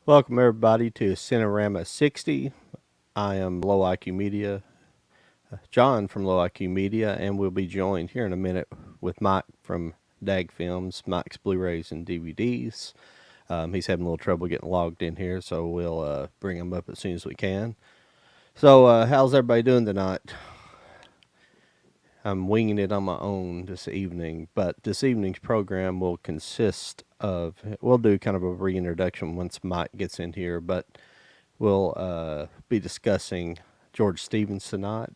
Welcome everybody to CINERAMA 60. I am Low IQ Media, John from Low IQ Media, and we'll be joined here in a minute with Mike from DAG Films, Mike's Blu-rays and DVDs. He's having a little trouble getting logged in here, so we'll bring him up as soon as we can. So, how's everybody doing tonight? I'm winging it on my own this evening, but this evening's program will consist of, we'll do kind of a reintroduction once Mike gets in here, but we'll be discussing George Stevens tonight.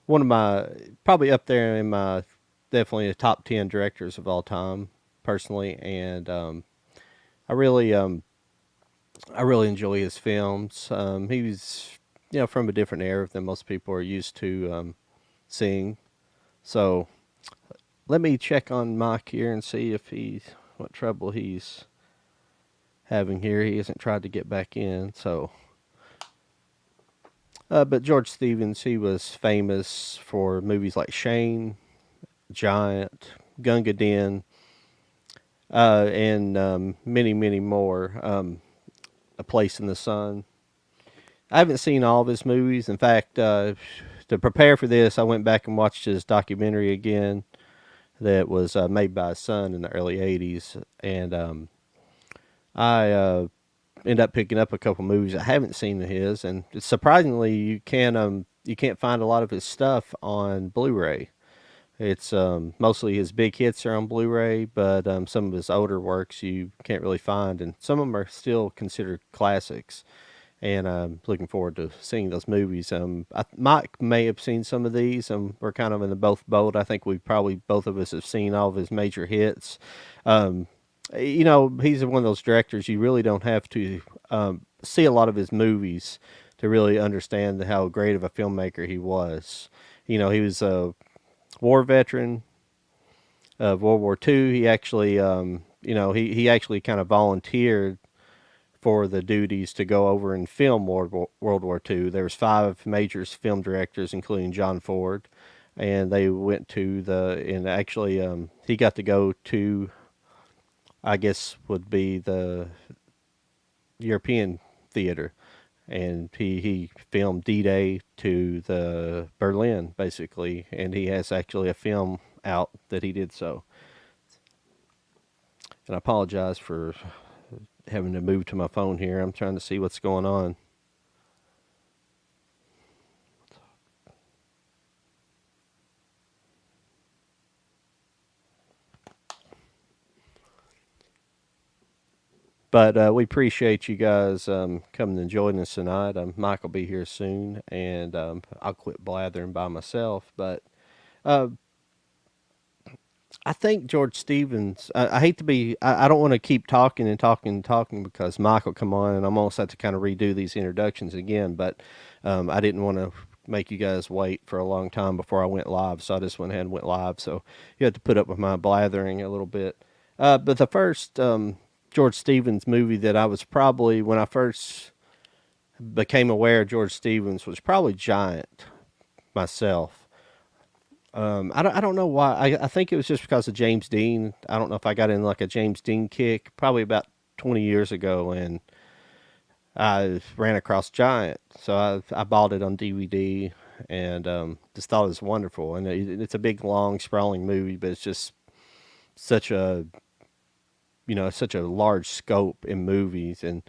One of my, probably up there in my, definitely a top 10 directors of all time, personally, and I really, I really enjoy his films. He's, from a different era than most people are used to seeing. So let me check on Mike here and see if what trouble he's having here. He hasn't tried to get back in, so. But George Stevens, he was famous for movies like Shane, Giant, Gunga Din, and many, many more. A Place in the Sun. I haven't seen all of his movies. In fact, to prepare for this, I went back and watched his documentary again that was made by his son in the early 80s. And I end up picking up a couple movies I haven't seen of his. And surprisingly, you can't find a lot of his stuff on Blu-ray. It's mostly his big hits are on Blu-ray, but some of his older works you can't really find. And some of them are still considered classics. And I'm looking forward to seeing those movies. Mike may have seen some of these. We're kind of in the both boat. I think we probably both of us have seen all of his major hits. He's one of those directors you really don't have to see a lot of his movies to really understand how great of a filmmaker he was. He was a war veteran of World War II. He actually, he actually kind of volunteered for the duties to go over and film World War II. There was 5 major film directors, including John Ford, and they went to and actually he got to go to, I guess would be the European theater, and he filmed D-Day to the Berlin, basically, and he has actually a film out that he did so. And I apologize for having to move to my phone here. I'm trying to see what's going on. But we appreciate you guys coming and joining us tonight. Mike will be here soon, and I'll quit blathering by myself. But uh, I think George Stevens, I hate to be, I don't want to keep talking and talking and talking because Mike will come on and I'm almost have to kind of redo these introductions again. But I didn't want to make you guys wait for a long time before I went live. So I just went ahead and went live. So you have to put up with my blathering a little bit. But the first George Stevens movie that I was probably, when I first became aware of George Stevens, was probably Giant myself. I don't know why. I think it was just because of James Dean. I don't know if I got in like a James Dean kick probably about 20 years ago, and I ran across Giant. So I bought it on DVD and just thought it was wonderful. And it's a big, long, sprawling movie, but it's just such a, such a large scope in movies. And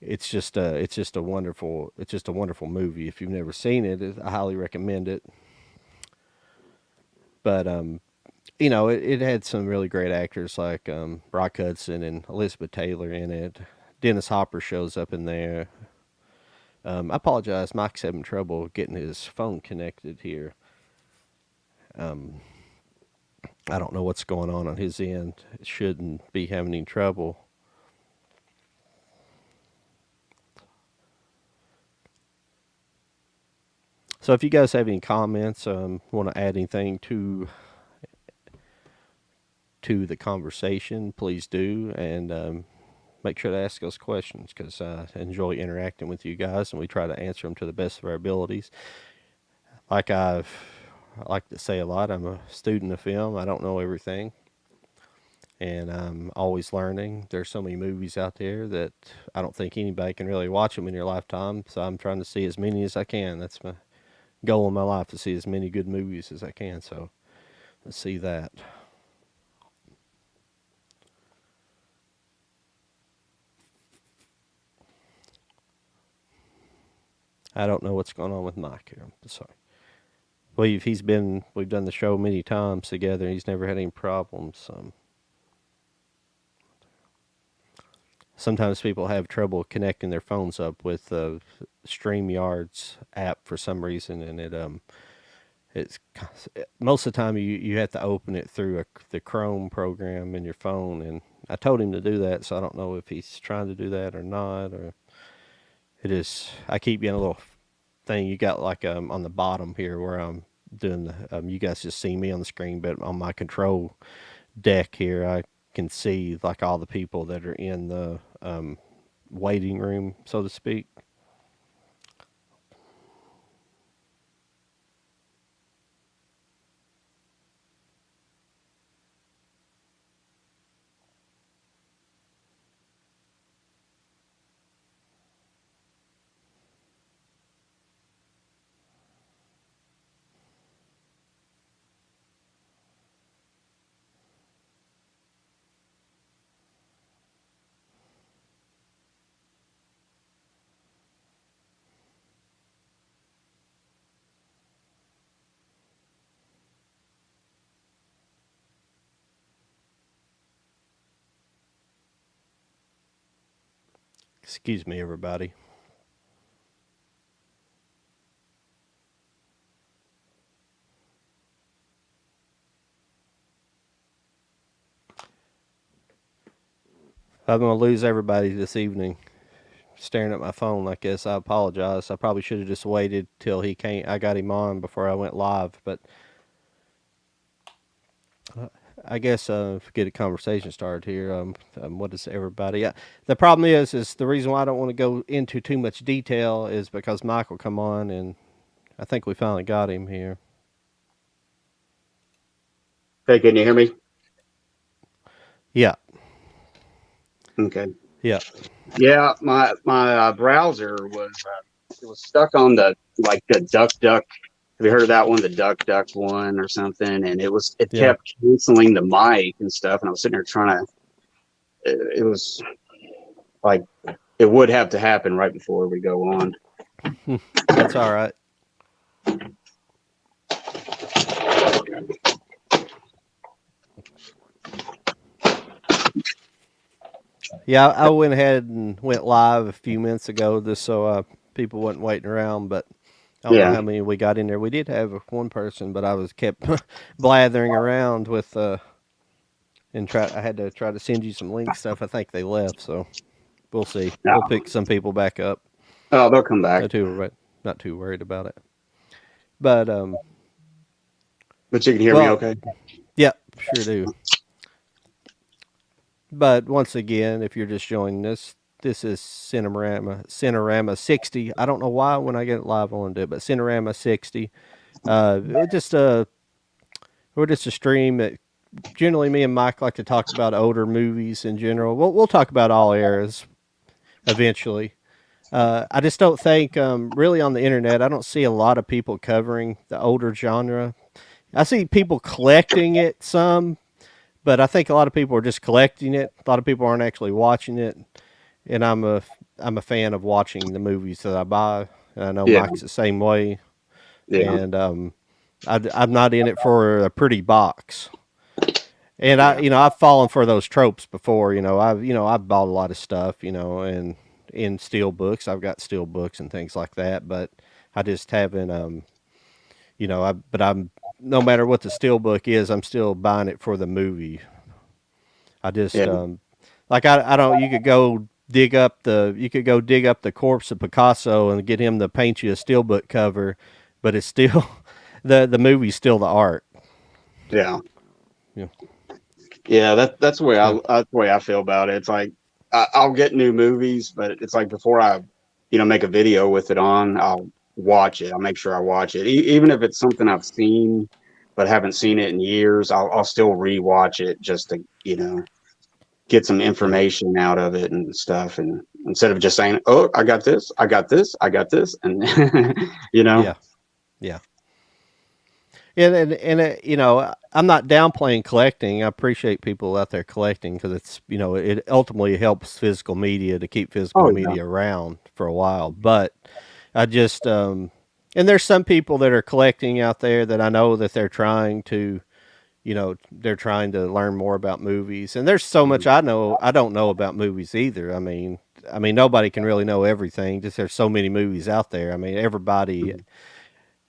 it's just a wonderful movie. If you've never seen it, I highly recommend it. But it had some really great actors like Rock Hudson and Elizabeth Taylor in it. Dennis Hopper shows up in there. I apologize, Mike's having trouble getting his phone connected here. I don't know what's going on his end. It shouldn't be having any trouble. So if you guys have any comments, want to add anything to the conversation, please do, and make sure to ask us questions because I enjoy interacting with you guys, and we try to answer them to the best of our abilities. I like to say a lot, I'm a student of film. I don't know everything, and I'm always learning. There's so many movies out there that I don't think anybody can really watch them in your lifetime. So I'm trying to see as many as I can. That's my goal in my life, to see as many good movies as I can. So let's see that. I don't know what's going on with Mike here. I'm sorry. We've done the show many times together. And he's never had any problems. Sometimes people have trouble connecting their phones up with StreamYard's app for some reason, and it's most of the time you have to open it through the Chrome program in your phone, and I told him to do that, so I don't know if he's trying to do that or not, or it is. I keep getting a little thing you got like on the bottom here where I'm doing the. You guys just see me on the screen, but on my control deck here, I can see like all the people that are in the waiting room, so to speak. Excuse me, everybody. I'm gonna lose everybody this evening. Staring at my phone, I guess. I apologize. I probably should have just waited till he came. I got him on before I went live, but I guess get a conversation started here. What is everybody? The problem is the reason why I don't want to go into too much detail is because Michael come on, and I think we finally got him here. Hey, can you hear me? Yeah, Okay. yeah, Yeah, my browser was it was stuck on the Duck Duck. Have you heard of that one, the Duck Duck one or something? And it yeah. kept canceling the mic and stuff. And I was sitting there trying to. It was like it would have to happen right before we go on. That's all right. Yeah, I went ahead and went live a few minutes ago just so people wasn't waiting around. But I don't know Yeah. how many we got in there. We did have one person, but I was kept blathering around with and try. I had to try to send you some link stuff. I think they left, so we'll see. No. We'll pick some people back up. Oh, they'll come back. Not too worried about it. But But you can hear me well, okay? yeah, sure do. But once again, if you're just joining us, this is Cinerama 60. I don't know why when I get it live I want to do it, but Cinerama 60. It just we're just a stream that generally me and Mike like to talk about older movies in general. We'll talk about all eras eventually. I just don't think really on the internet. I don't see a lot of people covering the older genre. I see people collecting it some, but I think a lot of people are just collecting it. A lot of people aren't actually watching it, and I'm a fan of watching the movies that I buy. And I know Yeah. Mike's the same way, Yeah. and I'm not in it for a pretty box. And Yeah. I've fallen for those tropes before. I've bought a lot of stuff, and in steel books, I've got steel books and things like that. But I just haven't, but I'm no matter what the steel book is, I'm still buying it for the movie. I just Yeah. like I don't. You could go dig up the corpse of Picasso and get him to paint you a steelbook cover, but it's still the movie's still the art. Yeah. Yeah. Yeah, that's the way Yeah. I feel about it. It's like I'll get new movies, but it's like before I, make a video with it on, I'll watch it. I'll make sure I watch it, even if it's something I've seen but haven't seen it in years. I'll still rewatch it just to. get some Yeah. information out of it and stuff, and instead of just saying, "Oh, I got this, I got this, I got this," and you know, Yeah. Yeah. You know, I'm not downplaying collecting. I appreciate people out there collecting because it's, you know, it ultimately helps physical media to keep physical oh yeah, media around for a while. But I just, and there's some people that are collecting out there that I know that they're trying to, you know, they're trying to learn more about movies. And there's so much I don't know about movies either. I mean, nobody can really know everything. Just there's so many movies out there. I mean, everybody,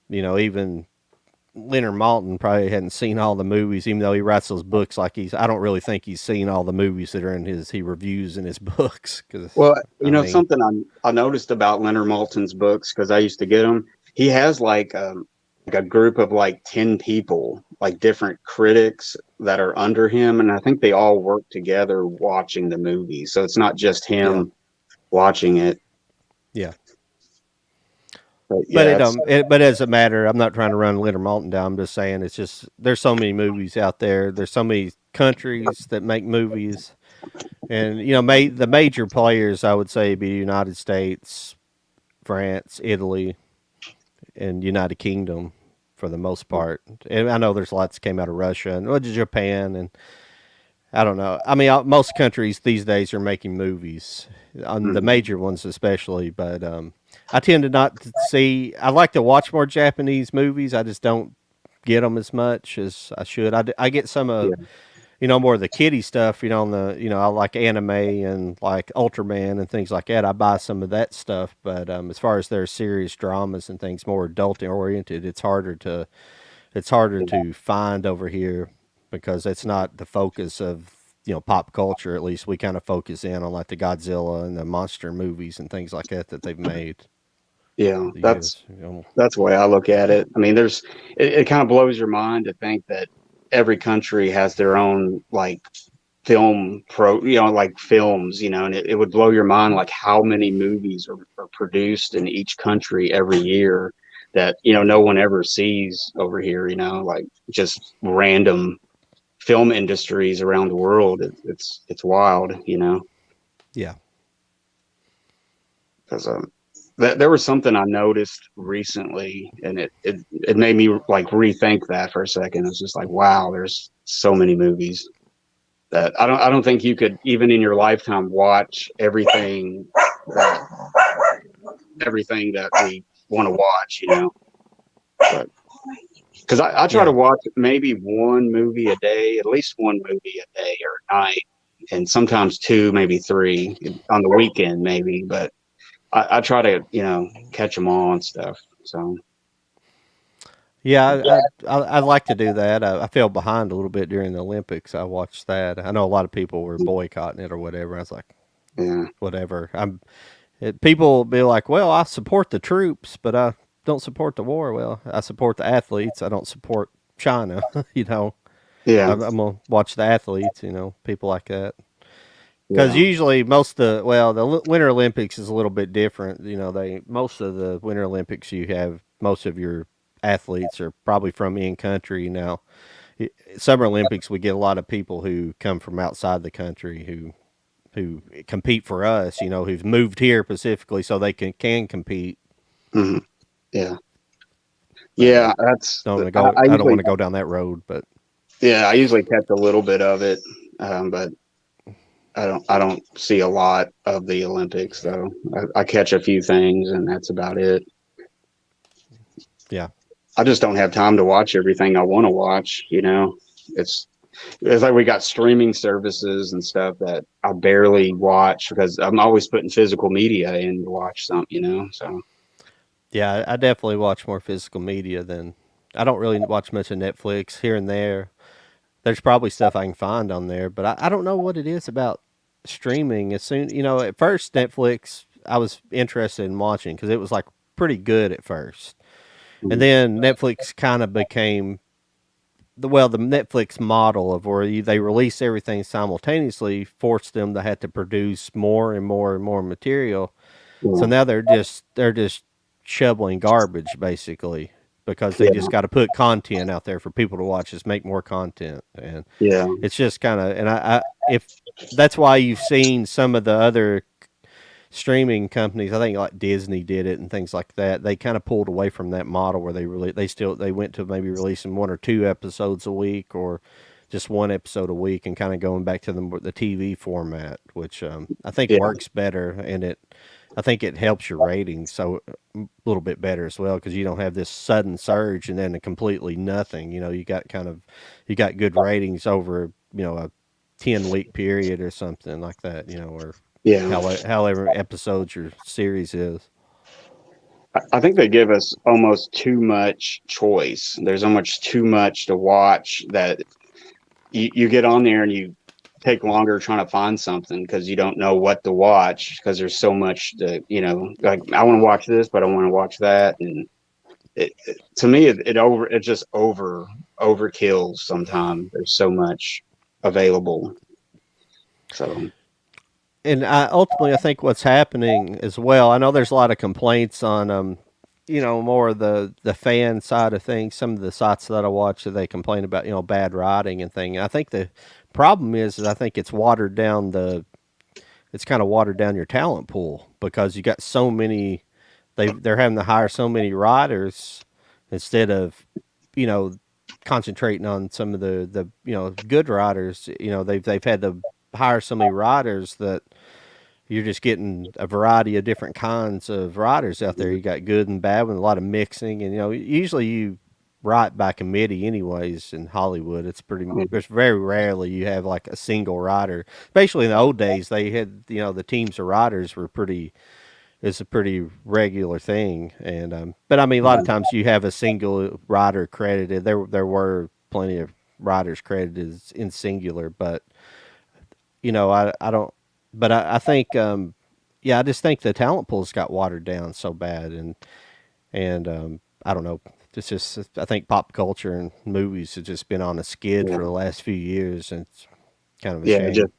you know, even Leonard Maltin probably hadn't seen all the movies, even though he writes those books. Like I don't really think he's seen all the movies that are in he reviews in his books. Because well, I mean, something I noticed about Leonard Maltin's books, because I used to get them. He has like a group of like 10 people, like different critics that are under him, and I think they all work together watching the movie. So it's not just yeah, him watching it. yeah. But But yeah, it's but as a matter, I'm not trying to run Leonard Maltin down. I'm just saying it's just there's so many movies out there. There's so many countries that make movies, and you know, the major players I would say be the United States, France, Italy, and United Kingdom for the most part. And I know there's lots that came out of Russia and well, Japan, and I don't know. I mean, most countries these days are making movies, on the mhm, major ones especially. But I tend to not see. I like to watch more Japanese movies. I just don't get them as much as I should. I get some of, yeah, you know, more of the kiddie stuff. You know, on the, you know, I like anime and like Ultraman and things like that. I buy some of that stuff. But as far as their serious dramas and things more adult oriented, it's harder yeah, to find over here because it's not the focus of, you know, pop culture. At least we kind of focus in on like the Godzilla and the monster movies and things like that that they've made yeah. the years. You know, That's the way I look at it. I mean, it kind of blows your mind to think that every country has their own like like films, and it would blow your mind like how many movies are produced in each country every year that, no one ever sees over here, like just random film industries around the world. It's wild, yeah, because there was something I noticed recently, and it made me like rethink that for a second. It's just like, wow, there's so many movies that I don't think you could even in your lifetime watch that everything that we want to watch, But because I try to yeah, watch maybe one movie a day, at least one movie a day or a night, and sometimes two, maybe three on the weekend, maybe. But I try to catch them all and stuff. So yeah. I'd like to do that. I fell behind a little bit during the Olympics. I watched that. I know a lot of people were boycotting it or whatever. I was like, yeah, whatever. People will be like, well, I support the troops, but I don't support the war. Well, I support the athletes. I don't support China. You know, yeah, I'm gonna watch the athletes. You know, people like that. Because yeah. usually the Winter Olympics is a little bit different. You know, most of the Winter Olympics you have most of your athletes are probably from in country. Now, Summer Olympics we get a lot of people who come from outside the country who compete for us. You know, who've moved here specifically so they can compete. Mhm. Yeah, But yeah. That's don't want to I, go. I I don't usually want to go down that road. But yeah I usually catch a little bit of it, but I don't see a lot of the Olympics though. I catch a few things and that's about it. yeah, I just don't have time to watch everything I want to watch. It's it's like we got streaming services and stuff that I barely watch because I'm always putting physical media in to watch something. So yeah, I definitely watch more physical media than I don't really watch much of Netflix here and there. There's probably stuff I can find on there, but I don't know what it is about streaming. As soon, you know, at first Netflix I was interested in watching because it was like pretty good at first, and mhm. then Netflix kind of became the Netflix model of where they release everything simultaneously forced them to have to produce more and more and more material. So Yeah. now they're just shoveling garbage basically. because they Yeah, just got to put content out there for people to watch. Just make more content, and yeah, it's just kind of, and I if that's why you've seen some of the other streaming companies. I think like Disney did it and things like that. They kind of pulled away from that model where they went to maybe releasing one or two episodes a week or just one episode a week and kind of going back to the TV format, which I think yeah, works better, and I think it helps your ratings so a little bit better as well because you don't have this sudden surge and then a completely nothing. You got good ratings over a 10-week period or something like that. Or yeah. however episodes your series is. I think they give us almost too much choice. There's almost too much to watch that you get on there and you take longer trying to find something because you don't know what to watch because there's so much to, like I want to watch this, but I want to watch that. And to me, it just overkills sometimes. There's so much available. So, And ultimately, I think what's happening as well. I know there's a lot of complaints on, more of the fan side of things. Some of the sites that I watch that they complain about, bad writing and thing. I think the problem is I think it's kind of watered down your talent pool because you got so many. They're having to hire so many writers instead of, you know, concentrating on some of the good writers. They've had to hire so many writers that you're just getting a variety of different kinds of writers out there. You got good and bad with a lot of mixing, and usually you write by committee anyways in Hollywood. There's very rarely you have like a single writer. Especially in the old days, they had the teams of writers were pretty. It's a pretty regular thing, and but I mean a lot of times you have a single writer credited. There were plenty of writers credited in singular, but I don't. But I think, yeah, I just think the talent pool's got watered down so bad, and I don't know. It's just I think pop culture and movies have just been on a skid yeah, for the last few years, and it's kind of a yeah, shame. just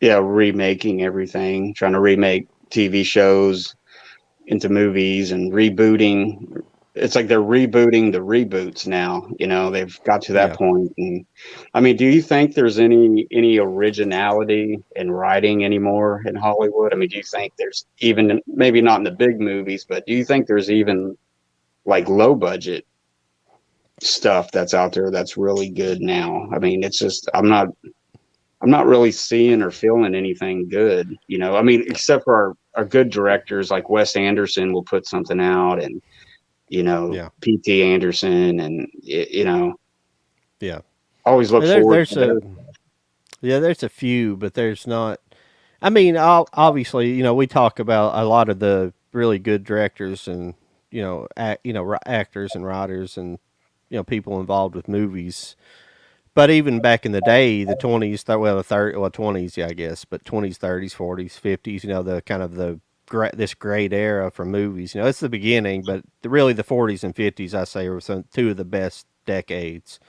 remaking everything, trying to remake TV shows into movies and rebooting. It's like they're rebooting the reboots now. They've got to that Yeah. point. And I mean, do you think there's any originality in writing anymore in Hollywood? I mean, do you think there's even maybe not in the big movies, but do you think there's even like low budget stuff that's out there that's really good now? I mean, it's just I'm not really seeing or feeling anything good. I mean, except for our good directors like Wes Anderson will put something out, and Yeah. P.T. Anderson, and Yeah. always look And there, forward there's to a their. yeah, there's a few, but there's not. I mean, obviously, we talk about a lot of the really good directors and actors and writers and people involved with movies. But even back in the day, the 20s, well, the 30, well, 20s, yeah, I guess, but 20s, 30s, 40s, 50s, the kind of this great era for movies. It's the beginning, but really the 40s and 50s, I say, were two of the best decades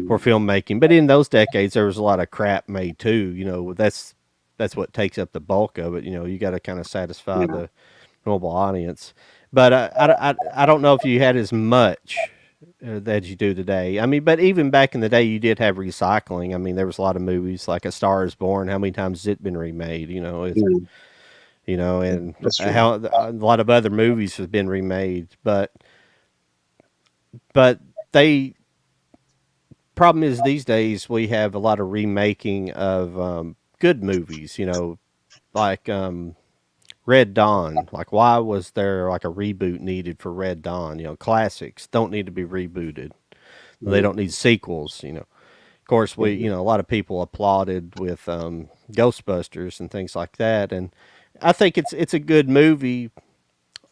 for Mhm. filmmaking. But in those decades, there was a lot of crap made too. That's what takes up the bulk of it. You got to kind of satisfy Yeah, the normal audience. But I don't know if you had as much that you do today. I mean, but even back in the day, you did have recycling. I mean, there was a lot of movies like A Star Is Born. How many times has it been remade? yeah, And that's true. how a lot of other movies have been remade. But they problem is these days we have a lot of remaking of good movies. Like Red Dawn. Like, why was there like a reboot needed for Red Dawn? Classics don't need to be rebooted. They Yeah, don't need sequels. Of course, yeah, a lot of people applauded with Ghostbusters and things like that, and I think it's a good movie.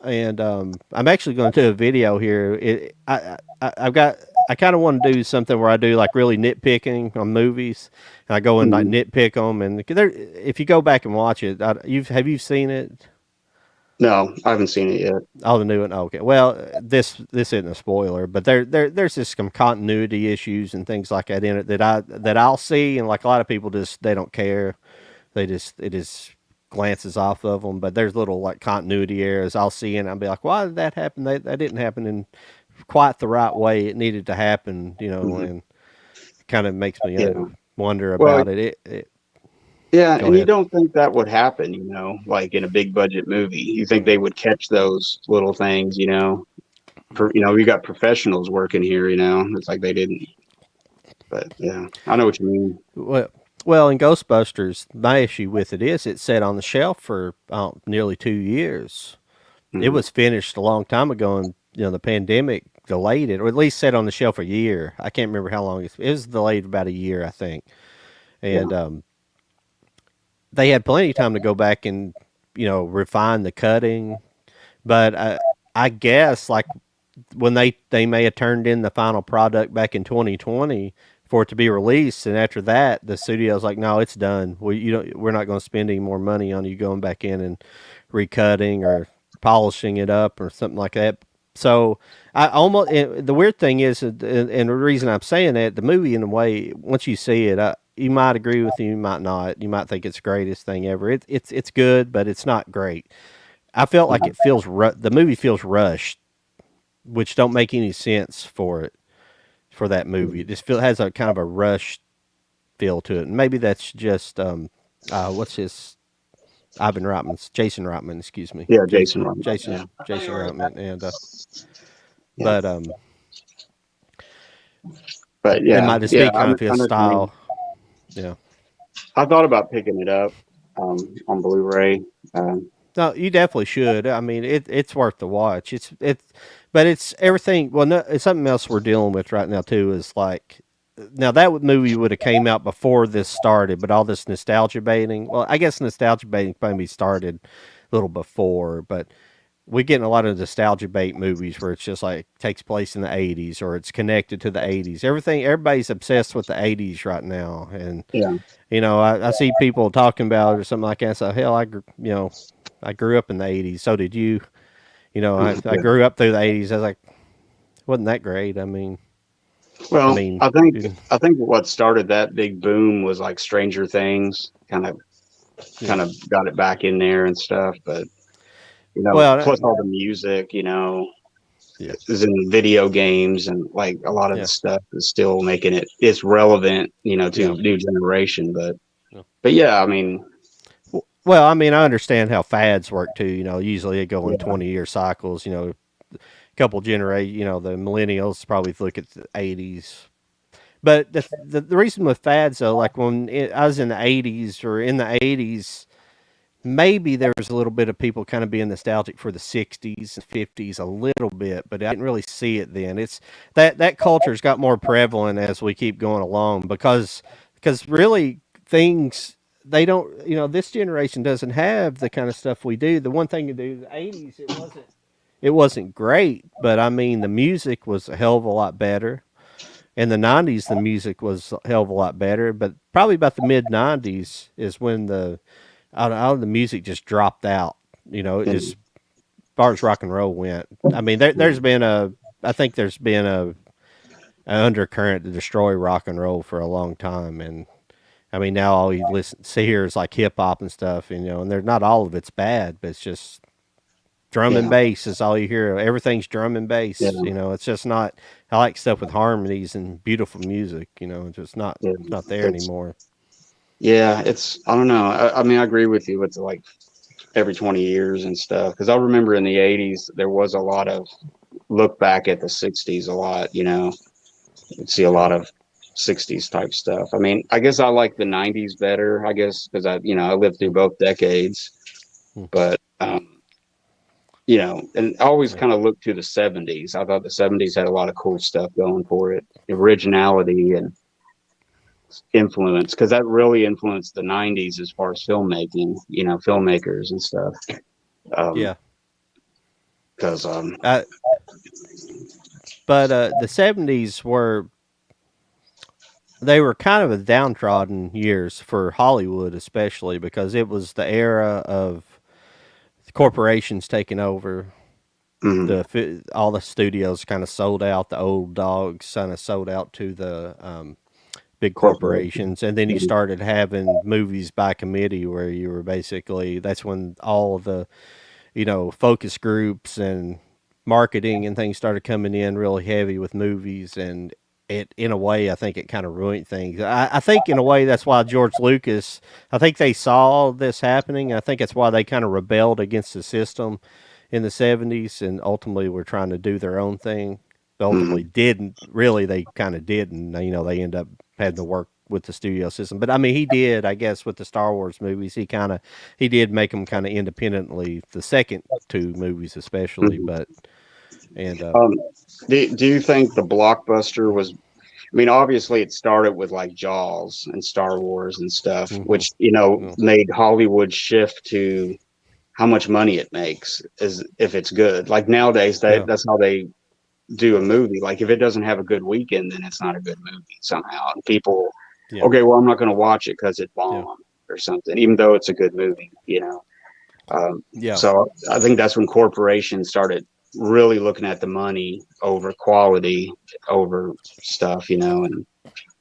And I'm actually going to do a video here. I've got I kind of want to do something where I do like really nitpicking on movies, and I go and like mhm. nitpick them. And if you go back and watch it, have you seen it? No, I haven't seen it yet. Oh, the new one. Oh, okay. Well, this isn't a spoiler, but there's just some continuity issues and things like that in it that I'll see, and like a lot of people just they don't care. It just glances off of them. But there's little like continuity errors I'll see, and I'll be like, why did that happen? That didn't happen in quite the right way it needed to happen, Hmm. and it kind of makes me Yeah. wonder Well, about it. yeah, Go and you ahead. don't think that would happen, like in a big budget movie. You think they would catch those little things, we got professionals working here, It's like they didn't. But yeah, I know what you mean. Well, well, in Ghostbusters, my issue with it is it sat on the shelf for nearly 2 years. It Hmm. was finished a long time ago, and the pandemic delayed it, or at least sat on the shelf a year. I can't remember how long it was delayed, about a year, I think. Yeah. And they had plenty of time to go back and refine the cutting. But I guess like when they may have turned in the final product back in 2020 for it to be released, and after that the studio's like, no, it's done. We're not going to spend any more money on you going back in and recutting or polishing it up or something like that. So I almost the weird thing is, and the reason I'm saying that, the movie, in a way, once you see it, you might agree with you might not. You might think it's the greatest thing ever. It's good, but it's not great. I felt like Mhm. it feels the movie feels rushed, which don't make any sense for that movie. It just has a kind of a rushed feel to it. And maybe that's just what's his Jason Reitman, excuse me, Yeah, Jason Jason Reitman. Jason Yeah. Jason Reitman, and Yeah. but But it yeah, might just yeah, be kind of I his know what you mean. style. Yeah. I thought about picking it up on Blu-ray. No, you definitely should. I mean, it's worth the watch. But it's everything. Well, no, it's something else we're dealing with right now too. Is like, now that movie would have came out before this started, but all this nostalgia baiting. Well, I guess nostalgia baiting maybe started a little before, but we're getting a lot of nostalgia bait movies where it's just like takes place in the '80s or it's connected to the '80s. Everybody's obsessed with the '80s right now, and Yeah. I see people talking about it or something like that. So hell, I grew up in the '80s. So did you. I Yeah. grew up through the '80s. I was like, wasn't that great? I Well, mean, I think what started that big boom was like Stranger Things, yeah. kind of got it back in there and stuff. But Well, plus all the music, yeah, is in video games, and like a lot of the yeah, stuff is still making it's relevant, yeah. to new generation. But Yeah. but yeah, I mean, Well, I mean, I understand how fads work too. Usually they go in yeah, 20-year cycles. A couple generate. The millennials probably look at the '80s. But the reason with fads though, like I was in the '80s or in the '80s, maybe there was a little bit of people kind of being nostalgic for the '60s and '50s a little bit, but I didn't really see it then. It's that culture's got more prevalent as we keep going along because really things they don't this generation doesn't have the kind of stuff we do. The one thing to do the '80s, it wasn't great, but I mean the music was a hell of a lot better. In the '90s, the music was a hell of a lot better, but probably about the mid '90s is when the music just dropped out. As and, far as rock and roll went. I mean, I think there's been an undercurrent to destroy rock and roll for a long time, and I mean now all you see here is like hip hop and stuff, and they're not all of it's bad, but it's just drum and yeah, bass is all you hear. Everything's drum and bass. yeah, It's just not. I like stuff with harmonies and beautiful music. It's just yeah. not there It's anymore. yeah, it's I don't know. I mean, I agree with you with like every 20 years and stuff. Because I remember in the 80s there was a lot of look back at the 60s a lot. You'd see a lot Yeah. of 60s type stuff. I mean, I guess I like the 90s better. I guess because I lived through both decades, Hmm. but and I always Yeah. kind of looked to the 70s. I thought the 70s had a lot of cool stuff going for it, originality and influence, because that really influenced the 90s as far as filmmaking, filmmakers and stuff. Um, Yeah. because Uh, but the '70s were kind of a downtrodden years for Hollywood, especially because it was the era of corporations taking over. mhm, All the studios kind of sold out. The old dogs kind of sold out to the big corporation. corporations, and then you Mhm. started having movies by committee where you were basically that's when all of the focus groups and marketing and things started coming in really heavy with movies, and it, in a way, I think it kind of ruined things. I think in a way that's why George Lucas, I think they saw this happening. I think that's why they kind of rebelled against the system in the 70s and ultimately were trying to do their own thing. They ultimately Hmm. didn't. Really, they kind of didn't. You know, they end up having to work with the studio system. But I mean, he did, I guess, with the Star Wars movies. He did make them kind of independently. The second two movies, especially, Hmm. but and Um, do you think the blockbuster was? I mean, obviously, it started with like Jaws and Star Wars and stuff, mm-hmm, which you know mm, made Hollywood shift to how much money it makes is if it's good. Like nowadays, yeah, that's how they do a movie. Like if it doesn't have a good weekend, then it's not a good movie somehow. And people, yeah, okay, well, I'm not going to watch it because it yeah, bombed or something, even though it's a good movie, you know. yeah, So I think that's when corporations started really looking at the money over quality over stuff, you know, and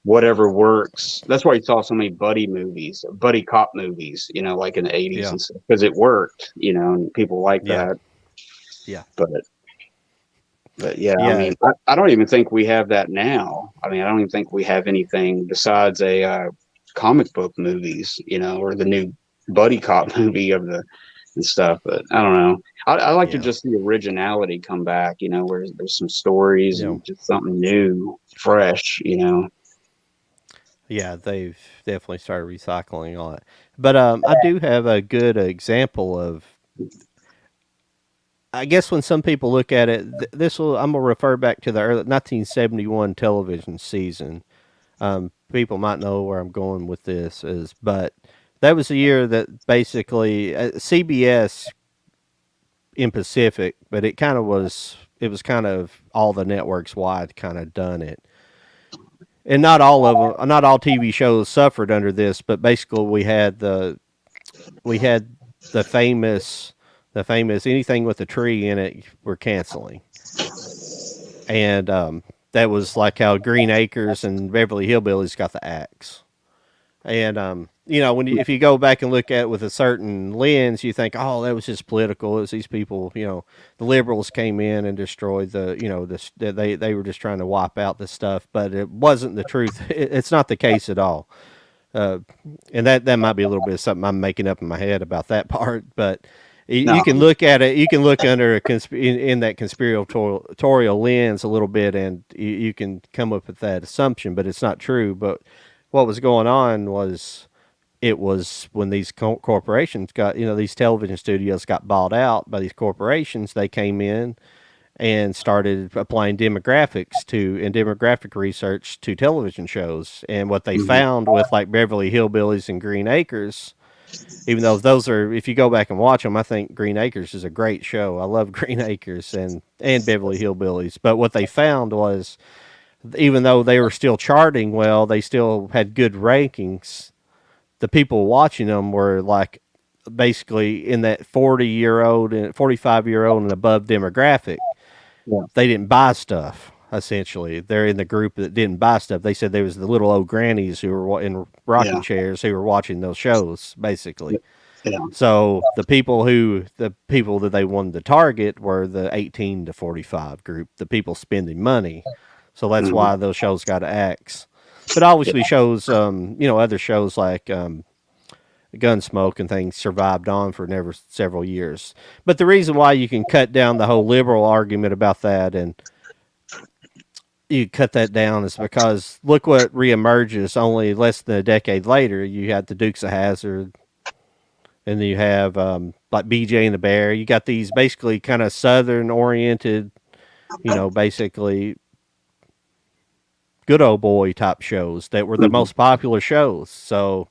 whatever works. That's why you saw so many buddy movies, buddy cop movies, you know, like in the 80s yeah, and stuff, because it worked, you know, and people like yeah, that. yeah, But yeah, I yeah, mean, I don't even think we have that now. I mean, I don't even think we have anything besides a comic book movies, you know, or the new buddy cop movie of the and stuff. But I don't know. I like to yeah, just see originality come back, you know, where there's some stories yeah. and just something new, fresh, you know. Yeah, they've definitely started recycling a lot. But I do have a good example of. I guess when some people look at it, this will I'm gonna refer back to the early 1971 television season. People might know where I'm going with this is, but that was the year that basically CBS in Pacific, but it kind of was. It was kind of all the networks wide kind of done it, and not all of them, not all TV shows suffered under this, but basically we had the famous anything with a tree in it we're canceling, and that was like how Green Acres and Beverly Hillbillies got the axe. And you know, if you go back and look at it with a certain lens, you think, oh, that was just political. It was these people, you know, the liberals came in and destroyed they were just trying to wipe out this stuff, but it wasn't the truth. It's not the case at all. Uh, and that might be a little bit of something I'm making up in my head about that part, but you No, can look at it. You can look under in that conspiratorial lens a little bit, and you can come up with that assumption, but it's not true. But what was going on was it was when these corporations got, you know, these television studios got bought out by these corporations. They came in and started applying demographics to and demographic research to television shows. And what they mhm. found with like Beverly Hillbillies and Green Acres, even though those are, if you go back and watch them, I think Green Acres is a great show. I love Green Acres and Beverly Hillbillies. But what they found was, even though they were still charting well, they still had good rankings. The people watching them were like basically in that 40-year-old and 45-year-old and above demographic. Yeah, They didn't buy stuff. Essentially, they're in the group that didn't buy stuff. They said there was the little old grannies who were in rocking yeah, chairs who were watching those shows, basically. yeah, So the people that they wanted to target were the 18 to 45 group, the people spending money. So that's mhm, why those shows got axed. But obviously, shows, you know, other shows like Gunsmoke and things survived on for never several years. But the reason why you can cut down the whole liberal argument about that and you cut that down is because look what reemerges only less than a decade later. You had the Dukes of Hazzard, and then you have like BJ and the Bear. You got these basically kind of southern oriented, you know, basically good old boy type shows that were the mhm, most popular shows. So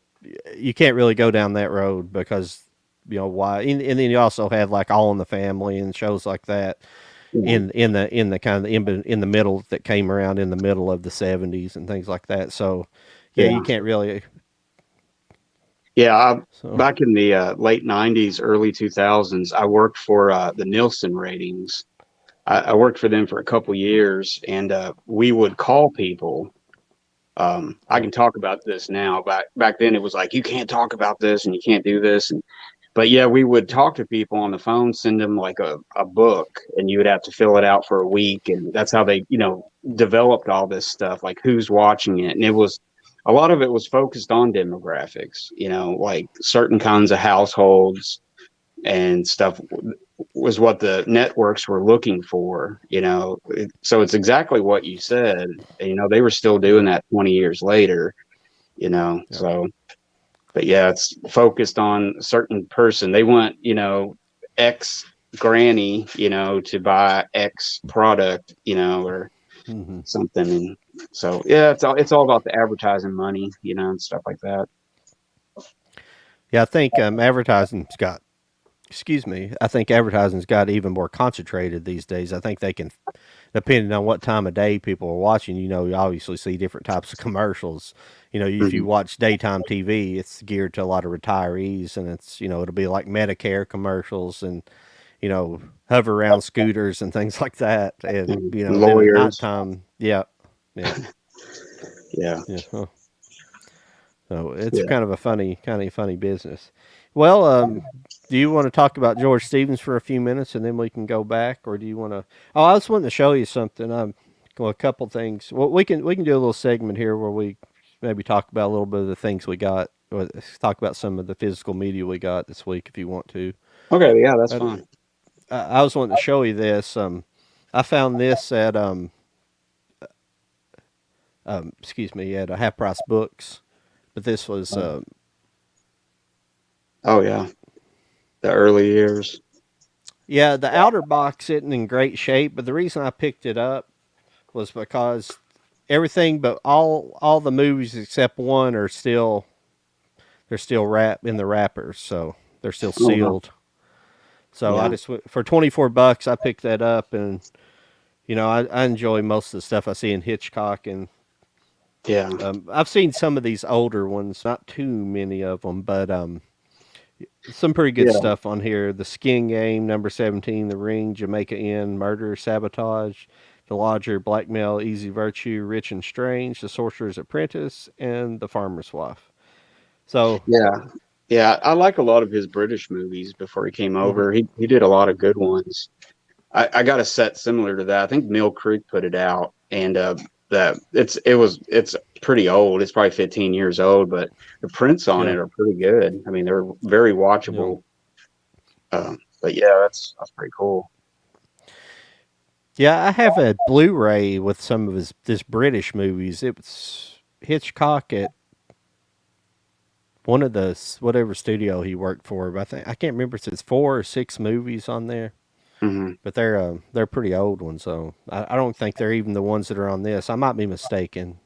you can't really go down that road because you know why. And then you also had like All in the Family and shows like that yeah, in the kind of in the middle that came around in the middle of the 70s and things like that. So yeah, you yeah. can't really. Yeah, So back in the late '90s, early 2000s, I worked for the Nielsen ratings. I worked for them for a couple years, and we would call people. I yeah, can talk about this now. Back then, it was like you can't talk about this and you can't do this. But yeah, we would talk to people on the phone, send them like a book, and you would have to fill it out for a week. And that's how they, developed all this stuff, like who's watching it. And it was a lot of it was focused on demographics, like certain kinds of households and stuff was what the networks were looking for, So it's exactly what you said. They were still doing that 20 years later, Yeah. so but yeah, it's focused on a certain person. They want, X granny, to buy X product, or Hmm. something. And so yeah, it's all about the advertising money, and stuff like that. Yeah, I think advertising's got. Excuse me. I think advertising's got even more concentrated these days. I think they can, depending on what time of day people are watching. You obviously see different types of commercials. If you Hmm. watch daytime TV, it's geared to a lot of retirees, and it'll be like Medicare commercials and hover around scooters and things like that. And And then at lawyers. nighttime, yeah, yeah, Yeah. yeah. Huh. So it's Yeah. kind of funny business. Well, do you want to talk about George Stevens for a few minutes and then we can go back, or do you want to? Oh, I just wanted to show you something. Well, a couple things. Well, we can do a little segment here where we maybe talk about a little bit of the things we got, or talk about some of the physical media we got this week if you want to. Okay. Yeah, that's I, fine. I was wanting to show you this. I found this at excuse me, at Half Price Books, but this was Oh yeah, the early years. yeah, the outer box isn't in great shape, but the reason I picked it up was because everything but all the movies except one are still they're still wrapped in the wrappers, so they're still Oh wow. sealed. So I Yeah. just for $24 I picked that up, and I enjoy most of the stuff I see in Hitchcock, and Yeah. I've seen some of these older ones, not too many of them, but some pretty good Yeah. stuff on here. The Skin Game, Number 17, The Ring, Jamaica Inn, Murder, Sabotage, The Lodger, Blackmail, Easy Virtue, Rich and Strange, The Sorcerer's Apprentice, and The Farmer's Wife. So, Yeah. Yeah. I like a lot of his British movies before he came mhm, over. He did a lot of good ones. I got a set similar to that. I think Mill Creek put it out, and that it's pretty old. It's probably 15 years old, but the prints on yeah, it are pretty good. I mean, they're very yeah. watchable. But yeah, that's pretty cool. Yeah, I have a Blu-ray with some of his this British movies. It was Hitchcock at one of the whatever studio he worked for, but I can't remember if it's 4 or 6 movies on there. Hmm. But they're pretty old ones, so I don't think they're even the ones that are on this. I might be mistaken.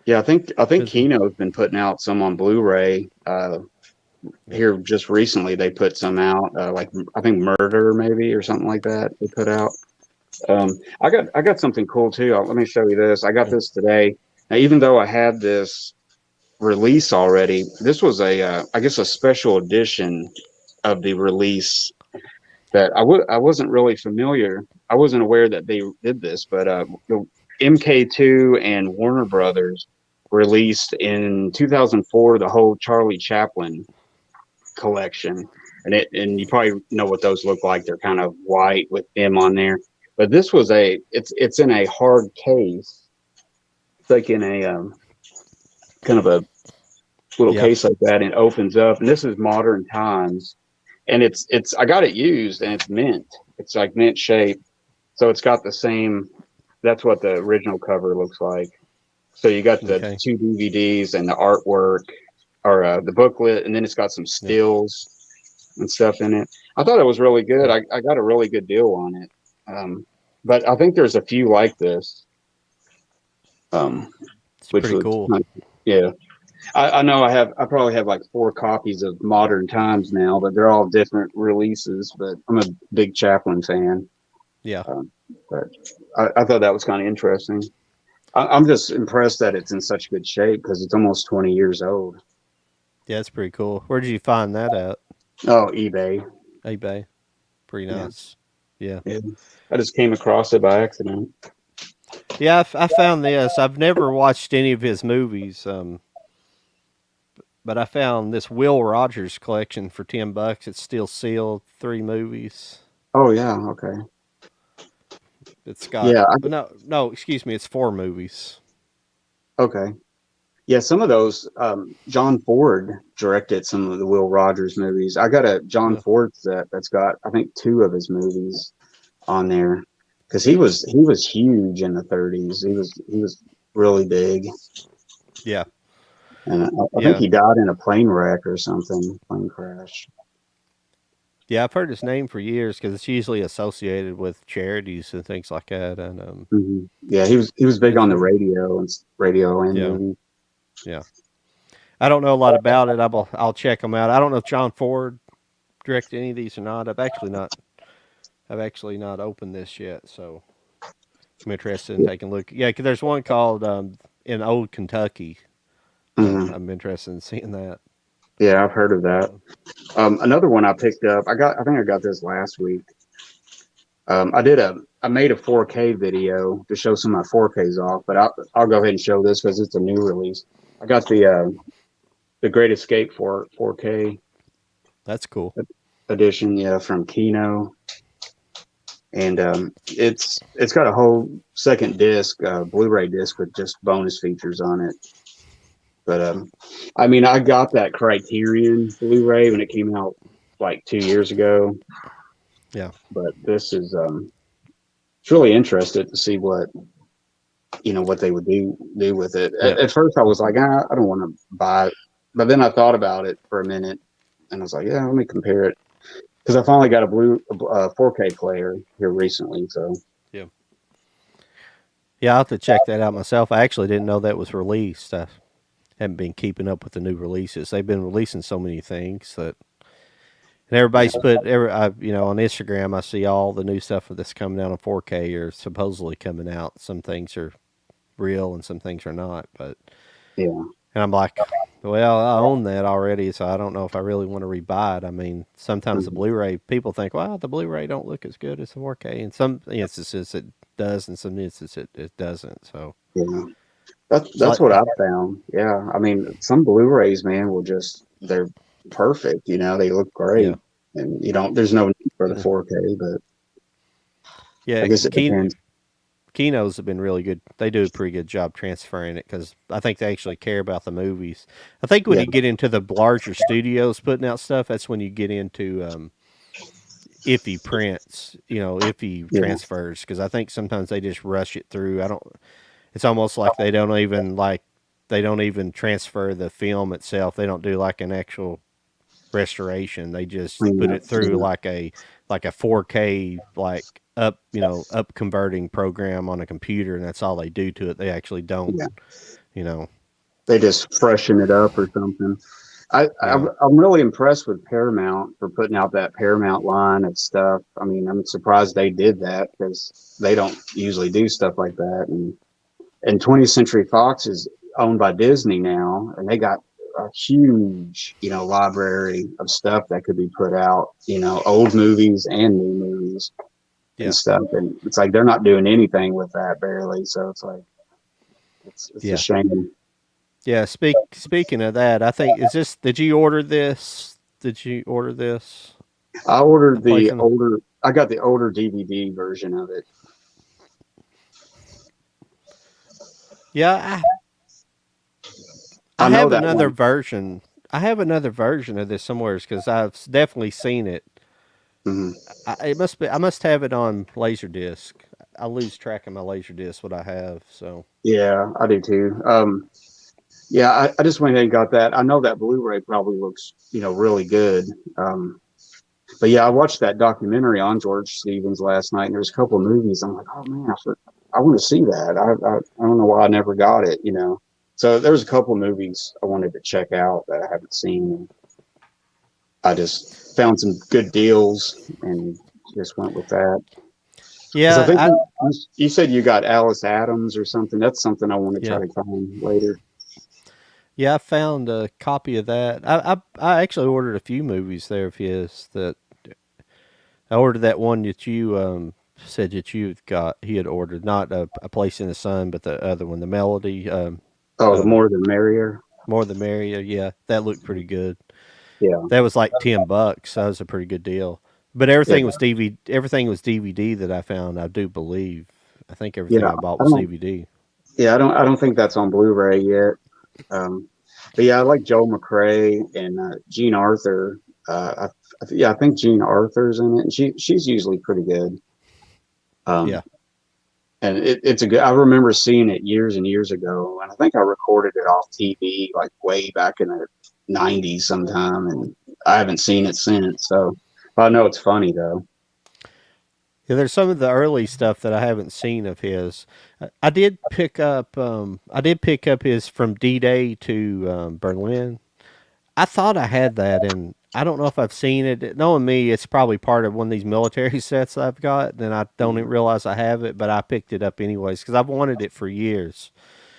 Yeah, I think 'Cause, Kino's been putting out some on Blu-ray. yeah, Here just recently, they put some out, like I think Murder maybe or something like that. They put out. I got something cool too. Let me show you this. I got yeah. this today. Now, even though I had this release already, this was I guess a special edition of the release that I wasn't really familiar. I wasn't aware that they did this, but the MK2 and Warner Brothers released in 2004 the whole Charlie Chaplin collection, and you probably know what those look like. They're kind of white with him on there. But this was it's in a hard case. It's like in a kind of a little Yeah. case like that, and it opens up. And this is modern times, and it's I got it used, and it's mint. It's like mint shape, so it's got the same. That's what the original cover looks like. So you got the Okay. two DVDs and the artwork, or the booklet, and then it's got some Yeah. stills and stuff in it. I thought it was really good. Yeah. I got a really good deal on it. But I think there's a few like this, um, It's which pretty was, cool. yeah. I know I probably have like 4 copies of Modern Times now, but they're all different releases. But I'm a big Chaplin fan. Yeah. Um, but I thought that was kind of interesting. I'm just impressed that it's in such good shape because it's almost 20 years old. Yeah, it's pretty cool. Where did you find that at? Oh, eBay. eBay. Pretty Yeah. nice. Yeah. Yeah. I just came across it by accident. Yeah, I found this. I've never watched any of his movies, But I found this Will Rogers collection for $10. It's still sealed, 3 movies. Oh yeah, okay. It's got Yeah, no, excuse me, it's 4 movies. okay. Yeah, some of those. John Ford directed some of the Will Rogers movies. I got a John Yeah, Ford set that's got I think two of his movies on there because he was huge in the 30s. He was really big, yeah, and I think yeah, he died in a plane wreck or something, plane crash. yeah. I've heard his name for years because it's usually associated with charities and things like that. And Yeah, he was big it's on the radio and yeah, movie. yeah. I don't know a lot about it. I'll check them out. I don't know if John Ford directed any of these or not. I've actually not opened this yet, so I'm interested in taking a look. Yeah, 'cause there's one called in Old Kentucky. Hmm. I'm interested in seeing that. Yeah, I've heard of that. So, Another one I picked up. I think I got this last week. I made a 4K video to show some of my 4Ks off, but I'll go ahead and show this because it's a new release. I got the Great Escape for 4K that's cool. edition, yeah, from Kino, and it's got a whole second disc, Blu-ray disc with just bonus features on it. But I mean, I got that Criterion Blu-ray when it came out like 2 years ago, Yeah, but this is it's really interested to see what they would do with it. yeah. At first, I was like, I don't want to buy it, but then I thought about it for a minute, and I was like, yeah, let me compare it because I finally got a 4K player here recently. So Yeah. Yeah, I'll have to check that out myself. I actually didn't know that was released. I haven't been keeping up with the new releases. They've been releasing so many things that, and yeah, everybody's put on Instagram. I see all the new stuff that's coming out on 4K or supposedly coming out. Some things are real and some things are not. But yeah, and I'm like, well, I own that already, so I don't know if I really want to rebuy it. I mean, sometimes the mhm, Blu-ray people think, well, the Blu-ray don't look as good as the 4K. In some instances, it does. In some instances, it doesn't. So yeah. That's it's that's like, what I've found. Yeah, I mean, some Blu-rays, man, will just they're perfect. They look yeah, great, and there's no need for the yeah, 4K, but I yeah. guess it depends. Kinos have been really good. They do a pretty good job transferring it because I think they actually care about the movies. I think when Yeah, you get into the larger studios putting out stuff, that's when you get into iffy prints, iffy yeah, transfers. Because I think sometimes they just rush it through. I don't. It's almost like they don't even transfer the film itself. They don't do like an actual restoration. They just clean put up. it through Yeah, like a 4K up converting program on a computer, and that's all they do to it. They actually don't, yeah. you know. They just freshen it up or something. I, I Yeah, I'm really impressed with Paramount for putting out that Paramount line of stuff. I mean, I'm surprised they did that because they don't usually do stuff like that. And 20th Century Fox is owned by Disney now, and they got a huge, library of stuff that could be put out. Old movies and new movies and yeah, stuff. And it's like they're not doing anything with that barely. So it's like it's a yeah, shame. yeah. Speaking of that, I think is this. Did you order this? Did you order this? I The ordered place the in. older. I got the older DVD version of it. Yeah, I I know have that another one. version. I have another version of this somewhere because I've definitely seen it. Hmm. It must be. I must have it on Laserdisc. I lose track of my Laserdisc what I have. So Yeah, I do too. Yeah, I just went ahead and got that. I know that Blu-ray probably looks, really good. Um, but yeah, I watched that documentary on George Stevens last night, and there's a couple of movies. I'm like, oh man, I want to see that. I don't know why I never got it. So there's a couple of movies I wanted to check out that I haven't seen. I just found some good deals and just went with that. Because I yeah, think you said you got Alice Adams or something. That's something I want to try yeah, to find later. yeah. I found a copy of that. I actually ordered a few movies there of his that I ordered that one that you said that you got. He had ordered not a place in the sun, but the other one, the Melody. Oh, the more the merrier. More the merrier. Yeah, that looked pretty good. Yeah, That was like $10. That was a pretty good deal. But yeah, everything was DVD. Everything was DVD that I found. I do believe. I think everything yeah. I bought I was don't. DVD. Yeah, I don't think that's on Blu-ray yet. But yeah, I like Joel McRae and Jean Arthur. Yeah, I think Jean Arthur's in it, and she's usually pretty good. Yeah. Um, and it's a good. I remember seeing it years and years ago, and I think I recorded it off TV like way back in the '90s sometime, and I haven't seen it since. So I know it's funny though. Yeah, there's some of the early stuff that I haven't seen of his. I did pick up. I did pick up his From D-Day to Berlin. I thought I had that, and I don't know if I've seen it. Knowing me, it's probably part of one of these military sets I've got, and I don't even realize I have it. But I picked it up anyways because I've wanted it for years,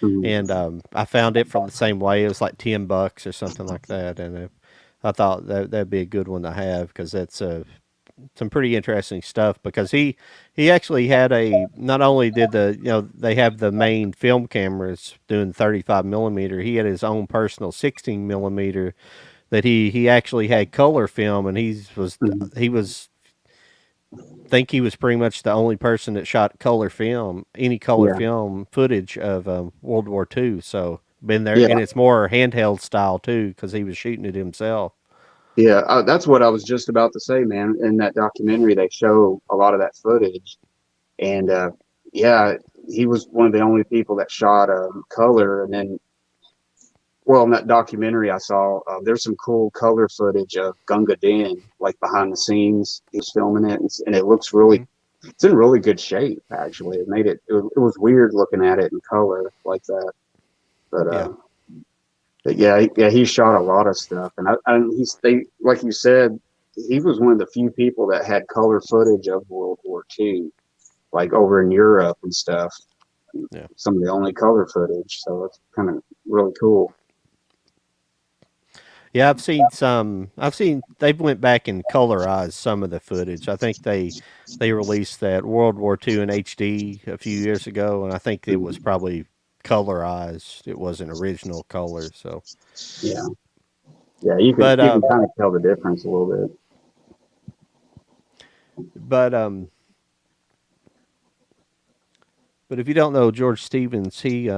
Mhm. and I found it from the same way. It was like $10 or something like that, and I thought that'd be a good one to have because that's some pretty interesting stuff because he actually had a not only did they have the main film cameras doing 35 millimeter, he had his own personal 16 millimeter that he actually had color film, and Mhm. he was think he was pretty much the only person that shot color film, any color Yeah, film footage of World War II. So been there, yeah, and it's more handheld style too because he was shooting it himself. yeah. That's what I was just about to say, man. In that documentary, they show a lot of that footage, and yeah, he was one of the only people that shot color. And then, well, in that documentary I saw, there's some cool color footage of Gunga Din, like behind the scenes. He's filming it, and it looks really, Hmm. it's in really good shape. Actually, it made it was weird looking at it in color like that. But Yeah. yeah, he shot a lot of stuff, and like you said, he was one of the few people that had color footage of World War II, like over in Europe and stuff. Yeah. Some of the only color footage, so it's kind of really cool. Yeah, I've seen some. I've seen they've went back and colorized some of the footage. I think they released that World War II in HD a few years ago, and I think it was Mhm. probably colorized. It wasn't original color. So, Yeah, yeah, but you can kind of tell the difference a little bit. but but if you don't know George Stevens, he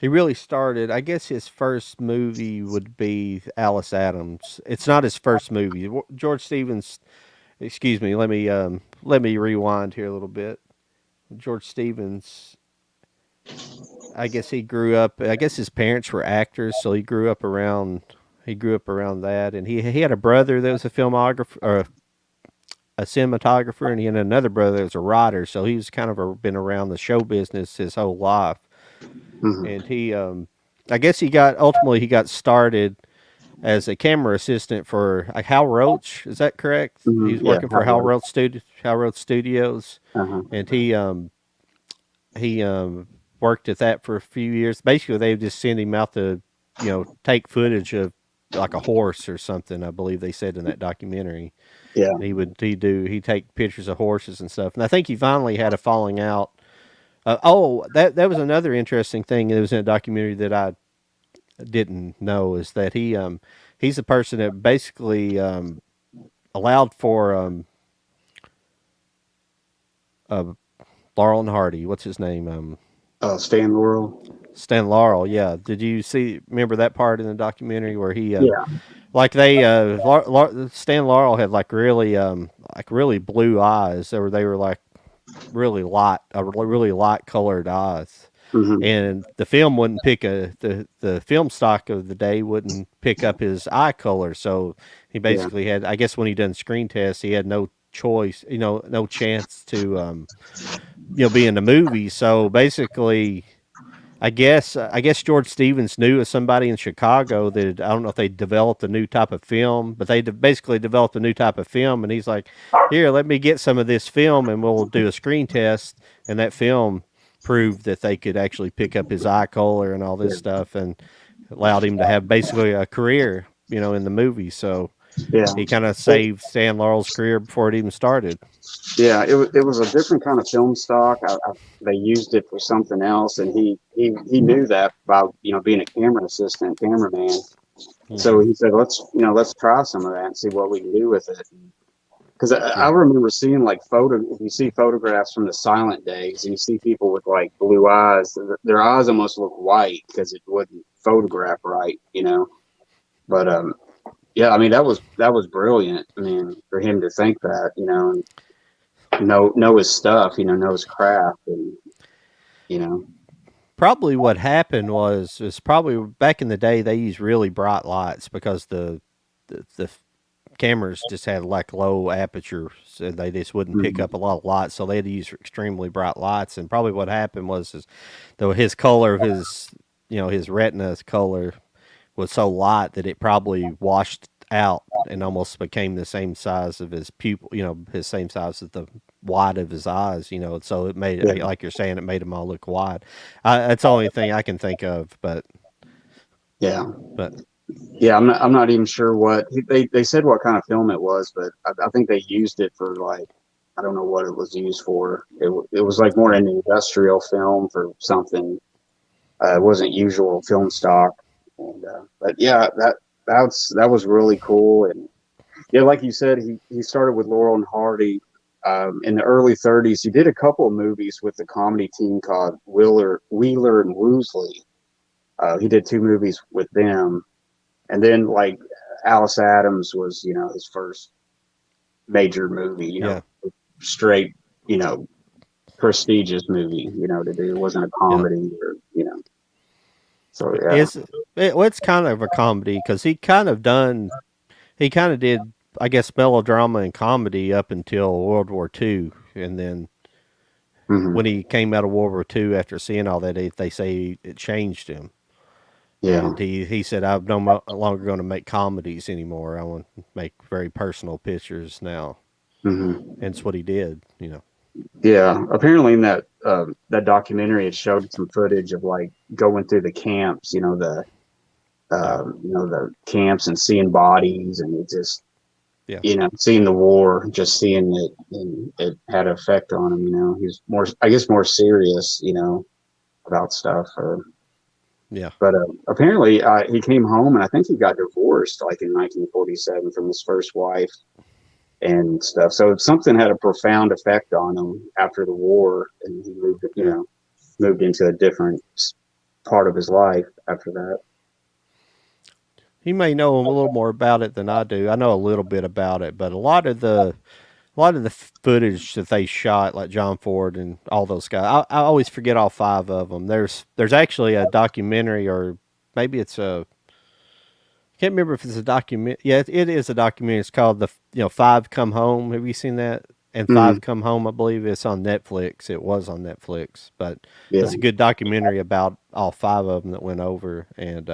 really started. I guess his first movie would be Alice Adams. It's not his first movie. George Stevens. Excuse me. Let me rewind here a little bit. George Stevens. I guess he grew up. I guess his parents were actors, so he grew up around. He grew up around that, and he had a brother that was a filmographer or a cinematographer, and he had another brother that was a writer. So he's kind of been around the show business his whole life. Hmm. And I guess he got started as a camera assistant for Hal Roach. Is that correct? He Hmm. was Yeah, working for how about Hal Roach Studios, uh-huh. and he worked at that for a few years. Basically, they would just send him out to take footage of like a horse or something. I believe they said in that documentary, Yeah. and he'd take pictures of horses and stuff. And I think he finally had a falling out. That was another interesting thing that was in a documentary that I didn't know is that he's the person that basically allowed for uh, Laurel and Hardy. What's his name? Stan Laurel. Stan Laurel. Yeah. Did you remember that part in the documentary where he Yeah. like they Stan Laurel had like really blue eyes. They were like really light colored eyes. Hmm. And the film wouldn't pick the film stock of the day wouldn't pick up his eye color. So he Yeah. basically had, I guess, when he done screen tests, he had no choice, no chance to be in the movie. So basically, I guess George Stevens knew of somebody in Chicago that I don't know if they developed a new type of film, but basically developed a new type of film, and he's like, "Here, let me get some of this film, and we'll do a screen test." And that film proved that they could actually pick up his eye color and all this Yeah. stuff, and allowed him to have basically a career, in the movie. So, Yeah. he kind of Well, saved Stan Laurel's career before it even started. yeah, it was a different kind of film stock. They used it for something else, and he knew that about being a camera assistant, cameraman. So Hmm. he said, let's try some of that and see what we can do with it. Because I Yeah. remember seeing like if you see photographs from the silent days, and you see people with like blue eyes, their eyes almost look white because it wouldn't photograph right. But yeah, I mean that was brilliant. I mean, for him to think that, and know his stuff, know his craft, and you know, Probably what happened was probably back in the day they used really bright lights because the cameras just had like low aperture, so they just wouldn't pick mhm, up a lot of light, so they had to use extremely bright lights. And probably what happened was though his color of his his retina color was so light that it probably washed out and almost became the same size of his pupil, his same size as the white of his eyes, so it made yeah, it, like you're saying, it made them all look wide. That's the only thing I can think of, yeah. but Yeah, I'm not even sure what they said what kind of film it was, but I think they used it for like I don't know what it was used for. It was like more yeah. an industrial film for something. It wasn't usual film stock, and but yeah, that was really cool. And yeah, like you said, he started with Laurel and Hardy. In the early 30s, he did a couple of movies with the comedy team called Wheeler and Woosley. He did two movies with them, and then like Alice Adams was his first major movie, Yeah. straight you know prestigious movie to do. It wasn't a Yeah. comedy or. So yeah. Well, it's kind of a comedy because he kind of did, I guess, melodrama and comedy up until World War II, and then when Hmm. he came out of World War II after seeing all that, they say it changed him, Yeah. and he said, "I'm no longer going to make comedies anymore. I want to make very personal pictures now," Hmm. and it's what he did. Yeah, apparently in that documentary, it showed some footage of like going through the camps, Yeah. the camps and seeing bodies, and it just, Yeah. seeing the war, just seeing it, and it had an effect on him. He's more, I guess, more serious, about stuff. Yeah. But apparently, he came home, and I think he got divorced like in 1947 from his first wife and stuff. So something had a profound effect on him after the war, and he Yeah. moved into a different part of his life after that. He may know a little more about it than I do. I know a little bit about it, but a lot of the footage that they shot, like John Ford and all those guys, I always forget all five of them. There's actually a documentary, or maybe it's a, I can't remember if it's a document. Yeah, it is a documentary. It's called the Five Come Home. Have you seen that? And Mm-hmm. Five Come Home, I believe it's on Netflix. It was on Netflix, but Yeah. it's a good documentary about all five of them that went over, and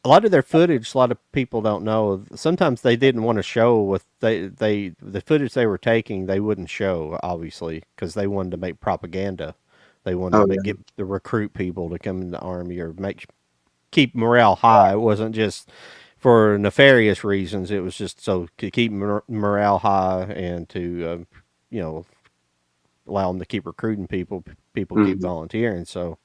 a lot of their footage, a lot of people don't know. Sometimes they didn't want to show what the footage they were taking. They wouldn't show, obviously, because they wanted to make propaganda. They wanted to Oh yeah. get the recruit people to come in the army or keep morale high. It wasn't just for nefarious reasons. It was just so to keep morale high and to you know allow them to keep recruiting people. People keep Mm-hmm. volunteering. So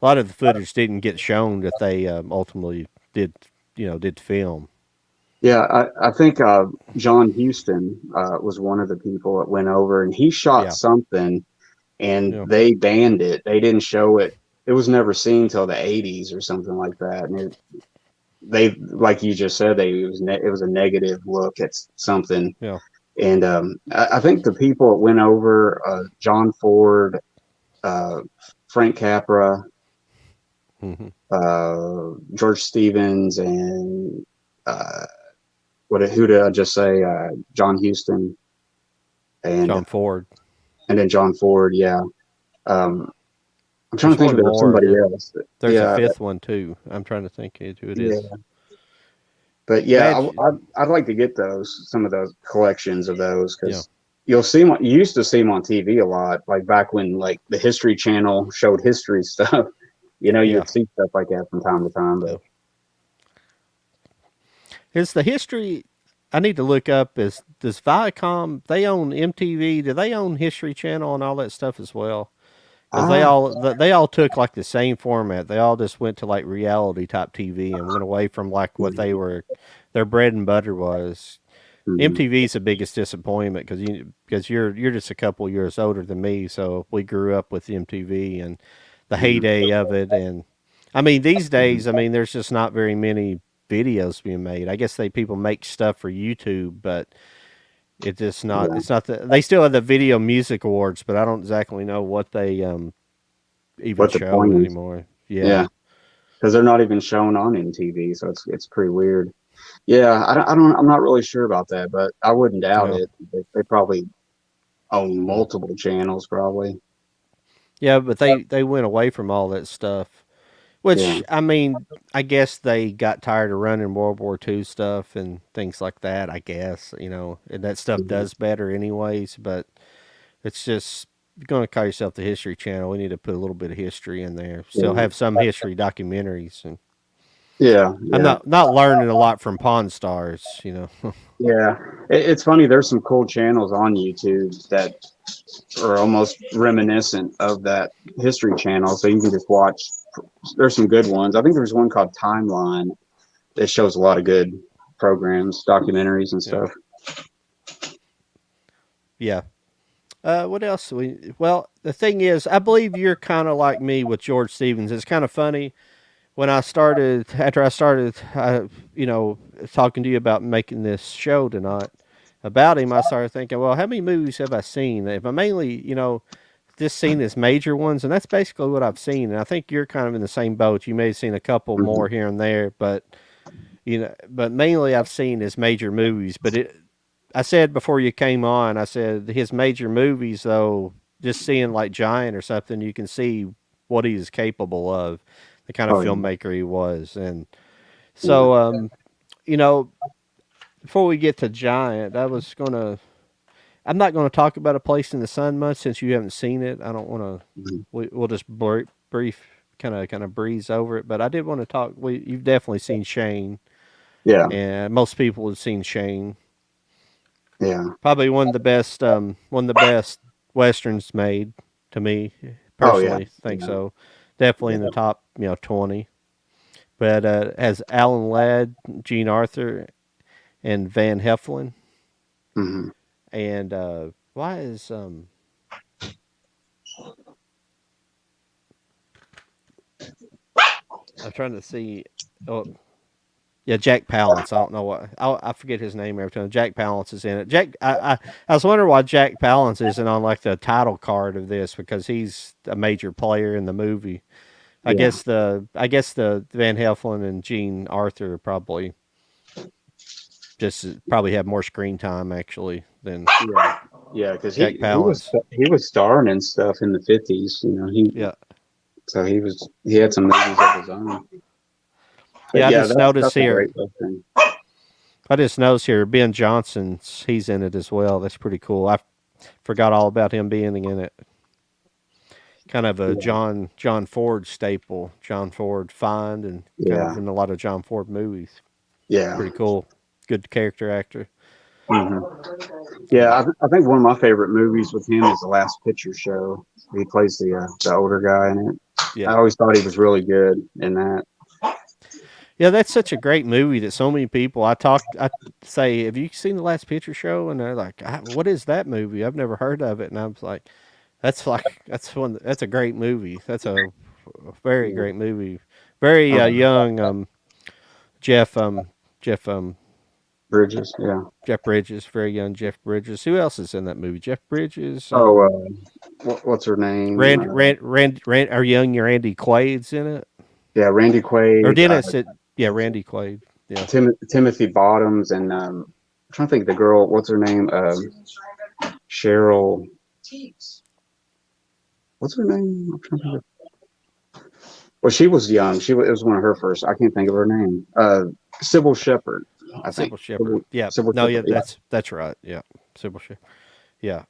a lot of the footage didn't get shown that they ultimately did did film. Yeah, I think John Huston was one of the people that went over, and he shot Yeah, something, and yeah, they banned it. They didn't show it. It was never seen till the 80s or something like that. And they, like you just said, it was a negative look at something. yeah. And I think the people that went over, John Ford, uh, Frank Capra, Hmm. George Stevens, and who did I just say? John Huston, and John Ford. then John Ford. Yeah, um, I'm trying to There's think if one there was more. somebody else. There's a Yeah, fifth one too. I'm trying to think who it is. yeah, but yeah, Imagine. I'd like to get some of those collections of those Yeah, because you used to see them on TV a lot, like back when like the History Channel showed history stuff. You yeah, would see stuff like that from time to time, but yeah. Is the history? I need to look up. Is does Viacom? They own MTV. Do they own History Channel and all that stuff as well? Because Ah, they all took like the same format. They all just went to like reality type TV and went away from like what they mhm, were. Their bread and butter was. mhm, MTV's the biggest disappointment because you're just a couple years older than me, so we grew up with MTV and the mhm, heyday of it. And I mean, these mhm. days, I mean, there's just not very many videos being made. I guess people make stuff for YouTube, but it's just not. Yeah, It's not the. They still have the Video Music Awards, but I don't exactly know what they even what the show point is? anymore. Yeah, Yeah, because they're not even shown on MTV, so it's pretty weird. Yeah, I don't, I'm not really sure about that, but I wouldn't doubt no, it. They probably own multiple channels, probably. yeah, but they went away from all that stuff. Yeah, Which I mean, I guess they got tired of running World War II stuff and things like that. I guess and that stuff mhm, does better anyways. But it's just if you're going to call yourself the History Channel, we need to put a little bit of history in there. Still yeah, have some history documentaries, and yeah, I'm yeah. not learning a lot from Pawn Stars. Yeah, it's funny. There's some cool channels on YouTube that are almost reminiscent of that History Channel, so you can just watch. There's some good ones. I think there's one called Timeline that shows a lot of good programs, documentaries, and Yeah, stuff. yeah. What else? Well, the thing is, I believe you're kind of like me with George Stevens. It's kind of funny when after I started, talking to you about making this show tonight about him, I started thinking, well, how many movies have I seen? If I mainly, just seen his major ones, and that's basically what I've seen. And I think you're kind of in the same boat. You may have seen a couple Hmm. more here and there, but but mainly I've seen his major movies. I said before you came on, I said his major movies, though, just seeing like Giant or something, you can see what he is capable of, the kind of Oh yeah, filmmaker he was. And yeah. so, you know, before we get to Giant, I'm not gonna talk about A Place in the Sun much since you haven't seen it. I don't want to. Mhm. We'll just brief, kind of breeze over it. But I did want to talk. You've definitely seen Shane, Yeah, and most people have seen Shane. yeah. Probably one of the best westerns made to me Oh yeah, personally. Think yeah. so. Definitely in the Yeah. top 20. But has Alan Ladd, Gene Arthur, and Van Heflin. Hmm. And why is I'm trying to see. Oh, yeah, Jack Palance. I don't know what I forget his name every time. Jack Palance is in it. I was wondering why Jack Palance isn't on like the title card of this because he's a major player in the movie. Yeah, I guess the Van Heflin and Gene Arthur probably have more screen time actually than yeah, yeah. Because Jack Palance. he was starring and stuff in the '50s. You know, Yeah, he had some movies of his own. But yeah. yeah, that's a Here. great thing. I just noticed here Ben Johnson's he's in it as well. That's pretty cool. I forgot all about him being in it. Kind of a Yeah, John Ford staple. John Ford find and kind yeah, of in a lot of John Ford movies. yeah. Pretty cool. Good character actor. Hmm. Yeah, Yeah. I think one of my favorite movies with him is The Last Picture Show. He plays the older guy in it. I Yeah. always thought he was really good in that. Yeah, that's such a great movie that so many people I say, have you seen the Last Picture Show? And they're like, what is that movie? I've never heard of it. And I was like, that's a great movie. That's a very Yeah. great movie. Very Oh, young Jeff Jeff Bridges. Yeah. Jeff Bridges, very young Jeff Bridges. Who else is in that movie? Jeff Bridges, Oh, what's her name? Or young Randy Quaid's in it, Yeah, Randy or Quaid, Dennis? Yeah, Randy Quaid. Yeah, Timothy Bottoms, and I'm trying to think of the girl. What's her name? Cheryl. What's her name? I'm trying to think of, well, she was young. It was one of her first. I can't think of her name. Sybil Shepherd, I think. Sybil Shepherd. Yeah, Sybil no, yeah, Shepherd. Yeah. that's right. Yeah, Sybil Shepherd. Yeah,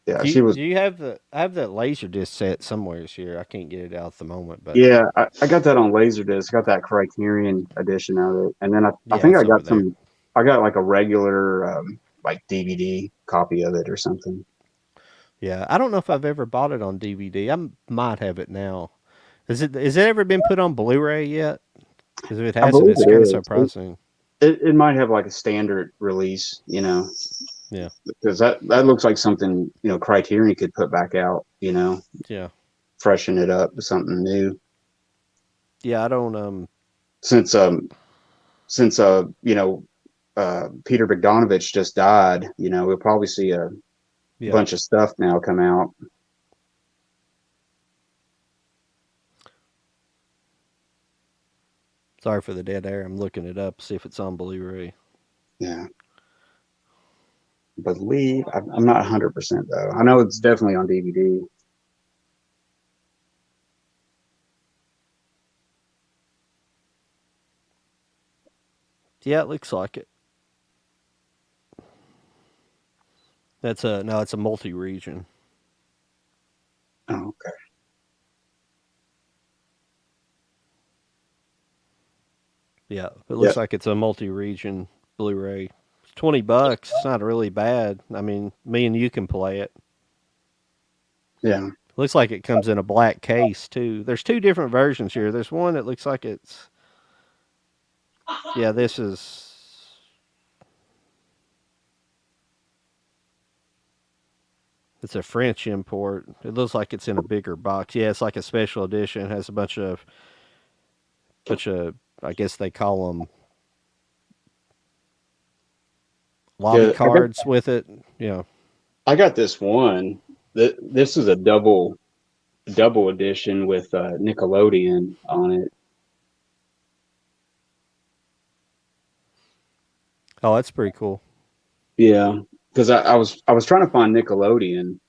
Yeah, Do she you, was. do you have the? I have that laser disc set somewhere here. I can't get it out at the moment, but Yeah, I got that on Laserdisc. I got that Criterion edition of it, and then I yeah, think I it's over got there. some. I got like a regular like DVD copy of it or something. Yeah, I don't know if I've ever bought it on DVD. Might have it now. Is it ever been put on Blu-ray yet? Because if it I hasn't, believe it's it kind of is. surprising. It might have like a standard release, Yeah, because that looks like something Criterion could put back out, yeah, freshen it up with something new. yeah. I don't. Since Peter Bogdanovich just died, we'll probably see a Yeah. bunch of stuff now come out. Sorry for the dead air. I'm looking it up, see if it's on Blu-ray. Yeah, believe I'm not 100% though. I know it's definitely on DVD. Yeah, it looks like it. That's a no. It's a multi-region. Oh, okay. Yeah, it Yeah, looks like it's a multi-region Blu-ray. It's $20. It's not really bad. I mean, me and you can play it. yeah, Looks like it comes in a black case too. There's two different versions here. There's one that looks like it's yeah. This is it's a French import. It looks like it's in a bigger box. Yeah, it's like a special edition. It has a bunch of I guess they call them lobby yeah. cards with it. Yeah. I got this one. This is a double edition with Nickelodeon on it. Oh, that's pretty cool. Yeah, because I was trying to find Nickelodeon,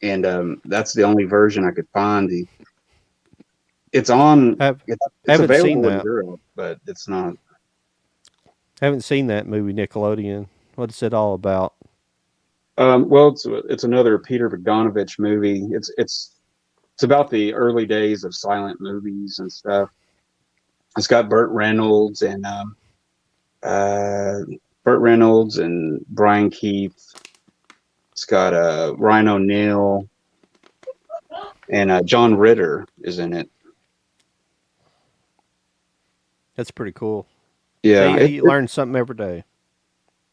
and that's the only version I could find. It's on. Have It's haven't seen available in that. Europe, but it's not. Haven't seen that movie Nickelodeon. What's it all about? Well, it's another Peter Bogdanovich movie. It's about the early days of silent movies and stuff. It's got uh, Burt Reynolds and Brian Keith. It's got Ryan O'Neal and John Ritter is in it. That's pretty cool. Yeah, See, you learn something every day.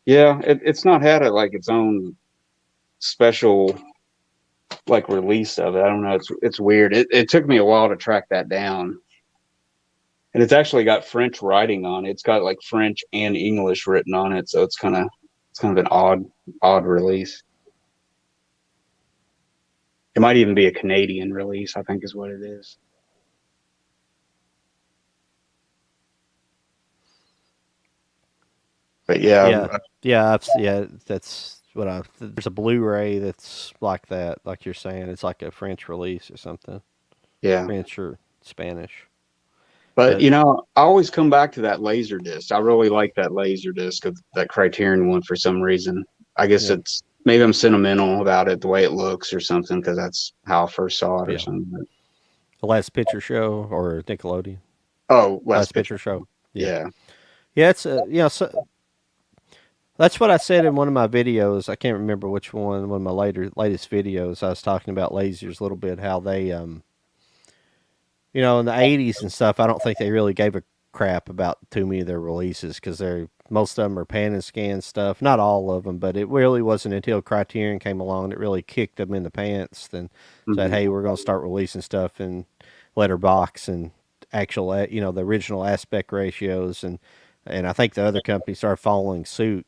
it's not had like its own special like release of it. I don't know. It's weird. It took me a while to track that down, and it's actually got French writing on it. It's got like French and English written on it, so it's kind of an odd release. It might even be a Canadian release, I think is what it is. But yeah, Yeah, yeah, yeah. That's what I. There's a Blu-ray that's like that, like you're saying. It's like a French release or something, yeah. French or Spanish. But But I always come back to that laser disc. I really like that laser disc of that Criterion one for some reason. I guess yeah, it's maybe I'm sentimental about it, the way it looks or something, because that's how I first saw it or yeah. something. The Last Picture Show or Nickelodeon. Oh, Last Last Picture. Picture Show. Yeah, Yeah. yeah. It's so that's what I said in one of my videos. I can't remember which one. One of my latest videos, I was talking about lasers a little bit. How they in the '80s and stuff. I don't think they really gave a crap about too many of their releases because they're most of them are pan and scan stuff. Not all of them, but it really wasn't until Criterion came along that really kicked them in the pants. Then said, Hmm. "Hey, we're going to start releasing stuff in letterbox and actual, the original aspect ratios." And I think the other companies started following suit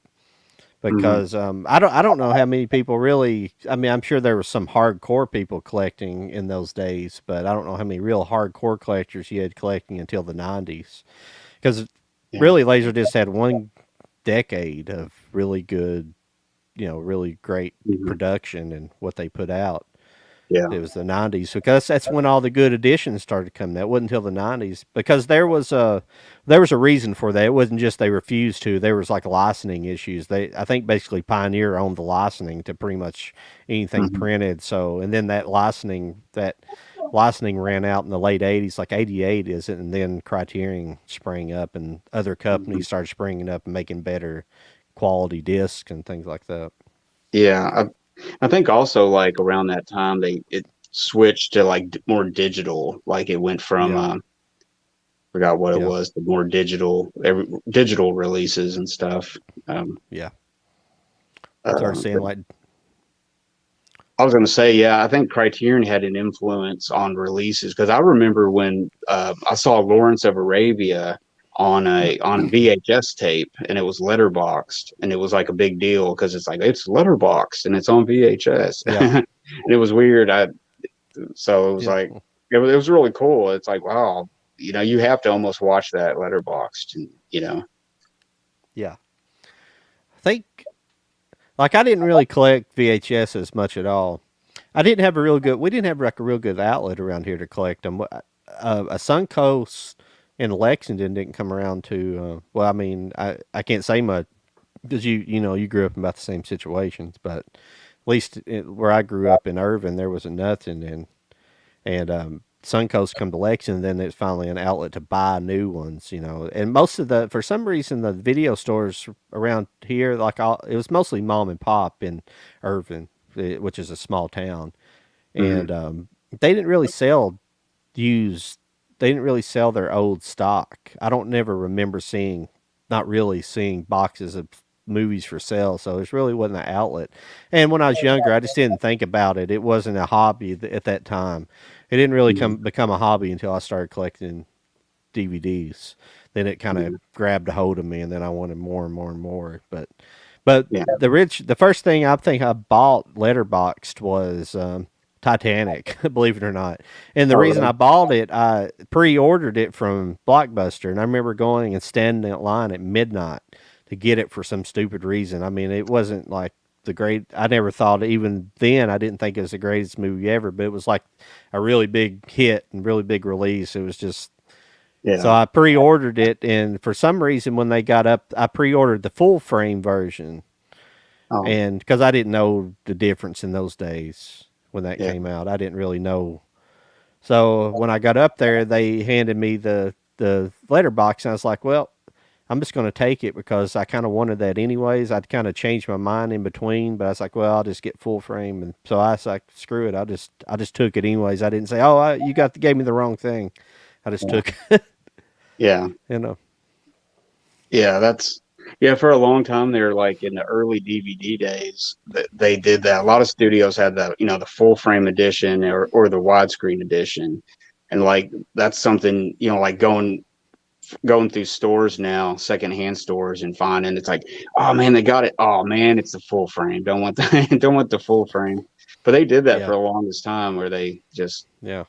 Hmm. because I don't know how many people really. I mean, I'm sure there was some hardcore people collecting in those days, but I don't know how many real hardcore collectors you had collecting until the '90s. Because Yeah. really, Laserdisc had one decade of really good, really great Hmm. production and what they put out. Yeah. It was the '90s because that's when all the good editions started coming. That wasn't until the '90s because there was a reason for that. It wasn't just they refused to. There was like licensing issues. I think basically Pioneer owned the licensing to pretty much anything Hmm. printed. So and then that licensing ran out in the late '80s, like '88 is it, and then Criterion sprang up and other Hmm. companies started springing up and making better quality discs and things like that. Yeah. I think also like around that time it switched to like more digital. Like it went from Yeah, forgot what it yeah, was, the more digital releases and stuff. Um, yeah. Started but saying like, I was going to say, yeah, I think Criterion had an influence on releases because I remember when I saw Lawrence of Arabia on a VHS tape and it was letterboxed and it was like a big deal because it's like it's letterboxed and it's on VHS yeah, and it was weird. So it was yeah, like it was really cool. It's like wow, you have to almost watch that letterboxed, and. yeah. I think like I didn't really collect VHS as much at all. We didn't have like a real good outlet around here to collect them. A Suncoast in Lexington didn't come around to. Well, I mean, I can't say much because you grew up in about the same situations, but at least where I grew up in Irvin, there wasn't nothing, and Suncoast come to Lexington, then it's finally an outlet to buy new ones, And most of for some reason, the video stores around here, it was mostly mom and pop in Irvin, which is a small town, Mhm. and they didn't really sell used. They didn't really sell their old stock. I don't never remember not really seeing boxes of movies for sale. So it really wasn't an outlet. And when I was younger, I just didn't think about it. It wasn't a hobby at that time. It didn't really Mhm. become a hobby until I started collecting DVDs. Then it kind of Yeah. grabbed a hold of me, and then I wanted more and more and more. But Yeah. the first thing I think I bought letterboxed was Titanic, believe it or not. And the Oh, reason really? I bought it, I pre-ordered it from Blockbuster, and I remember going and standing in line at midnight to get it for some stupid reason. I mean, it wasn't like the great. I never thought even then I didn't think it was the greatest movie ever, but it was like a really big hit and really big release. It was just so Yeah. I pre-ordered it, and for some reason, when they got up, I pre-ordered the full frame version, Oh, and because I didn't know the difference in those days when that yeah. came out, I didn't really know. So when I got up there, they handed me the letterbox, and I was like, "Well, I'm just going to take it because I kind of wanted that anyways." I'd kind of changed my mind in between, but I was like, "Well, I'll just get full frame," and so I was like, "Screw it, I just took it anyways." I didn't say, "Oh, you gave me the wrong thing." I just Yeah. took, Yeah. you know, Yeah. Yeah. For a long time, they're like in the early DVD days, they did that. A lot of studios had the full frame edition or the widescreen edition. And like, that's something, like going through stores now, secondhand stores and finding it's like, oh man, they got it. Oh man, it's the full frame. Don't want the, don't want the full frame. But they did that for yeah, the longest time where they just, yeah.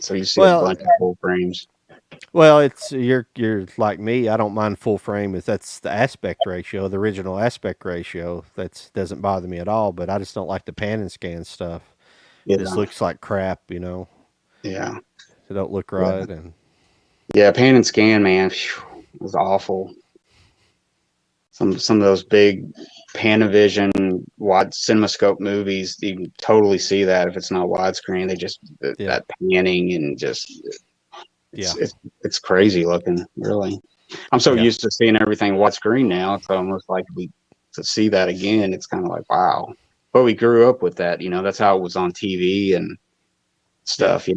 so you see a Well, bunch of full frames. it's you're like me. I don't mind full frame if that's the aspect ratio, the original aspect ratio. That doesn't bother me at all. But I just don't like the pan and scan stuff. This Yeah. looks like crap. Yeah. It don't look Yeah. right, and Yeah. Pan and scan, man, it was awful. Some of those big Panavision wide CinemaScope movies, you can totally see that if it's not widescreen. They just yeah, that panning and just it's yeah, it's it's crazy looking, really. I'm so yeah, used to seeing everything widescreen now. It's almost like we to see that again. It's kind of like wow. But we grew up with that, That's how it was on TV and yeah, stuff.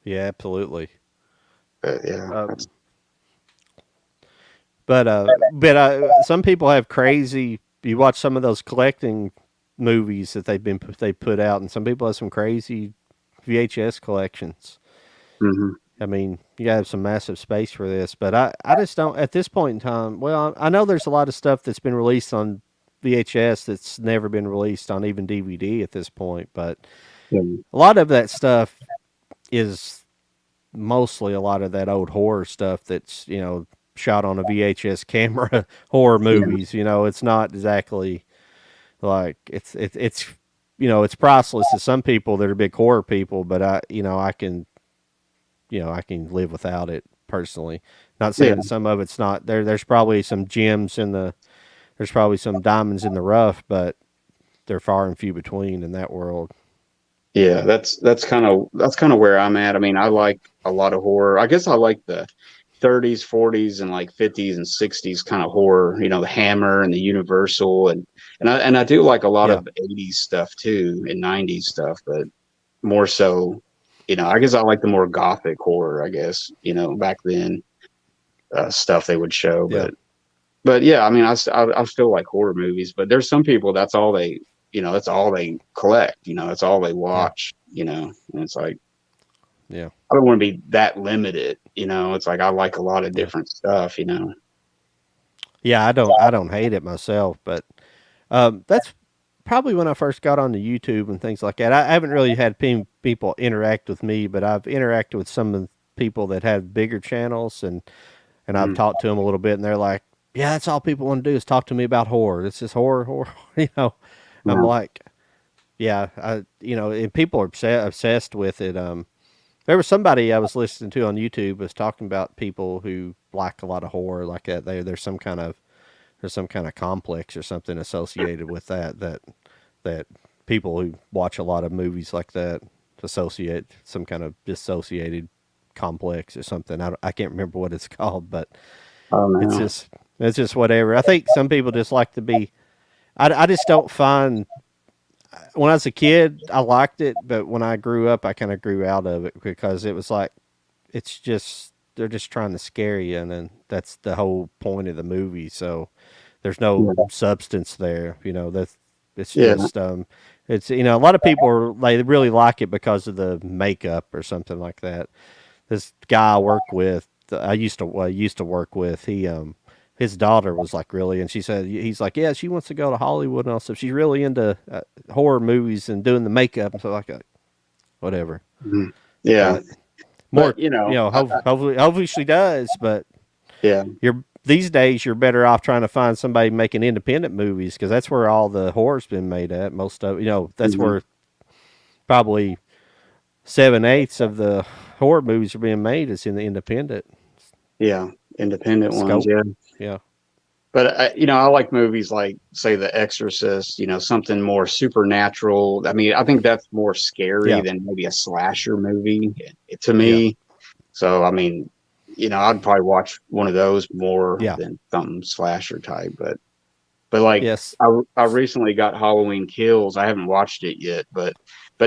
yeah, absolutely. But yeah, Um, but some people have crazy. You watch some of those collecting movies that they put out, and some people have some crazy VHS collections. hmm I mean, you gotta have some massive space for this, but I just don't at this point in time. Well, I know there's a lot of stuff that's been released on VHS that's never been released on even DVD at this point, but yeah, a lot of that stuff is mostly a lot of that old horror stuff that's shot on a VHS camera horror yeah, movies. It's not exactly like it's it's priceless to some people that are big horror people, but I can live without it personally. Not Yeah, saying that some of it's not there. There's probably some gems in the. There's probably some diamonds in the rough, but they're far and few between in that world. yeah, that's kind of where I'm at. I mean, I like a lot of horror. I guess I like the 30s, 40s, and like 50s and 60s kind of horror. The Hammer and the Universal, and I do like a lot Yeah, of 80s stuff too and 90s stuff, but more so, I guess I like the more gothic horror. I guess back then stuff they would show, yeah, but yeah, I mean, I still like horror movies, but there's some people that's all they collect, that's all they yeah, watch, and it's like, yeah, I don't want to be that limited, it's like I like a lot of yeah, different stuff. yeah. I don't hate it myself, but that's probably when I first got onto YouTube and things like that. I haven't really had people interact with me, but I've interacted with some of the people that have bigger channels, and I've Mm, talked to them a little bit, and they're like, "Yeah, that's all people want to do is talk to me about horror. It's just horror, horror." I'm yeah, like, "Yeah, and people are obsessed with it." There was somebody I was listening to on YouTube was talking about people who like a lot of horror like that. There's some kind of complex or something associated with that people who watch a lot of movies like that associate some kind of dissociated complex or something. I can't remember what it's called, but I don't it's know. just it's just whatever. I think some people just like to be. I just don't find when I was a kid I liked it, but when I grew up I kind of grew out of it because it was like it's just they're just trying to scare you, and then that's the whole point of the movie. So there's no Yeah, substance there. That it's yeah, just it's a lot of people they really like it because of the makeup or something like that. This guy I work with, I used to work with, his daughter was like really, and she said he's like, yeah, she wants to go to Hollywood and all stuff. She's really into horror movies and doing the makeup and so like whatever. mhm, yeah. But more, But hopefully she does. But yeah, you're these days you're better off trying to find somebody making independent movies because that's where all the horror's been made at. Most of that's mhm, where probably 7/8 of the horror movies are being made. Is in the independent yeah, independent ones, scope. yeah. Yeah, But I like movies like, say, The Exorcist. Something more supernatural. I mean, I think that's more scary yeah, than maybe a slasher movie to yeah, me. So, I mean, I'd probably watch one of those more yeah. than something slasher type. But like, Yes, I recently got Halloween Kills. I haven't watched it yet, but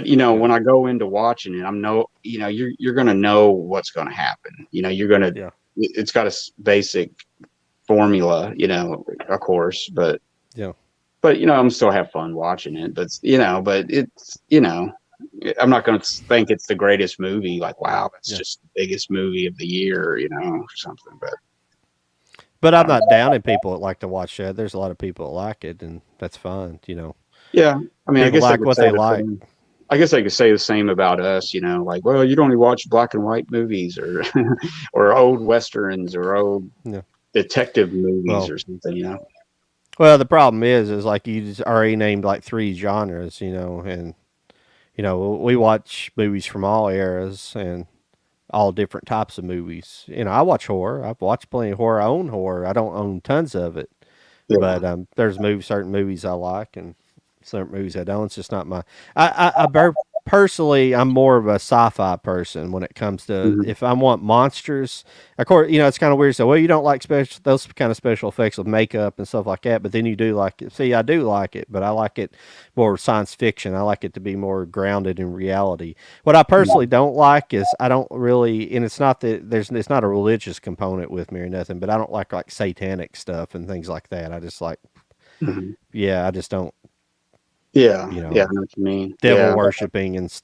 yeah, when I go into watching it, you're gonna know what's gonna happen. You're gonna yeah, it's got a basic formula, of course, yeah, but I'm still have fun watching it. But it's I'm not going to think it's the greatest movie. Like, wow, that's yeah. just the biggest movie of the year, or something. But But I'm um, not downing people that like to watch that. There's a lot of people that like it, and that's fine. yeah, I mean, I People guess they like could what say they the like. same. I guess they could say the same about us, like, well, you don't only watch black and white movies or or old westerns or old Yeah. detective movies Well, or something. the problem is like you just already named like three genres, and we watch movies from all eras and all different types of movies. I watch horror. I've watched plenty of horror. I own horror. I don't own tons of it, Yeah. but there's certain movies I like, and certain movies I don't. It's just not my. Personally, I'm more of a sci-fi person when it comes to Mhm. if I want monsters. Of course, it's kind of weird. So, well, you don't like those kind of special effects with makeup and stuff like that, but then you do like it. See, I do like it, but I like it more science fiction. I like it to be more grounded in reality. What I Yeah. personally don't like is I don't really, and it's not that it's not a religious component with me or nothing, but I don't like satanic stuff and things like that. I just like, Mhm. yeah, I just don't, Yeah. you Yeah. know, I know what you mean. devil Yeah. worshiping and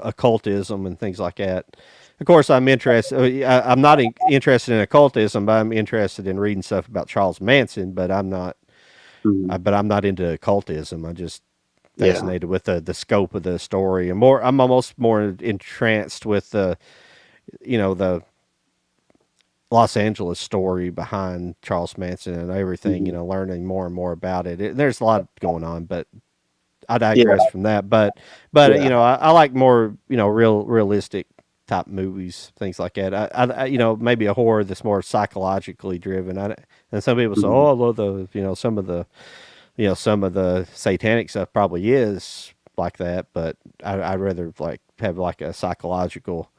occultism and things like that. Of course, I'm interested. I'm not interested in occultism, but I'm interested in reading stuff about Charles Manson. But I'm not. Mhm. But I'm not into occultism. I'm just Yeah. fascinated with the scope of the story, and more. I'm almost more entranced with the Los Angeles story behind Charles Manson and everything. Mhm. Learning more and more about it. There's a lot going on, but I Yeah, digress from that. But yeah, you know, I like more realistic type movies, things like that. You know, maybe a horror that's more psychologically driven. And some people say, mhm, oh, I love the some of the some of the satanic stuff probably is like that, but I'd rather like have like a psychological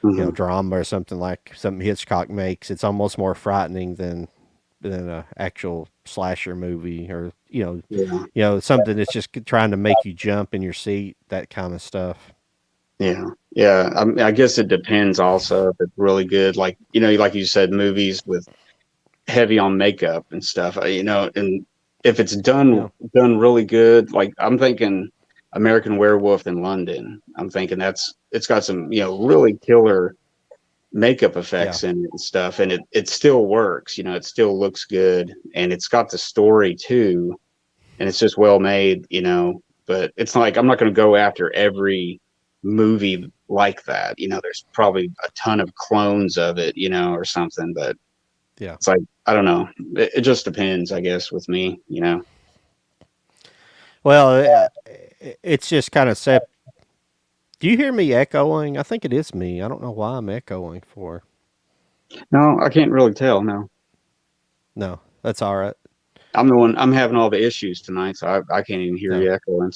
mhm, drama or something like something Hitchcock makes. It's almost more frightening than a actual slasher movie, or yeah, something that's just trying to make you jump in your seat, that kind of stuff. yeah, yeah. I mean, I guess it depends also if it's really good. Like, like you said, movies with heavy on makeup and stuff, and if it's Yeah, done really good, like I'm thinking American Werewolf in London. I'm thinking it's got some, really killer makeup yeah, effects in it and stuff, and it still works, it still looks good, and it's got the story too, and it's just well made, but it's like I'm not going to go after every movie like that. There's probably a ton of clones of it, or something, but yeah. it's like I don't know. It just depends, I guess, with me. Well, it's just kind of set. Do you hear me echoing? I think it is me. I don't know why I'm echoing for. No, I can't really tell. No, No, that's all right. I'm the one. I'm having all the issues tonight, so I can't even hear No, you echoing.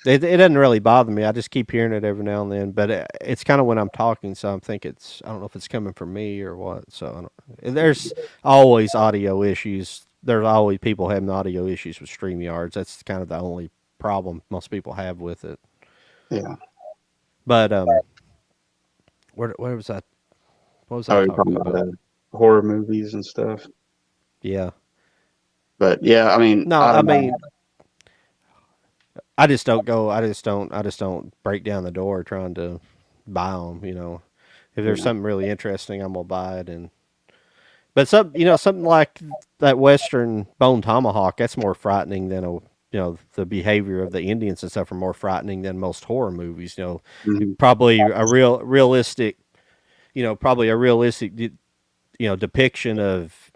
it doesn't really bother me. I just keep hearing it every now and then. But it's kind of when I'm talking, so I don't know if it's coming from me or what. So there's always audio issues. There's always people having audio issues with StreamYards. That's kind of the only problem most people have with it. Yeah. But where was I? What was I Oh, you're talking talking about about? horror movies and stuff. Yeah. But yeah, I mean, No, I I don't know. mean, I just don't go. I just don't break down the door trying to buy them. If there's Yeah. something really interesting, I'm gonna buy it. And but something like that Western bone tomahawk, that's more frightening than the behavior of the Indians and stuff are more frightening than most horror movies. Mhm. Probably a realistic, probably a realistic, depiction of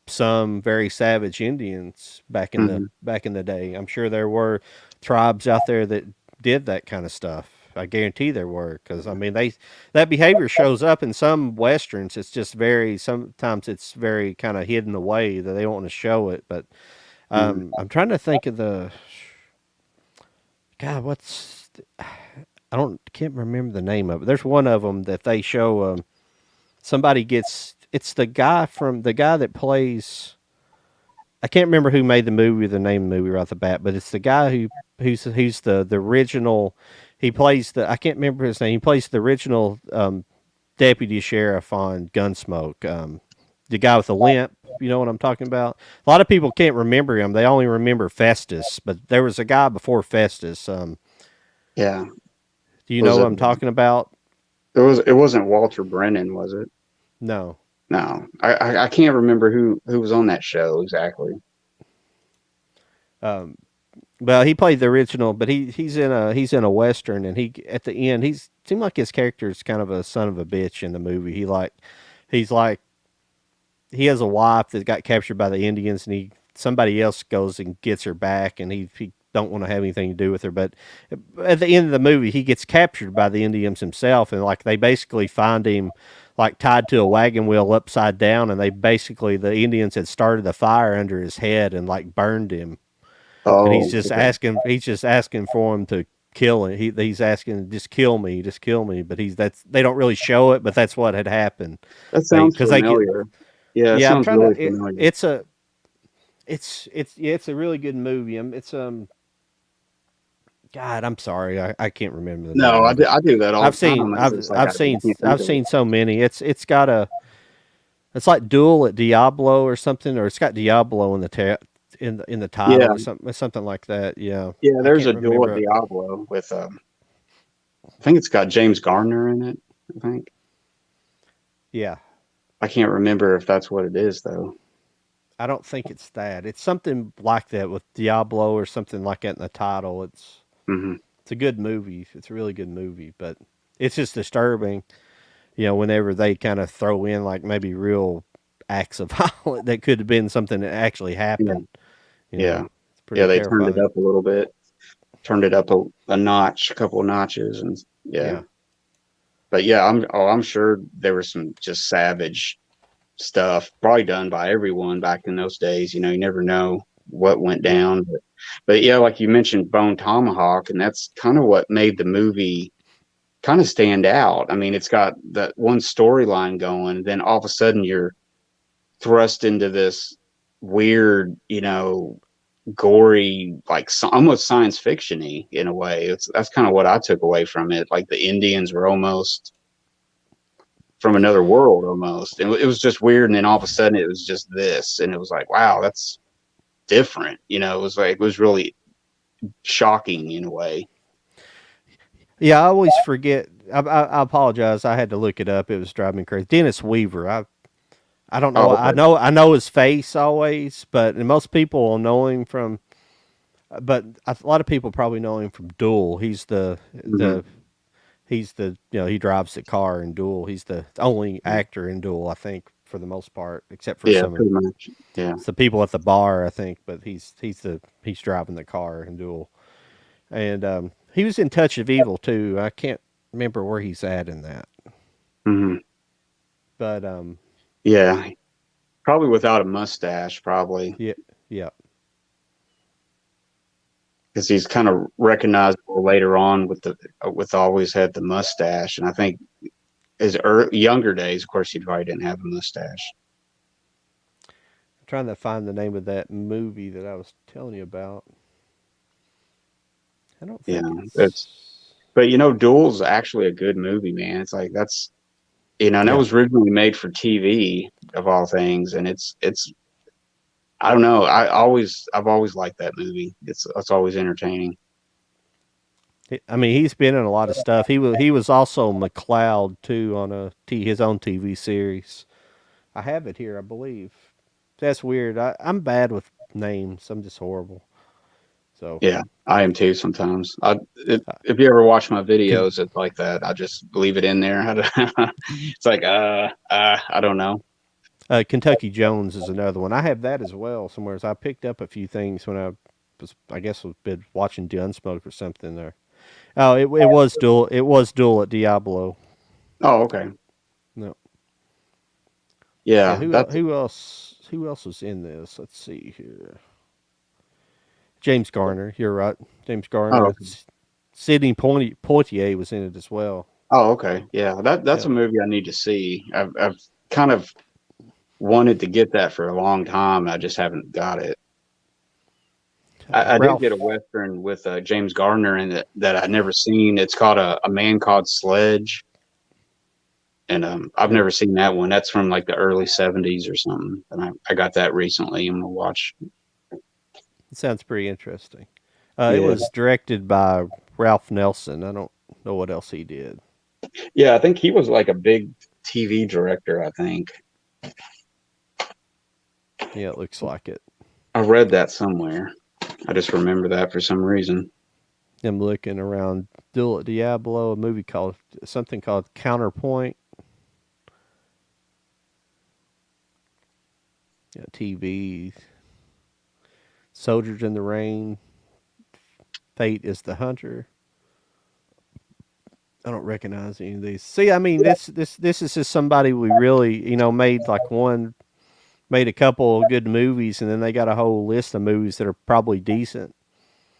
some very savage Indians Mhm. back in the day. I'm sure there were tribes out there that did that kind of stuff. I guarantee there were, because I mean that behavior shows up in some westerns. It's just very sometimes it's very kind of hidden away that they don't want to show it. But Mhm. I'm trying to think of the God. I don't can't remember the name of it. There's one of them that they show. Somebody gets. It's the guy that plays. I can't remember who made the movie, the name of the movie right off the bat, but it's the guy who's the original. He plays the I can't remember his name. He plays the original deputy sheriff on Gunsmoke. The guy with the limp. You know what I'm talking about? A lot of people can't remember him. They only remember Festus, but there was a guy before Festus. Yeah. Do you know Was what it? I'm talking about? It wasn't Walter Brennan, was it? No. No, I can't remember who was on that show exactly. Um, Well, he played the original, but he's in a western, and he at the end he's seemed like his character is kind of a son of a bitch in the movie. He's like he has a wife that got captured by the Indians, and he somebody else goes and gets her back, and he don't want to have anything to do with her. But at the end of the movie, he gets captured by the Indians himself, and like they basically find him like tied to a wagon wheel upside down, and they basically the Indians had started a fire under his head and like burned him, and Oh, okay. he's just asking for him to kill him. He's asking just kill me. But that's they don't really show it, but that's what had happened. That They sounds because they get familiar. Yeah, it yeah. I'm sounds trying really to. familiar. It's yeah, it's a really good movie. It's God, I'm sorry, I can't remember the name No, of it. I do that all the time. It's just like I can't think I've of it. seen so many. It's got a it's like Duel at Diablo or something, or it's got Diablo in in the Yeah, title or something like that. Yeah, yeah. I There's can't a Duel at remember. Diablo with I think it's got James Garner in it. I think Yeah, I can't remember if that's what it is though. I don't think it's that. It's something like that with Diablo or something like that in the title. Hmm. It's a good movie. It's a really good movie, but it's just disturbing. Whenever they kind of throw in like maybe real acts of violence that could have been something that actually Yeah, happened. yeah, It's pretty yeah. They turned it terrifying. up a little bit. turned it up a notch, a couple of notches, and yeah. Yeah, But yeah, I'm sure there was some just savage stuff probably done by everyone back in those days. You know, you never know what went yeah, down. But yeah, like you mentioned Bone Tomahawk, and that's kind of what made the movie kind of stand out. I mean, it's got that one storyline going, then all of a sudden you're thrust into this weird, gory, like almost science fictiony in a way. That's kind of what I took away from it. Like the Indians were almost from another world almost. And it was just weird. And then all of a sudden it was just this. And it was like, wow, that's different. It was really shocking in a way. yeah. I always forget. I apologize. I had to look it up. It was driving me crazy. Dennis Weaver. I don't know. Oh, I okay. know his face always, but and most people will know him from. But a lot of people probably know him from Duel. Hmm. He's the he drives the car in Duel. He's the only actor in Duel, I think, for the most part, except for Yeah, some of pretty much. Yeah. the people at the bar, I think. But he's driving the car in Duel, and he was in Touch of Evil too. I can't remember where he's at in that, Hmm. but Yeah. Probably without a mustache, probably yeah, yeah. because he's kind of recognizable later on with always had the mustache. And I think his younger days, of course, he probably didn't have a mustache. I'm trying to find the name of that movie that I was telling you about. I don't Yeah. think It's it's. But Duel's actually a good movie, man. It's like and that Yeah, was originally made for TV of all things, and it's I don't know. I've always liked that movie. It's always entertaining. I mean, he's been in a lot of stuff. He was also McLeod too on his own TV series. I have it here, I believe. That's weird. I'm bad with names. I'm just horrible. So, Yeah, I am too sometimes. uh, If you ever watch my Ken, videos, it's like that. I just leave it in there. It's like I don't know. Kentucky Jones is another one. I have that as well somewhere. So I picked up a few things when I guess was been watching Gunsmoke or something there. Oh, it was dual. It was dual at Diablo. Oh, okay. No, yeah. Yeah, Who that's who else? Who else was in this? Let's see here. James Garner. You're right. James oh, Garner. okay. Sidney Poitier was in it as well. Oh, okay. Yeah, that's Yeah. a movie I need to see. I've kind of wanted to get that for a long time. I just haven't got it. I did get a Ralph. western with James Gardner in it that I'd never seen. It's called a Man Called Sledge, and I've Yeah. never seen that one. That's from like the early '70s or something, and I got that recently. I'm gonna watch. It sounds pretty interesting. It Yeah, was directed by Ralph Nelson. I don't know what else he did. yeah. I think he was like a big TV director. I think Yeah, it looks like it. I read that somewhere. I just remember that for some reason. I'm looking around Diablo, a movie called something called Counterpoint. Yeah, TV. Soldiers in the Rain. Fate is the Hunter. I don't recognize any of these. See, I mean, this is just somebody we really made like made a couple of good movies, and then they got a whole list of movies that are probably decent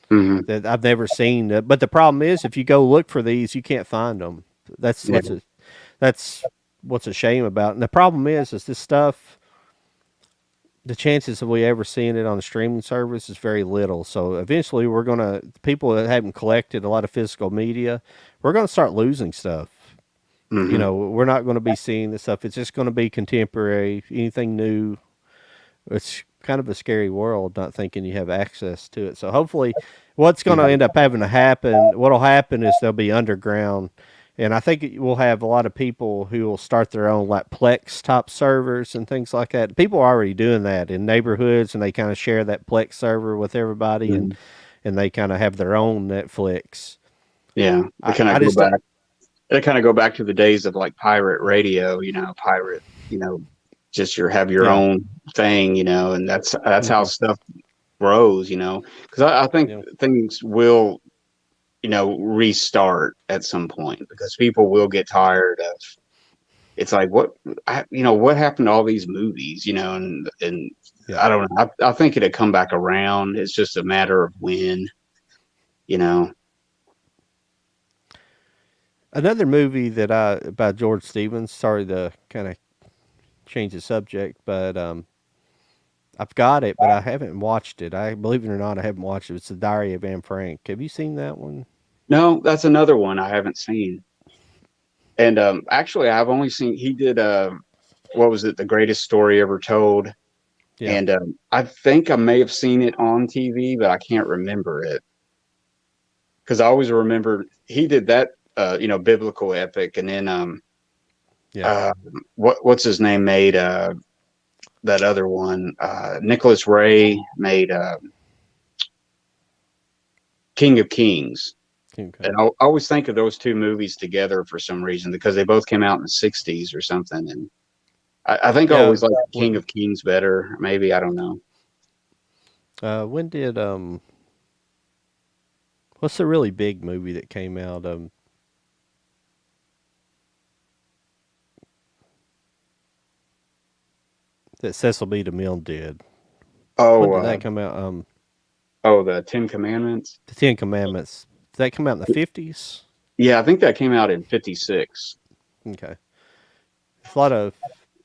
Hmm. that I've never seen. But the problem is, if you go look for these, you can't find them. That's Yeah. that's what's a shame about. And the problem is this stuff. The chances of we ever seeing it on a streaming service is very little. So eventually, we're gonna people that haven't collected a lot of physical media, we're gonna start losing stuff. Hmm. We're not going to be seeing this stuff. It's just going to be contemporary, anything new. It's kind of a scary world not thinking you have access to it. So hopefully, what's going to Yeah. end up having to happen, what'll happen is they'll be underground. And I think we'll have a lot of people who will start their own like Plex top servers and things like that. People are already doing that in neighborhoods, and they kind of share that Plex server with everybody, and Mhm. they kind of have their own Netflix. Yeah. I just don't. They kind of go back to the days of like pirate radio, just have your Yeah. own thing, and that's how Hmm. stuff grows, because I think Yeah. things will. restart at some point because people will get tired of. It's like what happened to all these movies, and Yeah. I don't know. I think it'd come back around. It's just a matter of when, you know. Another movie that I by George Stevens. Sorry to kind of change the subject, but I've got it, but I haven't watched it. I believe it or not, I haven't watched it. It's The Diary of Anne Frank. Have you seen that one? No, that's another one I haven't seen. And actually, I've only seen he did what was it, The Greatest Story Ever Told, Yeah. and I think I may have seen it on TV, but I can't remember it because I always remember he did that biblical epic, and then Yeah. uh, what's his name made that other one. Nicholas Ray made King of Kings. Okay. And I always think of those two movies together for some reason because they both came out in the '60s or something. And I think I Yeah. always liked King of Kings better. Maybe I don't know. When did what's the really big movie that came out? That Cecil B. DeMille did. When Oh, did that come out? the Ten Commandments. The Ten Commandments. Did that come out in the 50s? Yeah, I think that came out in '56. Okay. There's a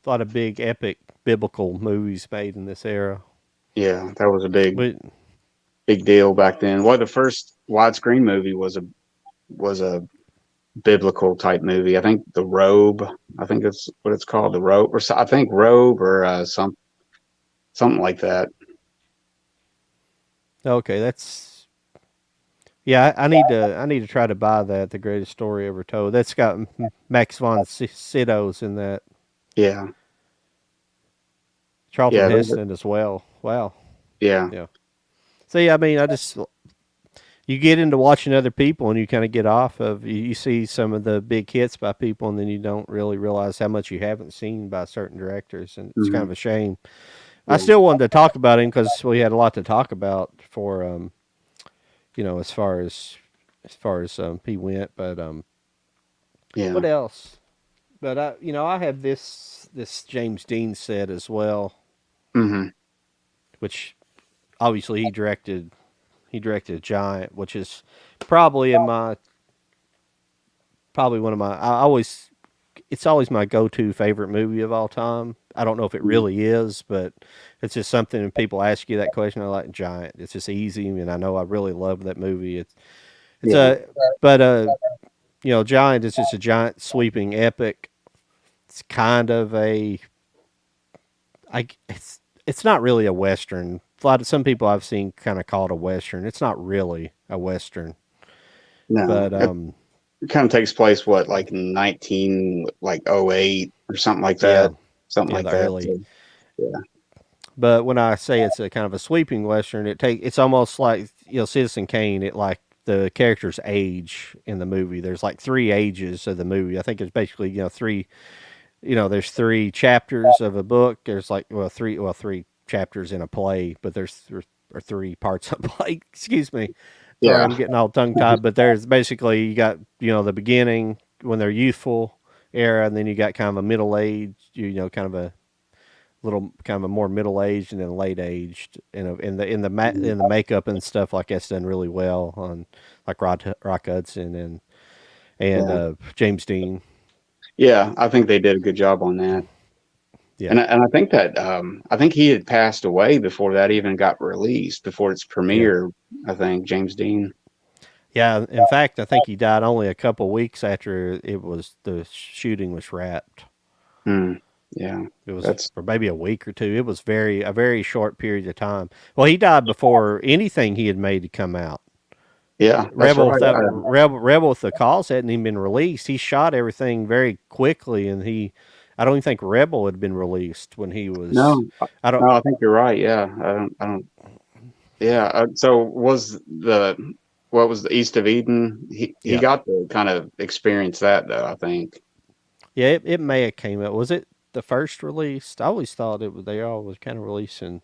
lot of big epic biblical movies made in this era. Yeah, that was a big But big deal back then. Well, the first widescreen movie was a biblical type movie. I think The Robe. I think that's what it's called, The Robe, or I think Robe or something like that. okay, that's yeah. I need to try to buy that. The Greatest Story Ever Told. That's got Max von Sydow's in that. Yeah, Charlton yeah, Heston as well. Wow. yeah. Yeah. See, I mean, I just you get into watching other people and you kind of get off of you see some of the big hits by people and then you don't really realize how much you haven't seen by certain directors and it's kind Hmm. of a shame. I Yeah. still wanted to talk about him because we had a lot to talk about for as far as he went, but Yeah. what else? But I have this James Dean set as well, Hmm. which obviously he directed Giant, which is probably in my probably one of my I always it's always my go-to favorite movie of all time. I don't know if it really is, but it's just something when people ask you that question. I like Giant. It's just easy, and I know I really love that movie. It's Yeah. a but Giant is just a giant sweeping epic. It's kind of a it's not really a western. A lot of some people I've seen kind of call it a western. It's not really a western, No, but it kind of takes place what, like 19, like '08 or something like yeah, that. Something yeah, like the that. early. So, yeah. But when I say it's a kind of a sweeping western, it's almost like Citizen Kane. It like the characters age in the movie. There's like three ages of the movie. I think it's basically three. There's three chapters of a book. There's like three chapters in a play, but there are three parts of a play. Excuse me. Sorry, Yeah. I'm getting all tongue tied. But there's basically you got the beginning when they're youthful era, and then you got kind of a middle age. Kind of a little kind of a more middle aged and then late aged, and in the makeup and stuff like that's done really well on like Rock Hudson and Yeah. James Dean. Yeah. I think they did a good job on that. Yeah, And I think that I think he had passed away before that even got released, before its yeah, premiere. I think James Dean. yeah. In fact, I think he died only a couple weeks after the shooting was wrapped. Hmm. Yeah. It was That's for maybe a week or two. It was a very short period of time. Well, he died before anything he had made to come out. yeah. That's Rebel right. without Rebel with the cause hadn't even been released. He shot everything very quickly, and I don't even think Rebel had been released when he was. No, I don't. no. I think you're right. Yeah. I don't. I don't. Yeah. So what was the East of Eden? He Yeah, got to kind of experience that though. I think. yeah. It may have came out. Was it the first release? I always thought it was. They all was kind of releasing.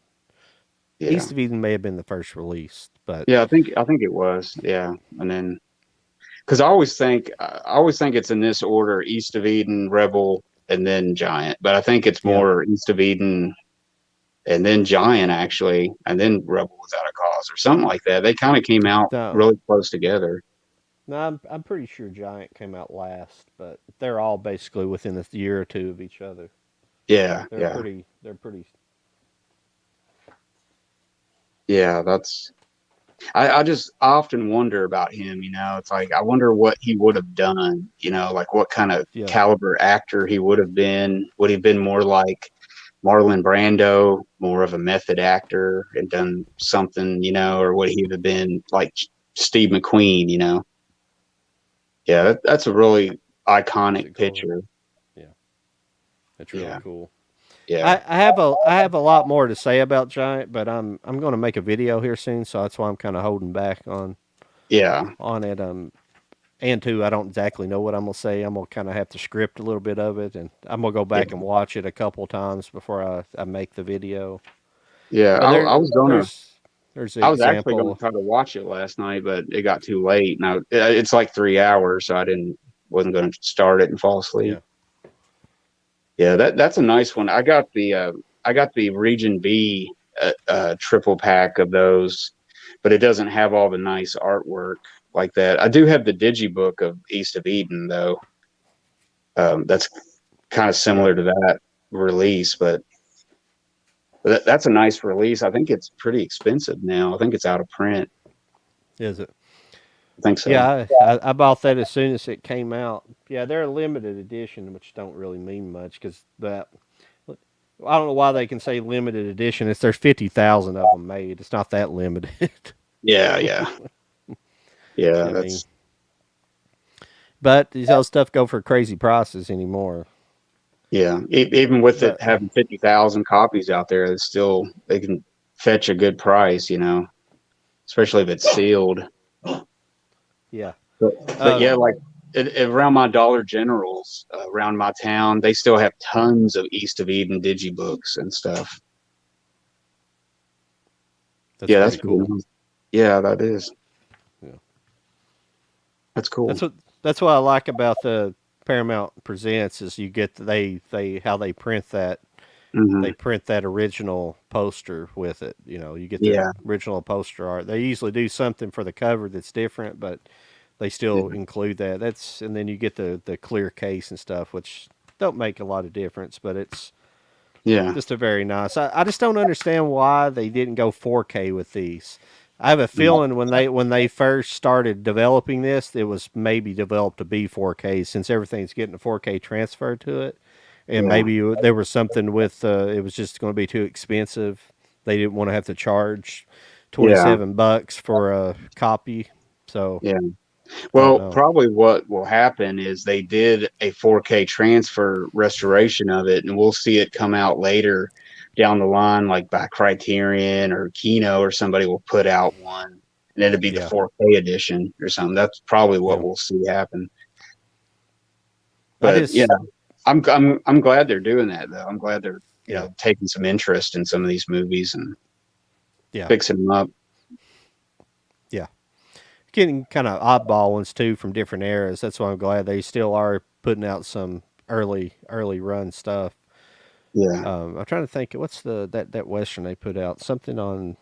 Yeah. East of Eden may have been the first release, but Yeah. I think it was. Yeah. And then. because I always think it's in this order: East of Eden, Rebel, and then Giant. But I think it's Yeah. more East of Eden and then Giant actually, and then Rebel Without a Cause or something like that. They kind of came out No, really close together. no, I'm pretty sure Giant came out last, but they're all basically within a year or two of each other. Yeah, They're yeah, pretty. They're pretty. yeah. That's I just often wonder about him. It's like I wonder what he would have done. Like what kind of Yeah. caliber actor he would have been. Would he have been more like Marlon Brando, more of a method actor, and done something, or would he have been like Steve McQueen? Yeah, that's a really Is iconic it cool? picture. Yeah, it's really Yeah, cool. yeah, I have a lot more to say about Giant, but I'm going to make a video here soon, so that's why I'm kind of holding back yeah, on it. And two, I don't exactly know what I'm gonna say. I'm gonna kind of have to script a little bit of it, and I'm gonna go yeah, back and watch it a couple times before I make the video. yeah. But I was gonna. there's the I was actually going to example. try to watch it last night, but it got too late. Now it's like 3 hours, so I didn't wasn't going to start it and fall asleep. Yeah, Yeah, that's a nice one. I got the Region B triple pack of those, but it doesn't have all the nice artwork like that. I do have the digibook of East of Eden though. That's kind of yeah. similar to that release, but that's a nice release. I think it's pretty expensive now. I think it's out of print. Is it? I think so. Yeah, I bought that as soon as it came out. Yeah, they're a limited edition, which don't really mean much because that. I don't know why they can say limited edition. It's there's 50,000 of them made. It's not that limited. Yeah, yeah, yeah. I mean, That's but these other stuff go for crazy prices anymore. Yeah. Even with it But having 50,000 copies out there, it's still they can fetch a good price, especially if it's sealed. yeah, But yeah, like around my Dollar Generals, around my town, they still have tons of East of Eden digibooks and stuff. that's Yeah, that's pretty pretty cool. nice. Yeah, that is. Yeah. That's cool. That's what I like about the Paramount Presents is you get they how they print that Hmm. they print that original poster with it. You know, you get the Yeah, original poster art. They usually do something for the cover that's different, but they still yeah, include that. That's and then you get the clear case and stuff, which don't make a lot of difference, but it's yeah, just a very nice. I just don't understand why they didn't go 4K with these. I have a yeah, feeling when they first started developing this, it was maybe developed to be 4K since everything's getting a 4K transfer to it, and yeah, maybe there was something with it was just going to be too expensive. They didn't want to have to charge yeah, $27 for a copy, so yeah. I don't Well, know. probably what will happen is they did a 4K transfer restoration of it, and we'll see it come out later down the line, like by Criterion or Kino, or somebody will put out one, and it'll be the Yeah, 4K edition or something. That's probably what yeah. we'll see happen. I But yeah, just I'm glad they're doing that though. I'm glad they're yeah taking some interest in some of these movies and yeah fixing them up. yeah. Getting kind of oddball ones too from different eras. That's why I'm glad they still are putting out some early run stuff. Yeah. I'm trying to think. What's that western they put out? Something on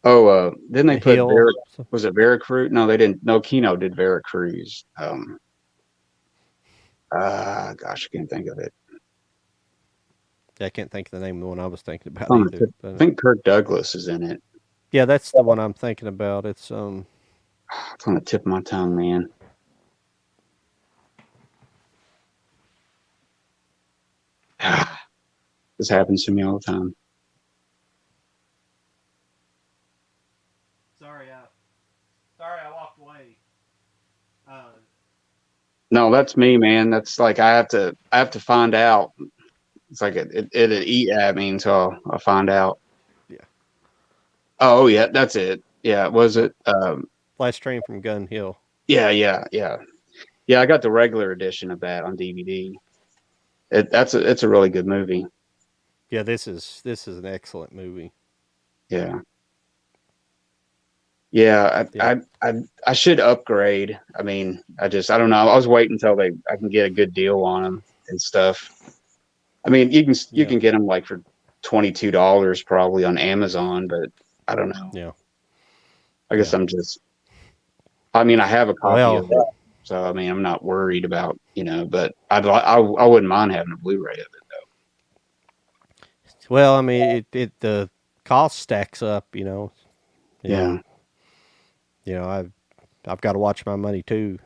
Oh, didn't they the put hill. Was it Veracruz? No, they didn't. No, Kino did Veracruz. Gosh, I can't think of it. I can't think of the name of the one I was thinking about On the either. tip, I But think Kirk Douglas is in it. yeah, that's the one I'm thinking about. It's It's on the tip of my tongue, man. This happens to me all the time. sorry, I walked away. Uh, No, that's me, man. That's like I have to find out. It's like it'll eat at me until I find out. yeah, Oh yeah, that's it. Yeah, was it? Last Train from Gun Hill. Yeah, yeah, yeah, yeah. I got the regular edition of that on DVD. It's a really good movie. Yeah, this is an excellent movie. Yeah, Yeah, Yeah, I should upgrade. I mean, I don't know. I was waiting until I can get a good deal on them and stuff. I mean, you yeah, can get them like for $22 probably on Amazon, but I don't know. yeah, I guess yeah. I'm just. I mean, I have a copy Well, of it, so I mean, I'm not worried about but I wouldn't mind having a Blu-ray of it. well, I mean, it the cost stacks up. Yeah. I've got to watch my money too.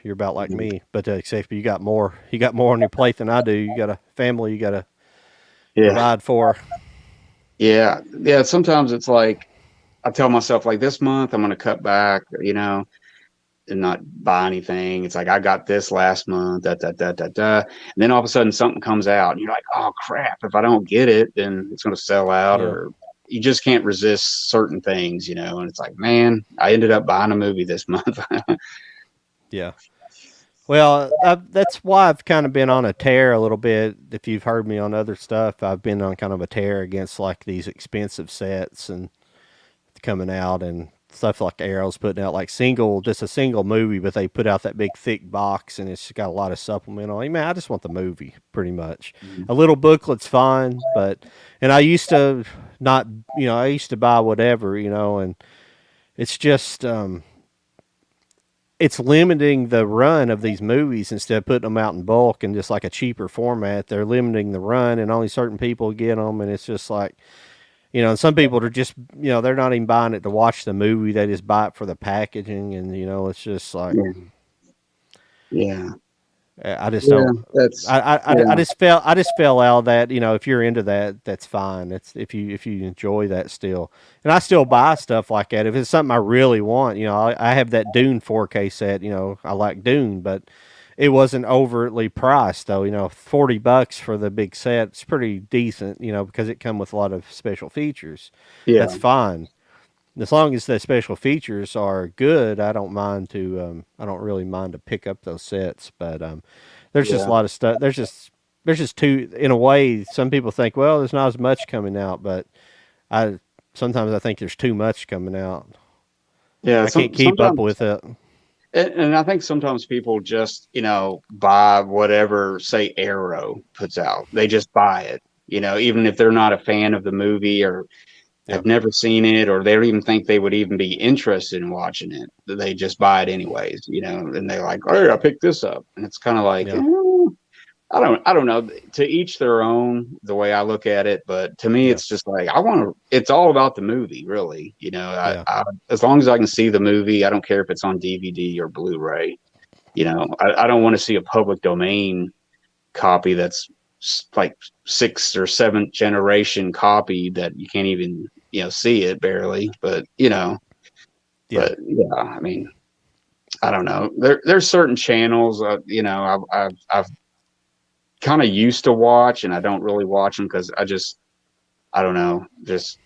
You're about like me, but except you got more on your plate than I do. You got a family you got to Yeah. provide for. Yeah. Yeah. Sometimes it's like I tell myself like this month I'm going to cut back, and not buy anything. It's like I got this last month, And then all of a sudden something comes out and you're like, oh crap, if I don't get it, then it's gonna sell out Yeah, or you just can't resist certain things, and it's like, man, I ended up buying a movie this month. yeah. Well, that's why I've kind of been on a tear a little bit. If you've heard me on other stuff, I've been on kind of a tear against like these expensive sets and coming out and stuff like Arrow's putting out like just a single movie, but they put out that big thick box and it's got a lot of supplemental. I mean, I just want the movie pretty much. A little booklet's fine, and I used to not, I used to buy whatever, and it's just, it's limiting the run of these movies instead of putting them out in bulk and just like a cheaper format. They're limiting the run and only certain people get them. And it's just like, and some people are just, they're not even buying it to watch the movie. They just buy it for the packaging. And, it's just like, Yeah. Yeah. I just Yeah. don't. That's I yeah. just fell out of that. If you're into that, that's fine. It's if you enjoy that still, and I still buy stuff like that if it's something I really want. I have that Dune 4K set. I like Dune, but it wasn't overtly priced though. $40 for the big set. It's pretty decent. Because it come with a lot of special features. Yeah. That's fine. As long as the special features are good, I don't mind I don't really mind to pick up those sets. But there's just a Yeah. lot of stuff. There's just too, in a way. Some people think, well, there's not as much coming out, but I sometimes I think there's too much coming out. Yeah. I can't keep up Sometimes with it. and I think sometimes people just, buy whatever, say, Arrow puts out. They just buy it, even if they're not a fan of the movie or Yeah, have never seen it, or they don't even think they would even be interested in watching it. They just buy it anyways, and they're like, "Oh, I picked this up," and it's kind of like, yeah, I don't know. To each their own. The way I look at it, but to me, yeah, it's just like I want to. It's all about the movie, really. yeah, As long as I can see the movie, I don't care if it's on DVD or Blu-ray. I don't want to see a public domain copy that's like sixth or seventh generation copy that you can't even see it barely. But yeah, yeah, I mean, I don't know. There's certain channels I've kind of used to watch, and I don't really watch them because I don't know. Just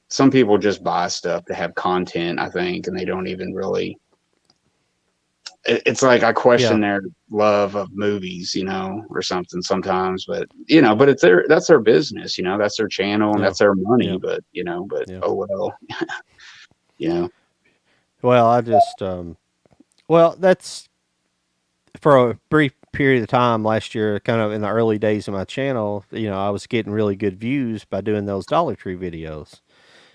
some people just buy stuff to have content, I think, and they don't even really. It's like I yeah, question their love of movies, or something sometimes. But but that's their business, that's their channel and yeah, that's their money. yeah, But yeah. oh well, you know. Well, well, that's for a brief period of time last year, kind of in the early days of my channel. I was getting really good views by doing those Dollar Tree videos.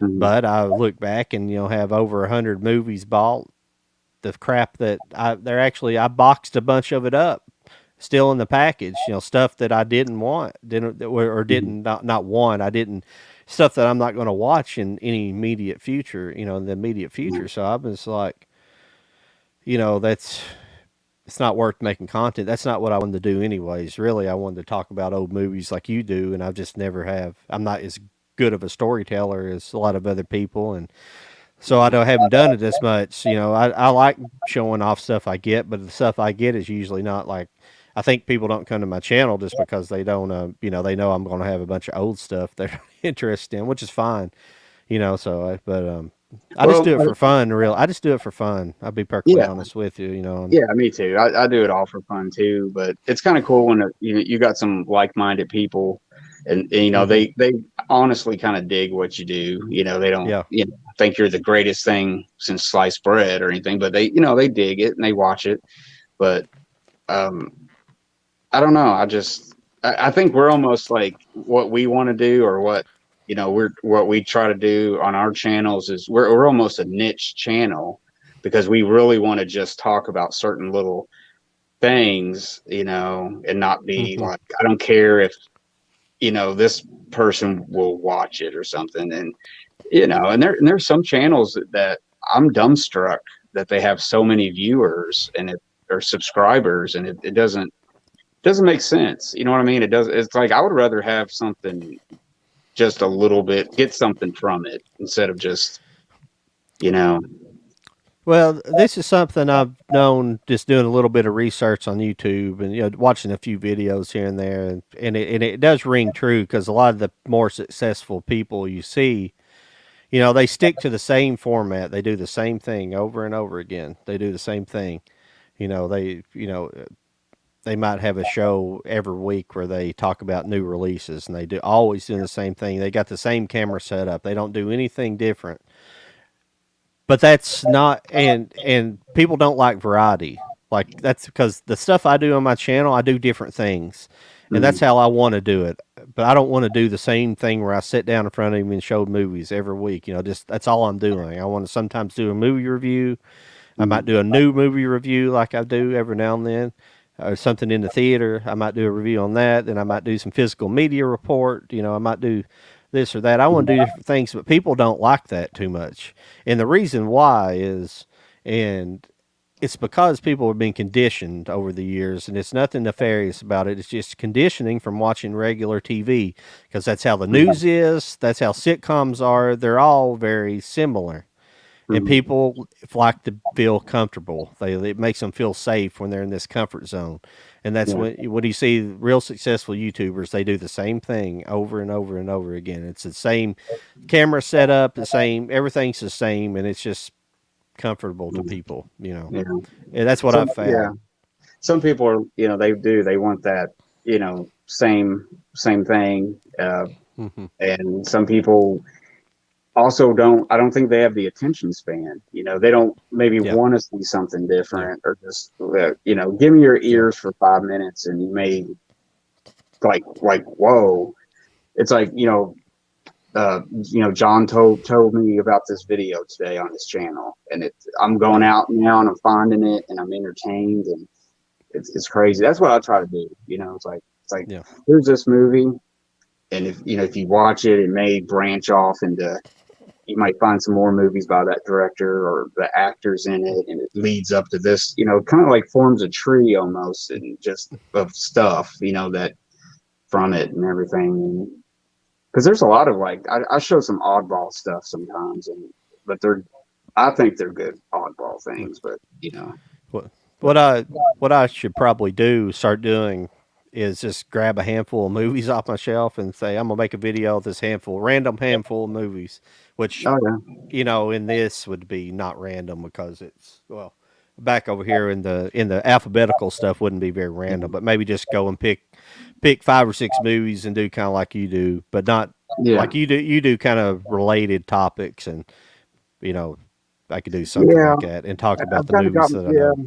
Mhm. But I look back and have over 100 movies bought. The crap that I boxed a bunch of it up, still in the package. Stuff that I didn't want, didn't or Mhm. didn't not want. I didn't stuff that I'm not going to watch in any immediate future. In the immediate Yeah. future. So I was like, that's it's not worth making content. That's not what I wanted to do anyways. Really, I wanted to talk about old movies like you do, and I just never have. I'm not as good of a storyteller as a lot of other people, and so haven't done it as much. I like showing off stuff I get, but the stuff I get is usually not like. I think people don't come to my channel just because they don't, they know I'm going to have a bunch of old stuff they're interested in, which is fine, but I just Well, do it for fun. I just do it for fun. I'll be perfectly yeah, honest with you, yeah, me too. I do it all for fun too, but it's kind of cool when you got some like-minded people, and you know Mm-hmm. they honestly kind of dig what you do. You know, they don't Yeah. think you're the greatest thing since sliced bread or anything, but they dig it and they watch it. But um, I don't know. I think we're almost like what we want to do, or what we're what we try to do on our channels is we're almost a niche channel because we really want to just talk about certain little things, and not be Mm-hmm. like, I don't care if this person will watch it or something. And there's some channels that I'm dumbstruck that they have so many viewers and it or subscribers, and it doesn't make sense. You know what I mean? It's like I would rather have something just a little bit, get something from it instead of just, you know, Well, this is something I've known just doing a little bit of research on YouTube and watching a few videos here and there, and it does ring true because a lot of the more successful people you see, they stick to the same format. They do the same thing over and over again. They do the same thing. They might have a show every week where they talk about new releases, and they do always doing the same thing. They got the same camera setup. They don't do anything different. But that's not, and people don't like variety. Like that's because the stuff I do on my channel, I do different things, and that's mm, how I want to do it. But I don't want to do the same thing where I sit down in front of him and show movies every week. Just that's all I'm doing. I want to sometimes do a movie review. I might mm, do a new movie review like I do every now and then, or something in the theater. I might do a review on that. Then I might do some physical media report. I might do this or that. I want to do mm, different things, but people don't like that too much. And the reason why is, and it's because people have been conditioned over the years, and it's nothing nefarious about it. It's just conditioning from watching regular TV because that's how the mm, news is. That's how sitcoms are. They're all very similar, and mm, people like to feel comfortable. It makes them feel safe when they're in this comfort zone, and that's yeah, when you see real successful YouTubers. They do the same thing over and over and over again. It's the same camera setup, the same everything's the same, and it's just comfortable to mm, people. yeah. And that's what I've Yeah. found. Some people are, they want that, same thing. Hmm. And some people also don't, I don't think they have the attention span. They don't maybe Yeah, want to see something yeah, different, or just, give me your yeah, ears for 5 minutes and you may whoa. It's like, John told me about this video today on his channel, and I'm going yeah, out now and I'm finding it and I'm entertained, and it's crazy. That's what I try to do. It's like yeah, here's this movie, and if you watch it, it may branch off into, you might find some more movies by that director or the actors in it, and it leads up to this, kind of like forms a tree almost, and just of stuff, that from it and everything. Because there's a lot of like, I show some oddball stuff sometimes, but I think they're good oddball yeah. things, but What what I should probably do start doing is just grab a handful of movies off my shelf and say I'm gonna make a video of this random handful of movies, which oh yeah, in this would be not random because it's back over here in the alphabetical stuff wouldn't be very random, but maybe just go and pick 5 or 6 movies and do kind of like you do, but not yeah, like you do. You do kind of related topics, and you know I could do something yeah. like that and talk about I've the kind of got movies that I yeah, know.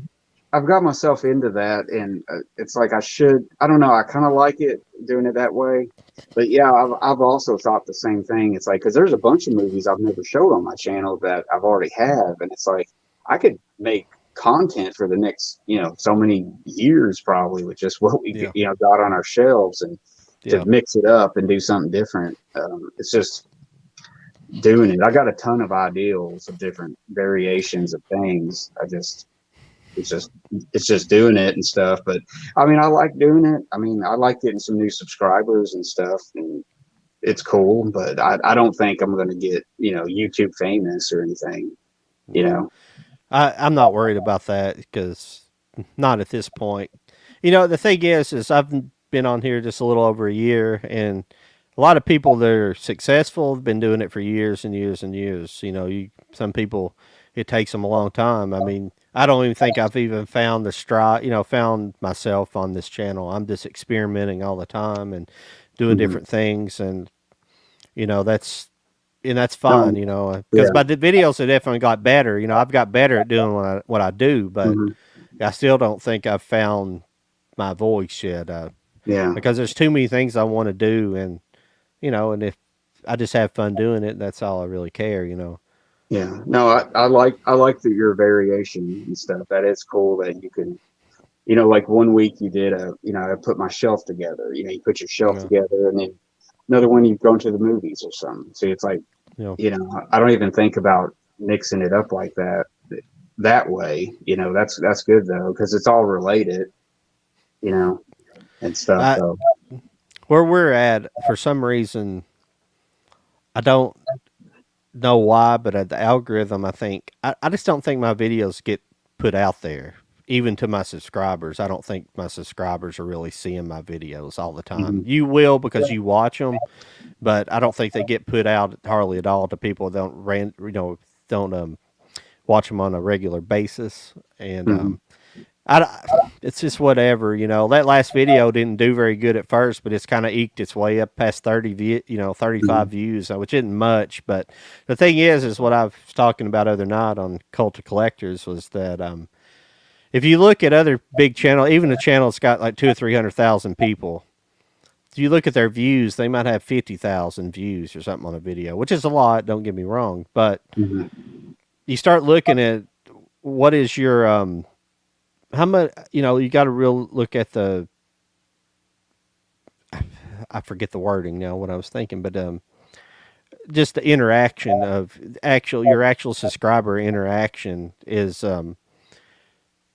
I've got myself into that, and it's like I should. I don't know. I kind of like it doing it that way, but yeah, I've also thought the same thing. It's like because there's a bunch of movies I've never showed on my channel that I've already have, and it's like I could make content for the next so many years probably with just what we Yeah, got on our shelves, and to yeah. mix it up and do something different. It's just doing it. I got a ton of ideals of different variations of things. It's just it's just doing it and stuff. But I mean, I like doing it. I mean, I like getting some new subscribers and stuff, and it's cool. But I don't think I'm going to get YouTube famous or anything. You Yeah. know. I'm not worried about that because not at this point. The thing is I've been on here just a little over a year, and a lot of people that are successful have been doing it for years and years and years. Some people it takes them a long time. I mean, I don't even think I've even found the stride. Found myself on this channel. I'm just experimenting all the time and doing hmm different things, and you know that's No, fun, you know, because yeah, my videos have definitely got better. You know, I've got better at doing what I do, but hmm I still don't think I've found my voice yet, yeah, because there's too many things I want to do, and you know, and if I just have fun doing it, that's all I really care, you know. yeah. No, I like that your variation and stuff. That is cool that you can, like one week you did I put my shelf together. You put your shelf Yeah, together, and then another one you've gone to the movies or something. So it's like, you know, I don't even think about mixing it up like that way. That's good though, because it's all related, you know, and stuff. I So, where we're at for some reason I don't know why, but the algorithm, I think, I just don't think my videos get put out there, even to my subscribers. I don't think my subscribers are really seeing my videos all the time. mhm. You will because you watch them, but I don't think they get put out hardly at all to people that don't watch them on a regular basis. And Mhm. it's just whatever, you know. That last video didn't do very good at first, but it's kind of eked its way up past 35 Mhm. views, which isn't much. But the thing is what I was talking about other night on Cult of Collectors was that if you look at other big channel, even a channel that's got like 200 or 300,000 people, if you look at their views, they might have 50,000 views or something on a video, which is a lot. Don't get me wrong, but Mhm. you start looking at what is your how much, you got to real look at the, I forget the wording now what I was thinking, but just the interaction of your actual subscriber interaction is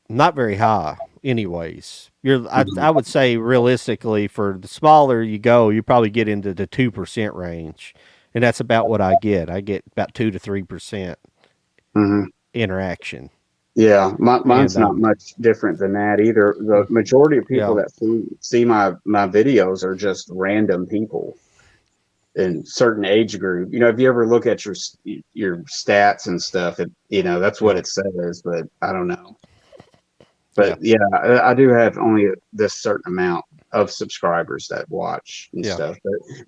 not very high anyways. I Mhm. would say realistically, for the smaller you go, you probably get into the 2% range, and that's about what I get. I get about 2 to 3% Mhm. interaction. Yeah, mine's And not much different than that either. The majority of people yeah, that see my videos are just random people in certain age group. If you ever look at your stats and stuff, that's what yeah, it says. But I don't know. yeah, But yeah, I do have only this certain amount of subscribers that watch and yeah, stuff.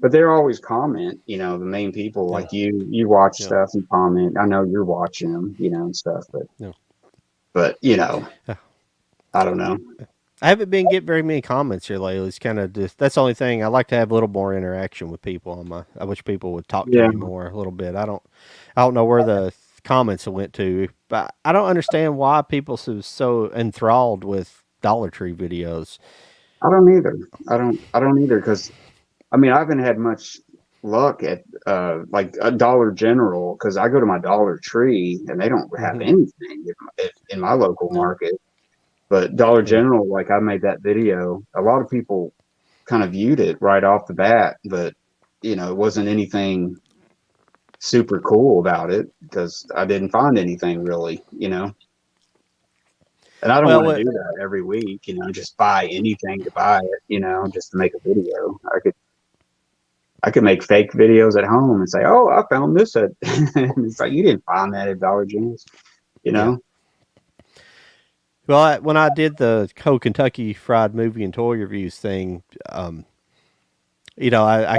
But they're always comment. The main people yeah, like you watch yeah, stuff and comment. I know you're watching them, and stuff. But yeah. but I don't know. I haven't been getting very many comments here lately. It's kind of just that's the only thing. I like to have a little more interaction with people on my. I wish people would talk to Yeah, me more a little bit. I don't know where the comments went to, but I don't understand why people so enthralled with Dollar Tree videos. I don't either. I don't either because I haven't had much luck at like a Dollar General because I go to my Dollar Tree and they don't have Hmm. anything in my local Yeah, market. But Dollar yeah. General, like I made that video, a lot of people kind of viewed it right off the bat, but it wasn't anything super cool about it because I didn't find anything really. And I don't Well, want to do that every week, just buy anything to buy it, just to make a video. I could make fake videos at home and say, "Oh, I found this at," and it's like you didn't find that at Dollar General's, you yeah. know? Well, when I did the whole Kentucky Fried Movie and Toy Reviews thing, I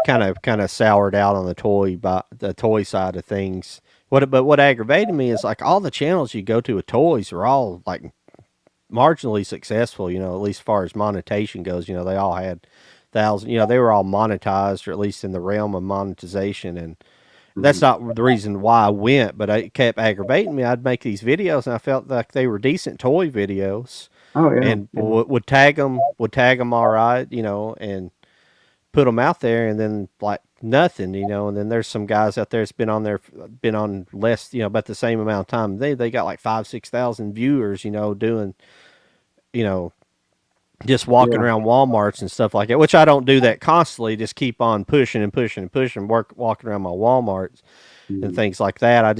kind of soured out on the toy side of things. What aggravated me is like all the channels you go to with toys are all like marginally successful. At least as far as monetization goes. They all had thousands. They were all monetized, or at least in the realm of monetization. And that's Mhm. not the reason why I went, but it kept aggravating me. I'd make these videos, and I felt like they were decent toy videos, Oh yeah, and yeah. would tag them all right, and put them out there, and then like nothing, and then there's some guys out there that's been on less, about the same amount of time. They got like 5,000 6,000 viewers, doing, you know, just walking Yeah. around Walmarts and stuff like that, which I don't do that constantly. Just keep on pushing and pushing and pushing, walking around my Walmarts and Mhm. things like that.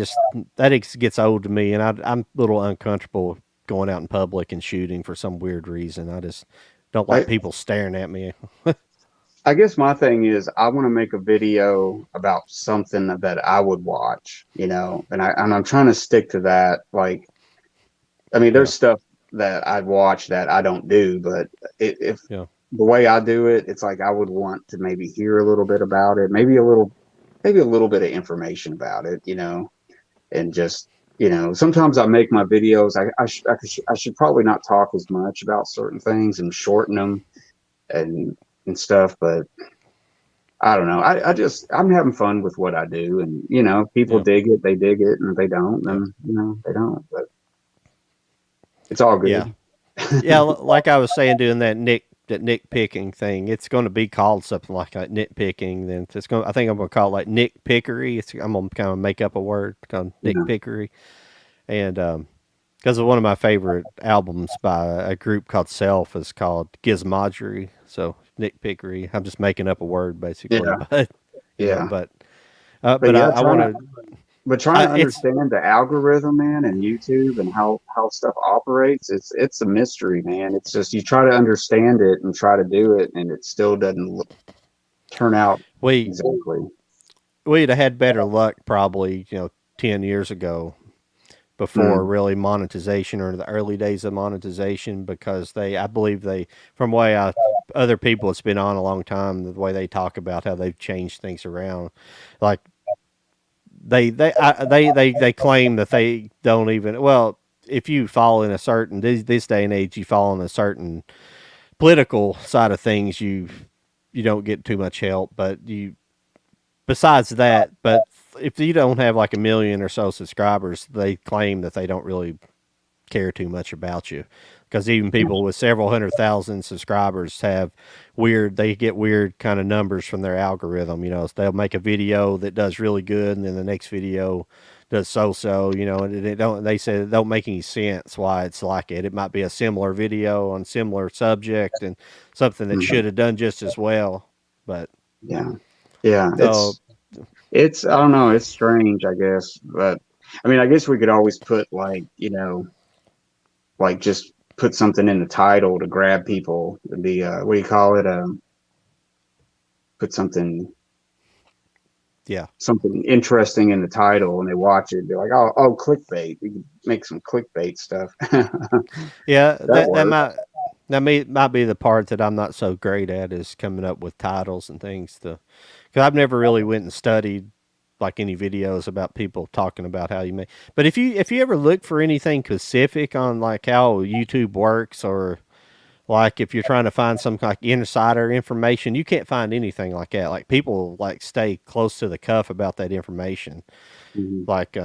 That gets old to me, and I'm a little uncomfortable going out in public and shooting for some weird reason. I just don't like I people staring at me. I guess my thing is I want to make a video about something that I would watch, and I'm trying to stick to that. Like, Yeah, there's stuff that I'd watch that I don't do, but if yeah, the way I do it, it's like I would want to maybe hear a little bit about it, maybe a little bit of information about it, and just sometimes I make my videos. I should probably not talk as much about certain things and shorten them and stuff, but I don't know. I'm having fun with what I do, and people Yeah, dig it, they dig it, and if they don't, yeah, then they don't. But it's all yeah, good. yeah. Like I was saying, doing that nitpicking thing, it's going to be called something like that, nitpicking. Then it's going. I think I'm going to call it like nitpickery. I'm going to kind of make up a word called Yeah, nitpickery, and because one of my favorite albums by a group called Self is called Gizmodgery. So nitpickery. I'm just making up a word basically, yeah, but yeah. but But yeah, I want to. trying to It's understand the algorithm, man, and YouTube and how stuff operates. It's a mystery, man. It's just you try to understand it and try to do it, and it still doesn't turn out we exactly. we'd have had better luck probably 10 years ago before Mm, really monetization or the early days of monetization because I believe from the way other people it's been on a long time the way they talk about how they've changed things around like they claim that they don't even well if you fall in a certain this day and age you fall in a certain political side of things you don't get too much help but you besides that but if you don't have like a million or so subscribers they claim that they don't really care too much about you because even people with several 100,000 subscribers have they get weird kind of numbers from their algorithm. So they'll make a video that does really good, and then the next video does so. And they say it don't make any sense why it's like it. It might be a similar video on similar subject and something that mhm. should have done just as well, but Yeah, yeah. so It's I don't know. It's strange, I guess, but I mean, I guess we could always put like just put something in the title to grab people. It'd be what do you call it? Put yeah, something interesting in the title, and they watch it. Be like, oh, clickbait. We can make some clickbait stuff. That yeah. That works. might be the part that I'm not so great at is coming up with titles and things to because I've never really went and studied like any videos about people talking about how you make. But if you ever look for anything specific on like how YouTube works or like if you're trying to find some like insider information, you can't find anything like that. Like people like stay close to the cuff about that information. Mhm. Like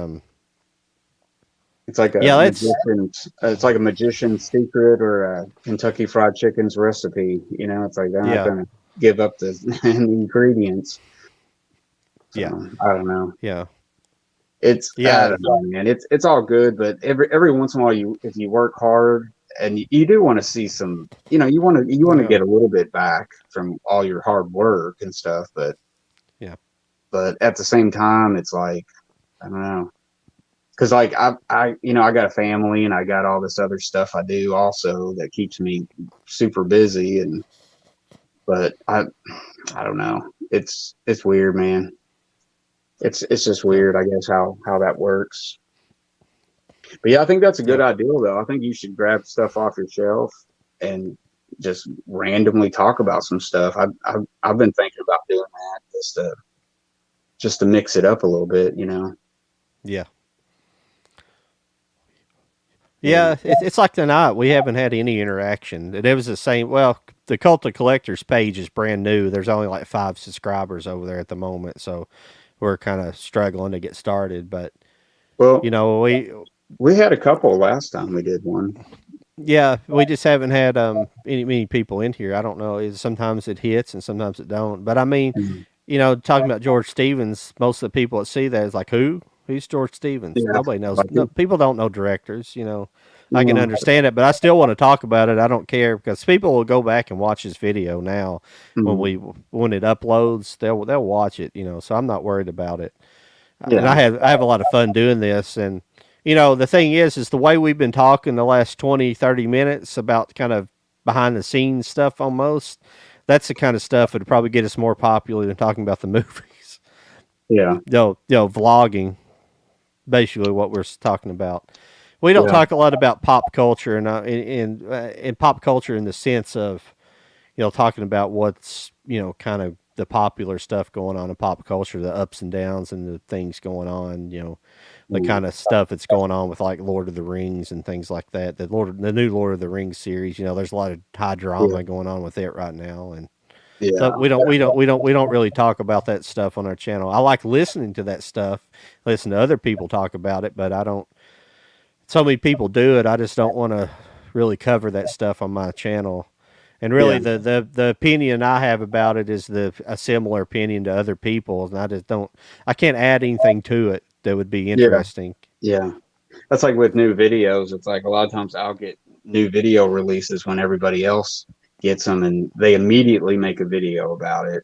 It's like a yeah, that's magician's. It's like a magician's secret or a Kentucky Fried Chicken's recipe. It's like they're not yeah, going to give up the ingredients. So yeah, I don't know. yeah, I yeah, don't know, man. It's all good, but every once in a while, if you work hard and you do want to see some, you want to yeah, get a little bit back from all your hard work and stuff, yeah, but at the same time, it's like I don't know, because like I got a family and I got all this other stuff I do also that keeps me super busy but I don't know. It's weird, man. It's just yeah, weird, I guess how that works. But yeah, I think that's a good yeah. idea, though. I think you should grab stuff off your shelf and just randomly talk about some stuff. I've been thinking about doing that just to mix it up a little bit. Yeah. Yeah. Yeah, it's like tonight. We haven't had any interaction. It was the same. Well, the Cult of Collectors page is brand new. There's only like 5 subscribers over there at the moment, so we're kind of struggling to get started. But Well, you know, we we had a couple last time we did one. yeah, we just haven't had many people in here. I don't know. Sometimes it hits and sometimes it don't. But I mean, Mhm. talking about George Stevens, most of the people that see that is like, who? Who's George Stevens? Yeah. Nobody knows. Like, No, people don't know directors. I can well, understand it, but I still want to talk about it. I don't care because people will go back and watch this video now mhm. when it uploads. They'll watch it. So I'm not worried about it. And Yeah. I have a lot of fun doing this. And the thing is the way we've been talking the last 20, 30 minutes about kind of behind the scenes stuff almost. That's the kind of stuff that would probably get us more popular than talking about the movies. Yeah. Vlogging, basically what we're talking about. We don't Yeah. talk a lot about pop culture and in pop culture in the sense of talking about what's, kind of the popular stuff going on in pop culture, the ups and downs and the things going on, the Mm, kind of stuff that's going on with like Lord of the Rings and things like that. The new Lord of the Rings series, there's a lot of high yeah, drama going on with it right now, and so yeah, we don't really talk about that stuff on our channel. I like listening to that stuff, listen to other people talk about it, but I don't. So many people do it. I just don't want to really cover that stuff on my channel. And yeah, really, the opinion I have about it is a similar opinion to other people's, and I just don't. I can't add anything to it that would be yeah, interesting. yeah. That's like with new videos. It's like a lot of times I'll get new video releases when everybody else gets them, and they immediately make a video about it.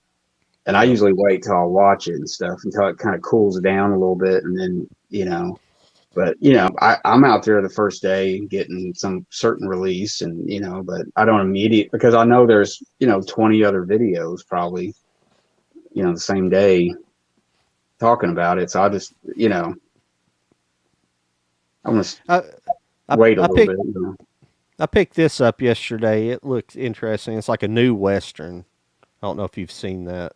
And I Yeah. usually wait till I watch it and stuff until it kind of cools down a little bit, and then But I'm out there the first day getting some certain release, and but I don't immediate because I know there's 20 other videos probably the same day talking about it. So I just I'm gonna I I, wait a I little bit. picked I picked this up yesterday. It looks interesting. It's like a new western. I don't know if you've seen that.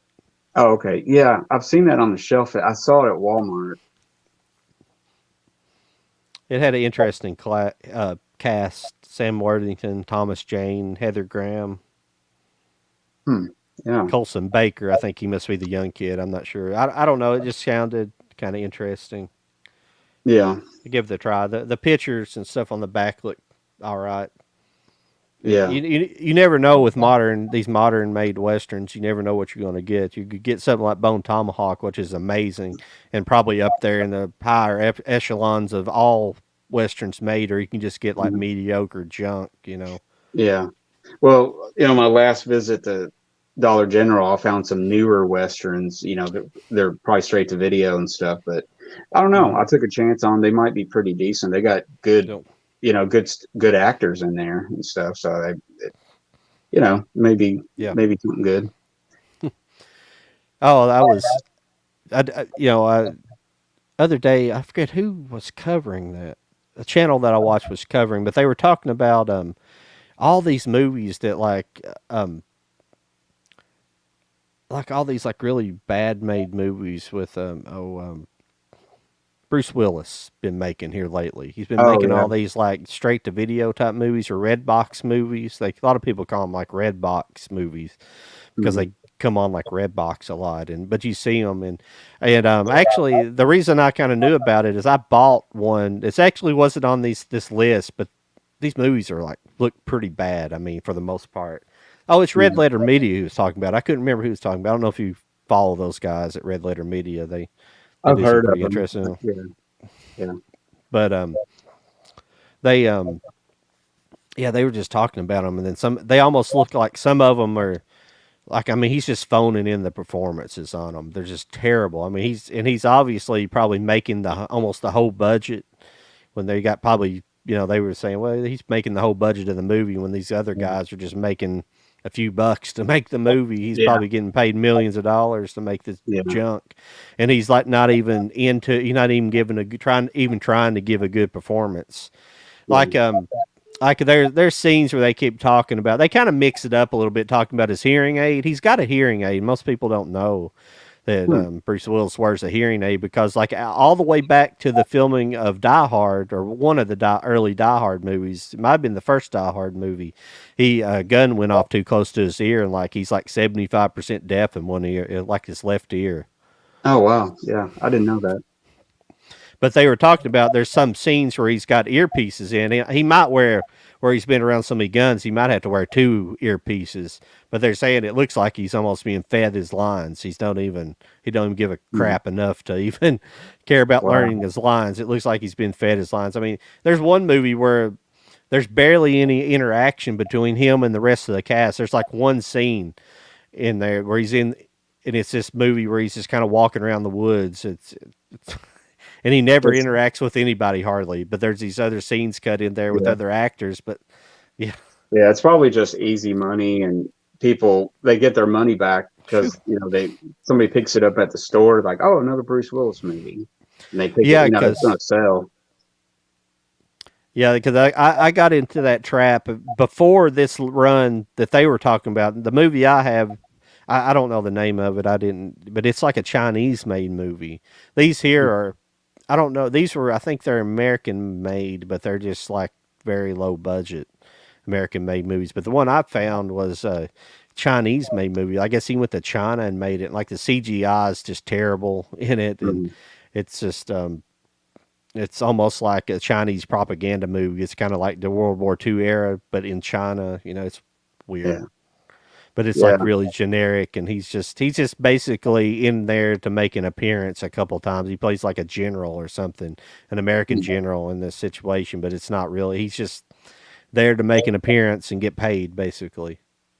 Oh, okay, yeah, I've seen that on the shelf. I saw it at Walmart. It had an interesting cast: Sam Worthington, Thomas Jane, Heather Graham, Hmm. Yeah, Colson Baker. I think he must be the young kid. I'm not sure. I don't know. It just sounded kind of interesting. yeah, I give it a try. The pictures and stuff on the back look all right. yeah, You never know with these modern made westerns. You never know what you're going to get. You could get something like Bone Tomahawk, which is amazing and probably up there in the higher echelons of all westerns made, or you can just get like mhm, mediocre junk. yeah. Well, my last visit to Dollar General, I found some newer westerns. They're probably straight to video and stuff, but I don't know. Mm-hmm. I took a chance on. They might be pretty decent. They got good, Yep. good actors in there and stuff. So maybe Yeah. something good. Oh, that was other day. I forget who was covering that. The channel that I watched was covering, but they were talking about all these movies that like all these like really bad made movies with Bruce Willis been making here lately. He's been Oh making yeah. all these like straight to video type movies or red box movies. Like a lot of people call them like red box movies because Mhm. they come on like Redbox a lot, and but you see them and actually the reason I kind of knew about it is I bought one. It's actually wasn't on this list, but these movies are like look pretty bad. I mean, for the most part. Oh, it's Red Yeah. Letter Media who was talking about it. I couldn't remember who was talking about. I don't know if you follow those guys at Red Letter Media. They I've do some heard of pretty them. interesting, Yeah. Yeah. but they yeah, they were just talking about them, and then some. They almost look like some of them are like. I mean, he's just phoning in the performances on them. They're just terrible. I mean, he's obviously probably making the almost the whole budget when they got probably they were saying, well, he's making the whole budget of the movie when these other guys are just making a few bucks to make the movie. He's Yeah. probably getting paid millions of dollars to make this Yeah. junk, and he's like not even into. He's not even giving trying to give a good performance. Yeah. Like there's scenes where they keep talking about. They kind of mix it up a little bit, talking about his hearing aid. He's got a hearing aid. Most people don't know that Hmm. Bruce Willis wears a hearing aid because, like, all the way back to the filming of Die Hard or one of the early Die Hard movies, it might have been the first Die Hard movie. He gun went off too close to his ear, and like he's like 75% deaf in one ear, like his left ear. Oh wow. Yeah. I didn't know that. But they were talking about there's some scenes where he's got earpieces in. He might wear where he's been around so many guns, he might have to wear two earpieces. But they're saying it looks like he's almost being fed his lines. He don't even give a Mhm. crap enough to even care about Wow. learning his lines. It looks like he's been fed his lines. I mean, there's one movie where there's barely any interaction between him and the rest of the cast. There's like one scene in there where he's in, and it's this movie where he's just kind of walking around the woods. It's and he never It's interacts with anybody hardly. But there's these other scenes cut in there with yeah. other actors. But yeah, Yeah, it's probably just easy money, and people they get their money back phew. because they somebody picks it up at the store like, oh, another Bruce Willis movie, and they pick it. Yeah, It's because going to sell. Yeah, because I got into that trap before this run that they were talking about. The movie I have, I don't know the name of it. I didn't, but it's like a Chinese made movie. These here are, I don't know. These were, I think they're American made, but they're just like very low budget American made movies. But the one I found was a Chinese made movie. I guess he went to China and made it. Like the CGI is just terrible in it, and Mhm. it's just it's almost like a Chinese propaganda movie. It's kind of like the World War II era, but in China. You know, it's weird, Yeah, but it's yeah, like really generic. And he's just basically in there to make an appearance a couple times. He plays like a general or something, an American general in this situation, but it's not really. He's just there to make an appearance and get paid, basically.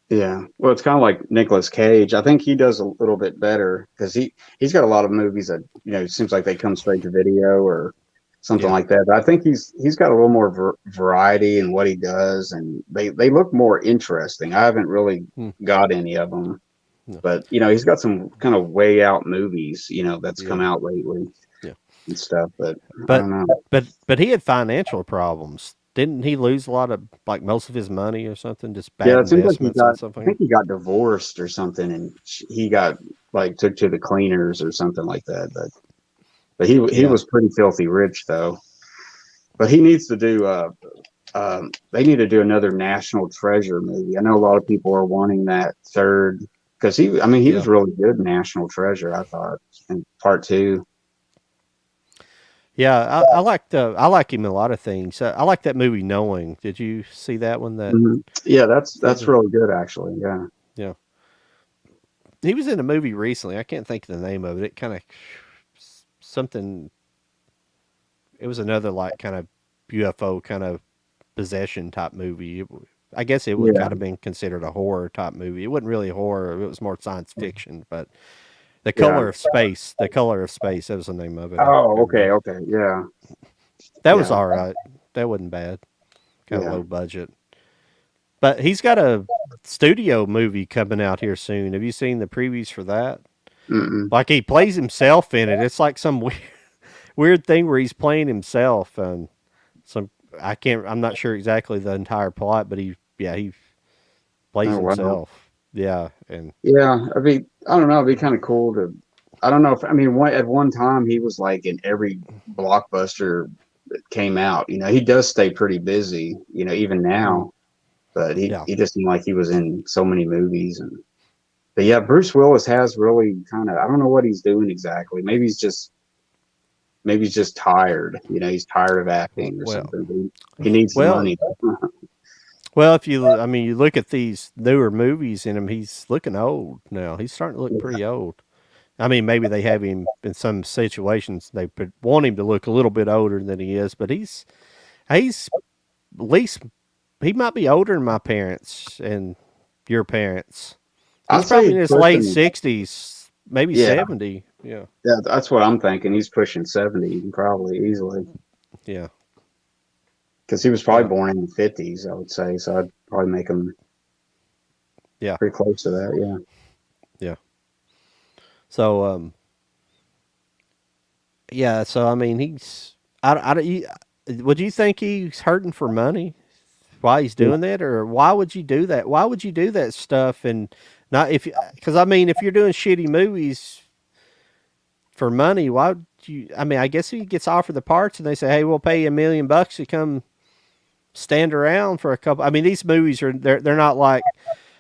yeah. Well, it's kind of like Nicolas Cage. I think he does a little bit better because he's got a lot of movies that it seems like they come straight to video or something Yeah. like that. But I think he's got a little more variety in what he does, and they look more interesting. I haven't really Hmm. got any of them, No. but he's got some kind of way out movies, that's Yeah. come out lately Yeah. and stuff. But I But don't know. but he had financial problems. Didn't he lose a lot of like most of his money or something? Just bad Yeah, it seems like investments on I something. think he got divorced or something, and he got like took to the cleaners or something like that. But he Yeah. was pretty filthy rich though. But he needs to do they need to do another National Treasure movie. I know a lot of people are wanting that third because he Yeah. was really good in National Treasure. I thought in part two. Yeah. I like him in a lot of things. I like that movie Knowing. Did you see that one? That Yeah, that that's really good actually. Yeah. yeah. He was in a movie recently. I can't think of the name of it. It kind of something. It was another like kind of UFO kind of possession type movie. I guess it would Yeah. kind of been considered a horror type movie. It wasn't really a horror. It was more science fiction. But The Yeah. Color of Space, The Color of Space, that was the name of it. I Oh, remember. okay, okay. Yeah. That was Yeah. all right. That wasn't bad. Kind of Yeah. low budget. But he's got a studio movie coming out here soon. Have you seen the previews for that? Mm-mm. Like he plays himself in it. It's like some weird thing where he's playing himself and some I can't I'm not sure exactly the entire plot, but he plays Oh, wow. himself. Yeah, and Yeah, I don't know, it'd be kind of cool to. I don't know if, at one time he was like in every blockbuster that came out. He does stay pretty busy, even mm, now, but yeah. he just seemed like he was in so many movies. But yeah, Bruce Willis has really kind of, I don't know what he's doing exactly. Maybe he's just tired. He's tired of acting or Well, something. But he needs the well, money. well, if you, I mean, you look at these newer movies in him, he's looking old now. He's starting to look pretty old. I mean, maybe they have him in some situations. They want him to look a little bit older than he is, but he's at least he might be older than my parents and your parents. I'd He's say probably in he's his late pushing. 60s, maybe Yeah, 70. Yeah, yeah, that's what I'm thinking. He's pushing 70 probably easily. yeah, Because he was probably yeah, born in the 50s, I would say. So I'd probably make him yeah, pretty close to that. Yeah. yeah. So, yeah. So I mean, would you think he's hurting for money? Why he's Yeah. doing that, or why would you do that? Why would you do that stuff and not if because I mean if you're doing shitty movies for money, why would you? I mean, I guess he gets offered the parts and they say, hey, we'll pay you $1 million to come stand around for a couple. I mean, these movies are they're not like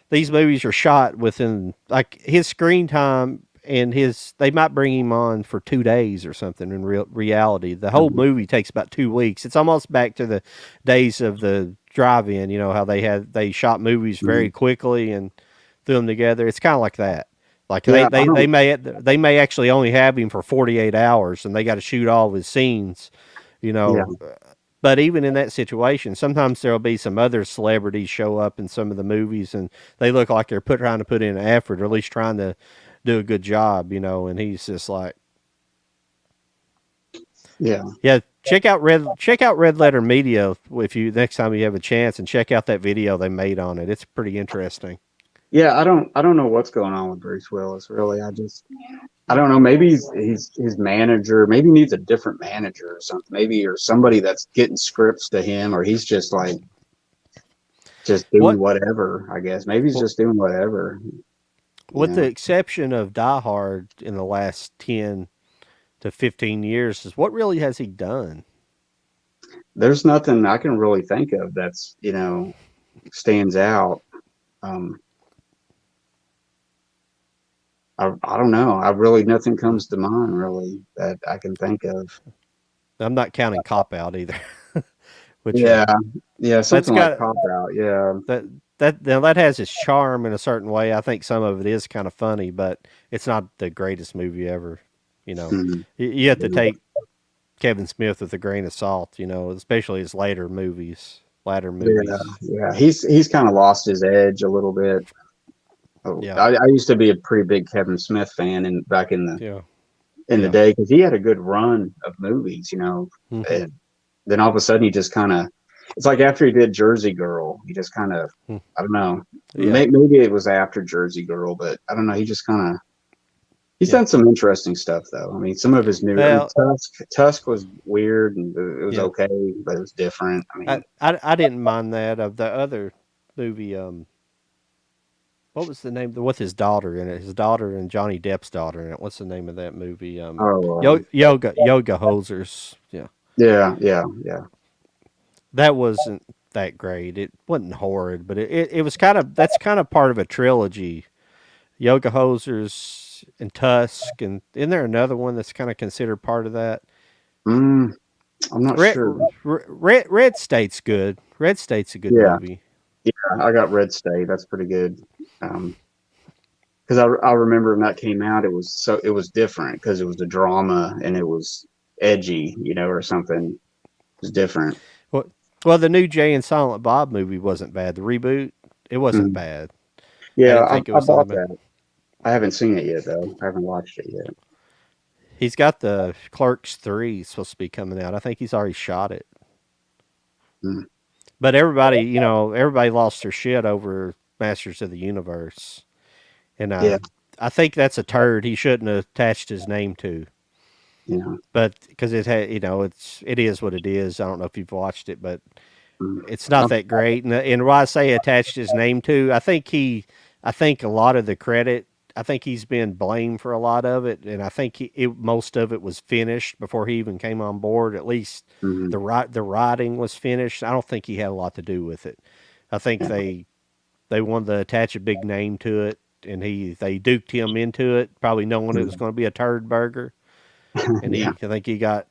these movies are shot within like his screen time and his they might bring him on for 2 days or something in reality the whole Mhm. movie takes about 2 weeks. It's almost back to the days of the drive-in, how they shot movies very Mhm. quickly and threw them together. It's kind of like that. Like Yeah. I don't. they may actually only have him for 48 hours and they got to shoot all of his scenes, you Yeah. know but even in that situation, sometimes there'll be some other celebrities show up in some of the movies, and they look like they're trying to put in an effort, or at least trying to do a good job, And he's just like, Yeah. yeah, check out Red Letter Media if you next time you have a chance, and check out that video they made on it. It's pretty interesting. Yeah. I don't know what's going on with Bruce Willis, really. I don't know. Maybe he's his manager. Maybe he needs a different manager or something. Maybe or somebody that's getting scripts to him, or he's just like just doing What, whatever. I guess maybe he's what just doing whatever. You with the know, exception of Die Hard in the last 10 to 15 years, is what really has he done? there's nothing I can really think of that's stands out. Um, I don't know. I really nothing comes to mind really that I can think of. I'm not counting Cop Out either, which Yeah, yeah, that's something like got Cop Out. Yeah. that now that has its charm in a certain way. I think some of it is kind of funny, but it's not the greatest movie ever. You know, Mhm. you have to take Kevin Smith with a grain of salt. You know, especially his later movies, latter Yeah, movies. yeah. He's kind of lost his edge a little bit. Oh, Yeah, I used to be a pretty big Kevin Smith fan, and back yeah, in the yeah. day, because he had a good run of movies, Hmm. and then all of a sudden he just kind of, it's like after he did Jersey Girl, he just kind of, I don't know, Yeah, maybe it was after Jersey Girl, but I don't know, he just kind of, he's yeah. done some interesting stuff though. I mean, some of his new, I mean, Well, Tusk was weird and it was yeah. okay, but it was different. I mean, I didn't mind that of the other movie. What was the name? With his daughter in it, his daughter and Johnny Depp's daughter in it. What's the name of that movie? oh, Yoga Hosers. Yeah, yeah, yeah, yeah. that wasn't that great. It wasn't horrid, but it was kind of that's kind of part of a trilogy. Yoga Hosers and Tusk, and isn't there another one that's kind of considered part of that? Mm, I'm not Red sure. Red State's good. Red State's a good Yeah, movie. yeah, I got Red State. That's pretty good. Because I remember when that came out, it was different because it was a drama and it was edgy, or something. It was different. Well, well, the new Jay and Silent Bob movie wasn't bad. The reboot, it wasn't Mhm. bad. I Yeah, didn't think it I was that bought bad. that. I haven't seen it yet though. I haven't watched it yet. He's got the Clerks 3 supposed to be coming out. I think he's already shot it. Mm. But everybody lost their shit over Masters of the Universe, and Yeah, I think that's a turd he shouldn't have attached his name to. yeah, But because it is what it is. I don't know if you've watched it, but mm. it's not that great. And why I say attached his name to, I think a lot of the credit, I think he's been blamed for a lot of it, and I think most of it was finished before he even came on board. At least Mhm. the writing was finished. I don't think he had a lot to do with it. I think Yeah, they wanted to attach a big name to it, and they duped him into it, probably knowing it was mm. going to be a turd burger. And Yeah, I think he got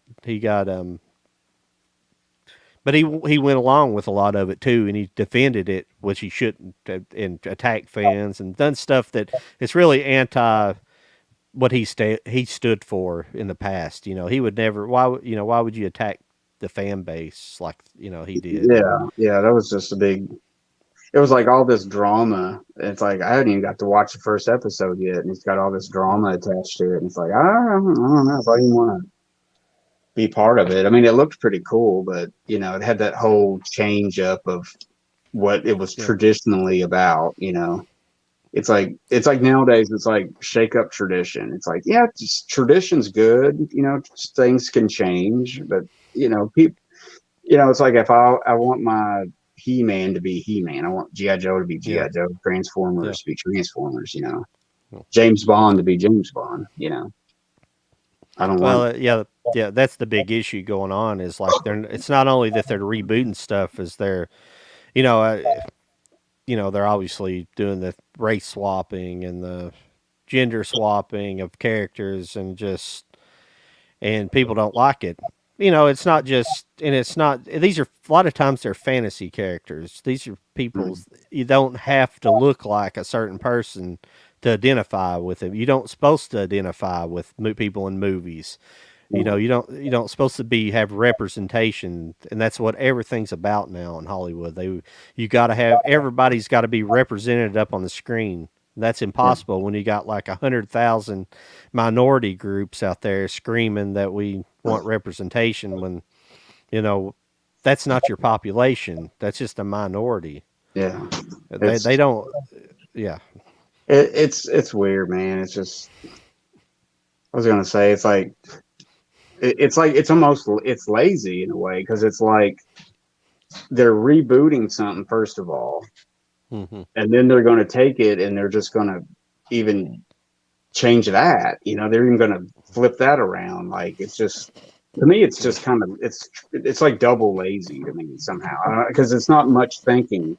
but he went along with a lot of it too, and he defended it, which he shouldn't, and attacked fans and done stuff that it's really anti what he stood for in the past. He would never. Why would you attack the fan base like he did? yeah, yeah. That was just a big. It was like all this drama. It's like I hadn't even got to watch the first episode yet, and it's got all this drama attached to it. And it's like I don't know if I even want to be part of it. I mean, it looked pretty cool, but it had that whole change up of what it was Yeah, traditionally about. It's like nowadays it's like shake up tradition. It's like yeah, just, tradition's good. Things can change, but people. It's like if I want my He-Man to be He-Man, I want GI Joe to be yeah, GI Joe, yeah. Transformers to be Transformers. James Bond to be James Bond. I don't Well, want. yeah. That's the big issue going on. Is like they're. It's not only that they're rebooting stuff, as they're, you know, they're obviously doing the race swapping and the gender swapping of characters and people don't like it. It's not just, and it's not, these are, a lot of times they're fantasy characters. These are people, Mm, you don't have to look like a certain person to identify with them. You don't supposed to identify with people in movies. yeah, You don't supposed to have representation, and that's what everything's about now in Hollywood. You got to have, everybody's got to be represented up on the screen. That's yeah, impossible when you got like 100,000 minority groups out there screaming that we want representation when you know that's not your population. That's just a minority. yeah. They It's don't. Yeah. it's weird, man. It's just I was gonna say it's like it's almost it's lazy in a way because it's like they're rebooting something first of all, Hmm. and then they're going to take it and they're just going to even change that. You know, they're even going to flip that around. Like it's just to me, it's Yeah. just kind of it's like double lazy to me somehow because it's not much thinking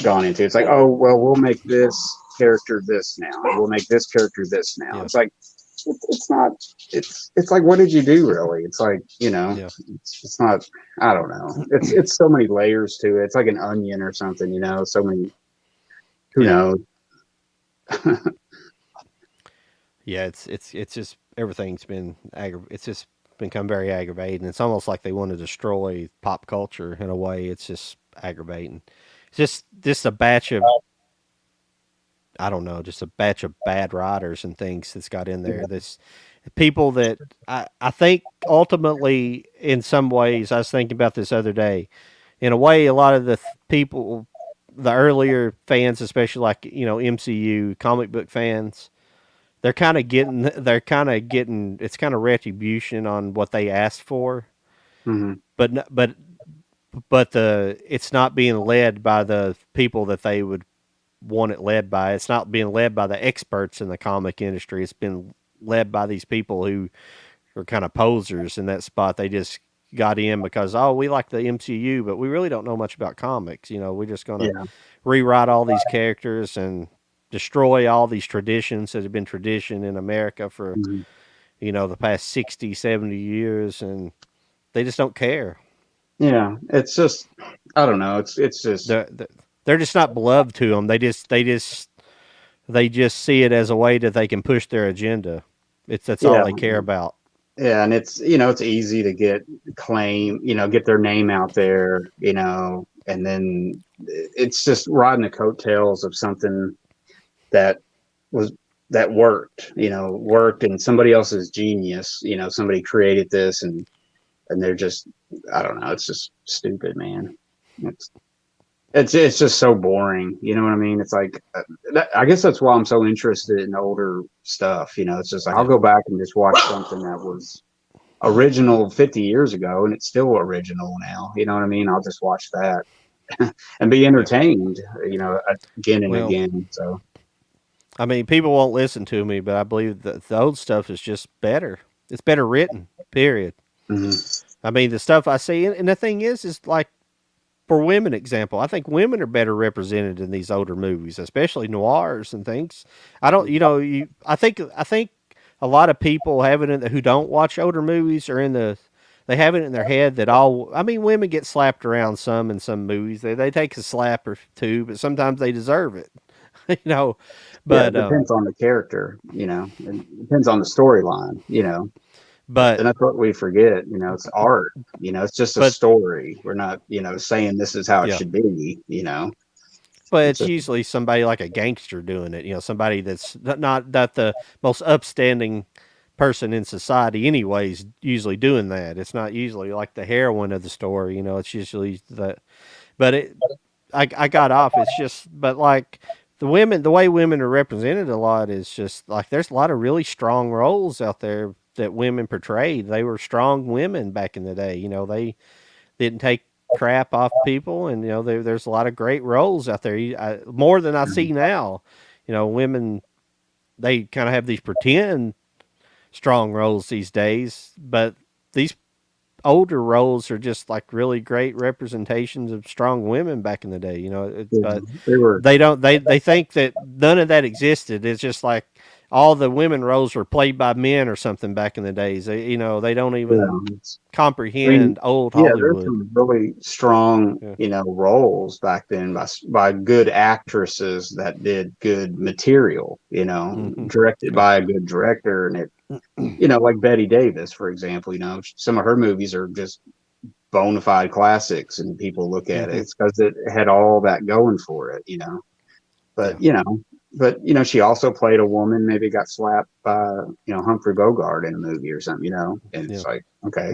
gone into. It's like, oh well, we'll make this character this now, and we'll make this character this now. Yeah. It's like it's not. It's like what did you do really? It's like Yeah. it's not. I don't know. It's so many layers to it. It's like an onion or something. So many. Who Yeah. knows? Yeah. It's just everything's been it's just become very aggravating. It's almost like they want to destroy pop culture in a way. It's just aggravating. It's just a batch of I don't know, just a batch of bad writers and things that's got in there. This people that I think ultimately, in some ways, I was thinking about this other day. In a way, a lot of the people, the earlier fans, especially like MCU comic book fans, they're kind of getting it's kind of retribution on what they asked for, Hmm. but but it's not being led by the people that they would want it led by. It's not being led by the experts in the comic industry. It's been led by these people who are kind of posers in that spot. They just got in because we like the MCU, but we really don't know much about comics. We're just gonna Yeah. rewrite all these characters and destroy all these traditions that have been tradition in America for Hmm. the past 60, 70 years, and they just don't care. Yeah. It's just I don't know. It's just They're just not beloved to them. They just see it as a way that they can push their agenda. That's all yeah. they care about. Yeah, and it's easy to get their name out there, and then it's just riding the coattails of something that was that worked in somebody else's genius. Somebody created this and they're just I don't know, it's just stupid, man. It's it's just so boring. You know what I mean? It's like I guess that's why I'm so interested in older stuff. It's just like I'll Yeah. go back and just watch something that was original 50 years ago and it's still original now. You know what I mean? I'll just watch that and be Yeah. entertained, again and Well, again. So, I mean, people won't listen to me, but I believe that the old stuff is just better. It's better written. Period. mhm. I mean, the stuff I see, and the thing is like for women example, I think women are better represented in these older movies, especially noirs and things. I don't, I think a lot of people have it who don't watch older movies are they have it in their head that I mean, women get slapped around some in some movies. They take a slap or two, but sometimes they deserve it, you know. Yeah, it But depends on the character, it depends on the storyline, but and that's what we forget, it's art, it's just a but story. We're not, saying this is how it yeah. should be. But It's it's just, usually somebody like a gangster doing it, somebody that's not the most upstanding person in society anyways usually doing that. It's not usually like the heroine of the story, it's usually but I got off. It's just but like the way women are represented a lot is just like there's a lot of really strong roles out there that women portrayed. They were strong women back in the day. They didn't take crap off people, and there's a lot of great roles out there. More than I see now. Women they kind of have these pretend strong roles these days, but these older roles are just like really great representations of strong women back in the day. yeah, But they were, they think that none of that existed. It's just like all the women roles were played by men or something back in the days. They don't even yeah. I mean, comprehend old yeah, there's Hollywood. some really strong, Yeah. roles back then by good actresses that did good material, Hmm. directed Yeah. by a good director. And it, like Betty Davis, for example, some of her movies are just bona fide classics and people look at it. Hmm. It's because it had all that going for it, Yeah. But, she also played a woman, maybe got slapped by, Humphrey Bogart in a movie or something, and Yeah. it's like, okay.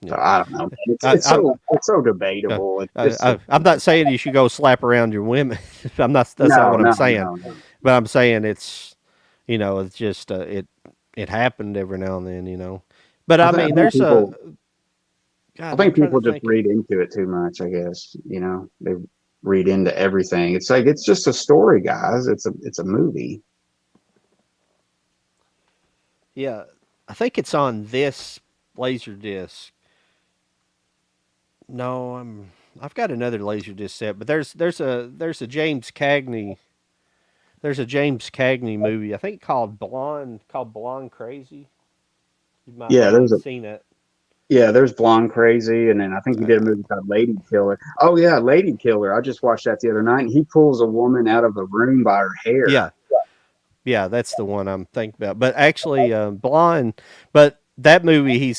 So Yeah. I don't know. It's I, it's I, so it's so debatable. It's so I'm not saying you should go slap around your women. I'm not. That's not no, what I'm no, saying. no, no. But I'm saying it's, it's just it. it happened every now and then, you know. But I, I th- I mean, think there's a people, I God. I'm think trying to people just think. read into it too much. I guess they read into everything. It's like it's just a story, guys. It's a movie. Yeah, I think it's on this laser disc. No, I've got another laser disc set, but there's a James Cagney. There's a James Cagney movie, I think called Blonde Crazy. You might Yeah, not there's have a seen it. yeah, there's Blonde Crazy, and then I think he Uh, did a movie called Lady Killer. Oh yeah, Lady Killer. I just watched that the other night. And he pulls a woman out of a room by her hair. yeah, yeah, that's the one I'm thinking about. But actually, Blonde. But that movie,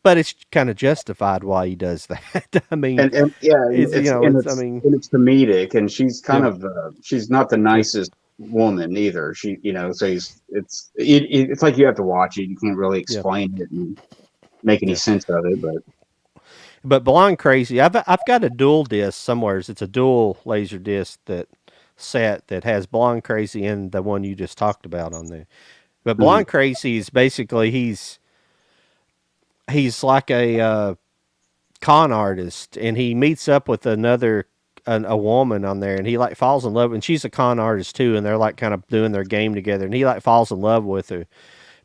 but it's kind of justified why he does that. I mean, And yeah, and it's you know, it's I mean, it's comedic, and she's kind yeah, of she's not the yeah, nicest woman either. She so it's like you have to watch it. You can't really yeah, explain it and make any yeah. sense of it, but But Blonde Crazy, I've got a dual disc somewhere. It's a dual laser disc that set that has Blonde Crazy and the one you just talked about on there. But mhm. Blonde Crazy is basically he's like a con artist, and he meets up with a woman on there, and he like falls in love, and she's a con artist too, and they're like kind of doing their game together, and he like falls in love with her,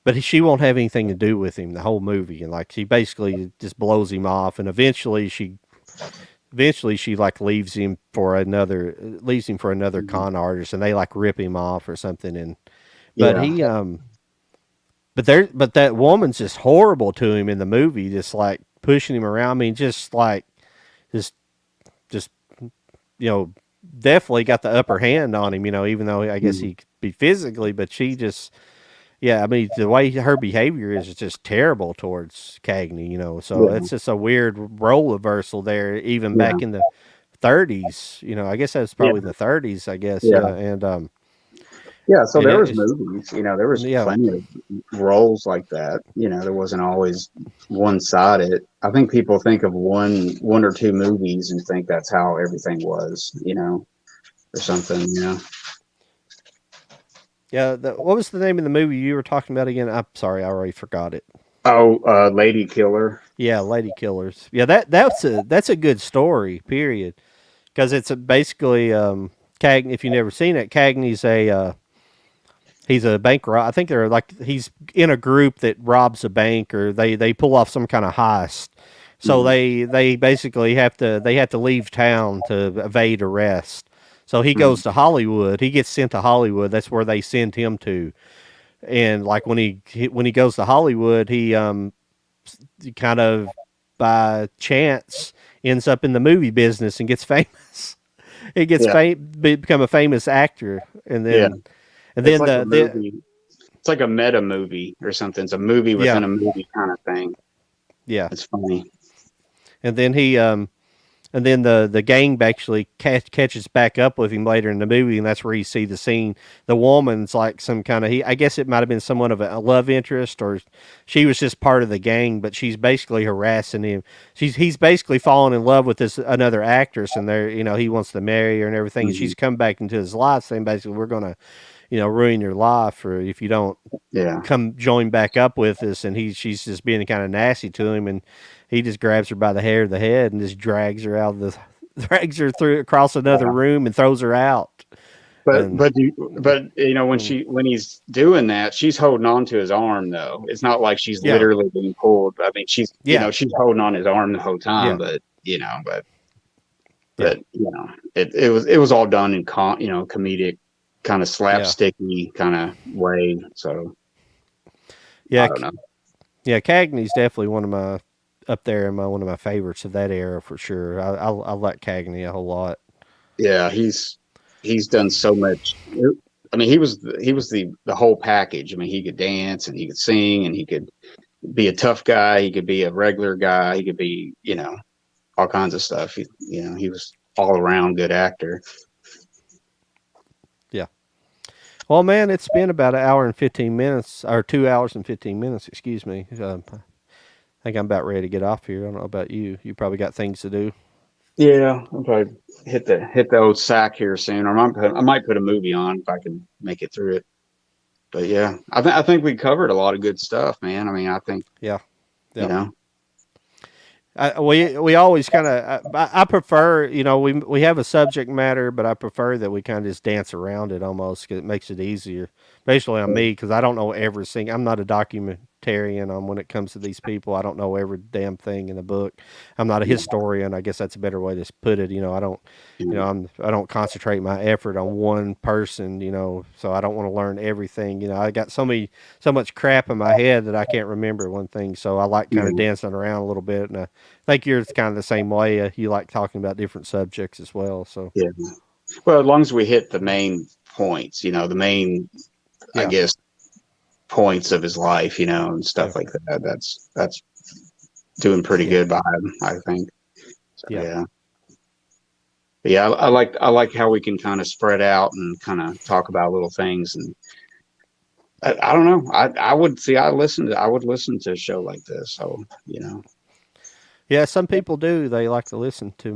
but she won't have anything to do with him the whole movie, and like she basically just blows him off, and eventually she like leaves him for another con artist, and they like rip him off or something, and but Yeah, he but that woman's just horrible to him in the movie, just like pushing him around. I mean, just like just just you know, definitely got the upper hand on him. You know, even though I guess mhm. he could be physically, but she just yeah. I mean, the way her behavior is just terrible towards Cagney. You know, so Yeah, it's just a weird role reversal there, even yeah, back in the 30s. You know, I guess that's yeah, probably the 30s. I guess yeah. yeah, Yeah, so and there was it's movies, there was yeah. plenty of roles like that. There wasn't always one sided. I think people think of one or two movies and think that's how everything was, or something. Yeah, what was the name of the movie you were talking about again? I'm sorry, I already forgot it. Oh, Lady Killer. Yeah, Lady Killers. Yeah, that's a good story. Period. Because it's basically Cagney. If you've never seen it, Cagney's he's a bank rob. I think they're like he's in a group that robs a bank, or they pull off some kind of heist. So Mhm, they basically have to leave town to evade arrest. So he mhm. goes to Hollywood. He gets sent to Hollywood. That's where they send him to. And like when he goes to Hollywood, he kind of by chance ends up in the movie business and gets famous. He gets Yeah, become a famous actor, yeah. and It's then like a the movie. It's like a meta movie or something. It's a movie yeah, within a movie kind of thing. yeah, It's funny. and then and then the gang actually catches back up with him later in the movie, and that's where you see the scene. The woman's like some kind of I guess it might have been somewhat of a love interest, or she was just part of the gang, but she's basically harassing him. He's basically fallen in love with this another actress, and he wants to marry her and everything, and Hmm. she's come back into his life saying basically we're gonna ruin your life, or if you don't Yeah, come join back up with us, and she's just being kind of nasty to him, and he just grabs her by the hair of the head and just drags her out of the drags her through across another yeah. room and throws her out. But And but when he's doing that, she's holding on to his arm though. It's not like she's yeah, literally being pulled. I mean, yeah, she's holding on his arm the whole time. yeah, But yeah, it was all done in comedic kind of yeah, slapsticky kind of way. So yeah, I don't know. yeah. Cagney's definitely one of my up there in my one of my favorites of that era for sure. I like Cagney a whole lot. Yeah, he's done so much. I mean, he was the whole package. I mean, he could dance and he could sing and he could be a tough guy. He could be a regular guy. He could be all kinds of stuff. He was all around good actor. Yeah. Well, man, it's been about an hour and 15 minutes, or 2 hours and 15 minutes. Excuse me. I think I'm about ready to get off here. I don't know about you. You probably got things to do. Yeah, I'll probably hit the old sack here soon. Or I might put a movie on if I can make it through it. But yeah, I think we covered a lot of good stuff, man. I mean, I think Yeah, you yeah. know, We always kind of I prefer, you know, we have a subject matter, but I prefer that we kind of just dance around it almost because it makes it easier, especially on me because I don't know every single. I'm not a documentarian on when it comes to these people. I don't know every damn thing in the book. I'm not a yeah, historian. I guess that's a better way to put it. You know, I don't. You yeah, know, I don't concentrate my effort on one person. You know, so I don't want to learn everything. You know, I got so much crap in my head that I can't remember one thing. So I like kind of yeah. dancing around a little bit, and I think you're kind of the same way. You like talking about different subjects as well. So Yeah. Well, as long as we hit the main points, the main, I yeah, guess, points of his life, and yeah, stuff like that. That's doing pretty yeah, good by him, I think. So yeah, yeah. But yeah, I like how we can kind of spread out and kind of talk about little things, and I don't know. I would see. I would listen to a show like this. So yeah. Some people do. They like to listen to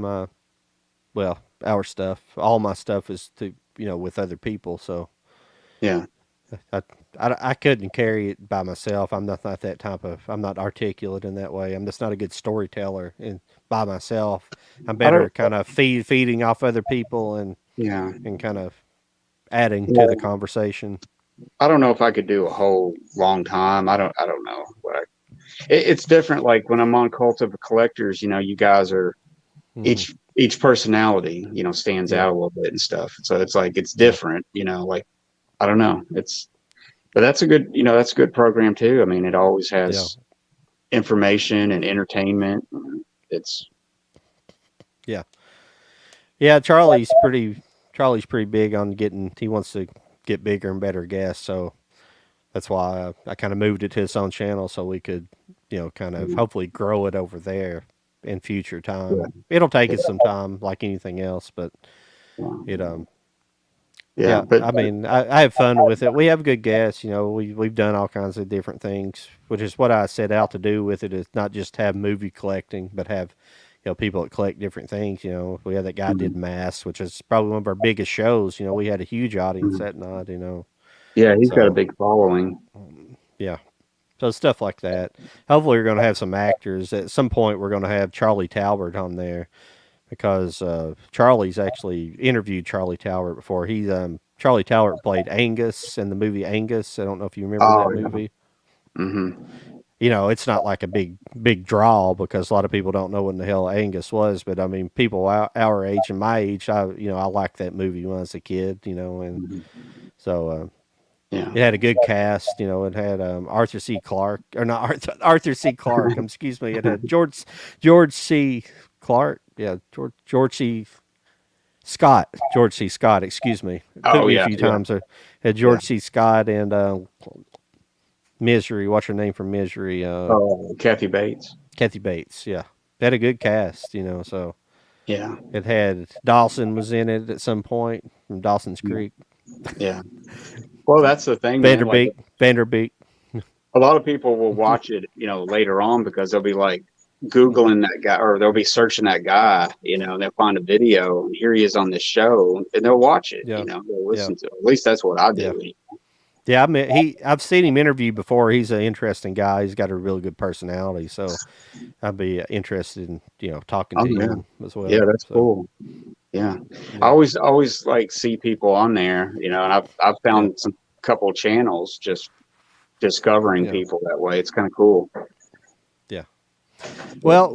our stuff. All my stuff is to with other people. So yeah. I, I couldn't carry it by myself. I'm not that type of. I'm not articulate in that way. I'm just not a good storyteller. And by myself, I'm I better don't. kind of feeding off other people Yeah. and kind of adding to the Yeah. conversation. I don't know if I could do a whole long time. I don't know. It's different. Like when I'm on Cult of Collectors, you guys are Hmm. each personality, stands Yeah, out a little bit and stuff. So it's like it's yeah, different. Like I don't know. But that's a good program too. I mean, it always yeah, has information and entertainment. It's yeah. Yeah, Charlie's pretty big on getting. He wants to get bigger and better guests, so that's why I kind of moved it to its own channel so we could, kind of hopefully grow it over there in future yeah, time. It'll take yeah, us some time, like anything else, but it yeah. yeah. But I mean, I have fun with it. We have good guests. You know, we've done all kinds of different things, which is what I set out to do with it. Is not just have movie collecting, but have people that collect different things. You know, we had that guy did masks, which is probably one of our biggest shows. You know, we had a huge audience that night. You know, yeah, he's got a so big following. yeah. So stuff like that. Hopefully, we're going to have some actors. At some point, we're going to have Charlie Talbert on there because Charlie's actually interviewed Charlie Talbot before. Charlie Talbot played Angus in the movie Angus. I don't know if you remember Oh that yeah. movie. Hmm. You know, it's not like a big draw because a lot of people don't know what in the hell Angus was. But I mean, people our age and my age, I liked that movie when I was a kid. You know, and Hmm. so Yeah. it had a good cast. You know, it had Arthur C. Clarke or not Arthur C. Clarke. Excuse me. It had George C. Clark. Yeah, George C. Scott, George C. Scott, excuse me. It took Oh me a yeah, few yeah, times. Had yeah. George C. Scott and Misery. What's her name from Misery? Oh, Kathy Bates. Kathy Bates. Yeah, they had a good cast, so Yeah, it had Dawson was in it at some point from Dawson's yeah, Creek. yeah. Well, that's the thing, man. Like Vanderbeek. a lot of people will watch it, later on because they'll be like Googling that guy or they'll be searching that guy, and they'll find a video and here he is on this show and they'll watch it, Yeah, they'll yeah, listen to it. At least that's what I yeah, do. yeah. I mean, I've seen him interviewed before. He's an interesting guy. He's got a really good personality. So I'd be interested in talking Oh to yeah. him as Yeah, well. that's So cool. Yeah. I yeah, always like see people on there, and I've yeah, found some couple channels just discovering yeah, people that way. It's kind of cool. yeah. Well,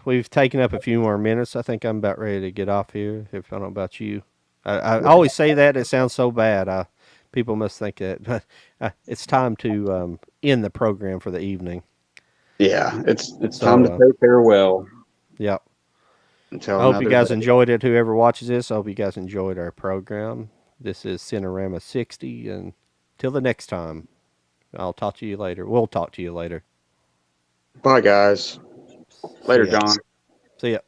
we've taken up a few more minutes. I think I'm about ready to get off here. If I don't know about you, I always say that it sounds so bad. People must think that, but it's time to end the program for the evening. Yeah, it's time So to say farewell yeah, until I hope you another guys day. enjoyed it. Whoever watches this, I hope you guys enjoyed our program. This is CINERAMA 60, and till the next time, I'll talk to you later. We'll talk to you later. Bye, guys. Later, See ya. John. See ya.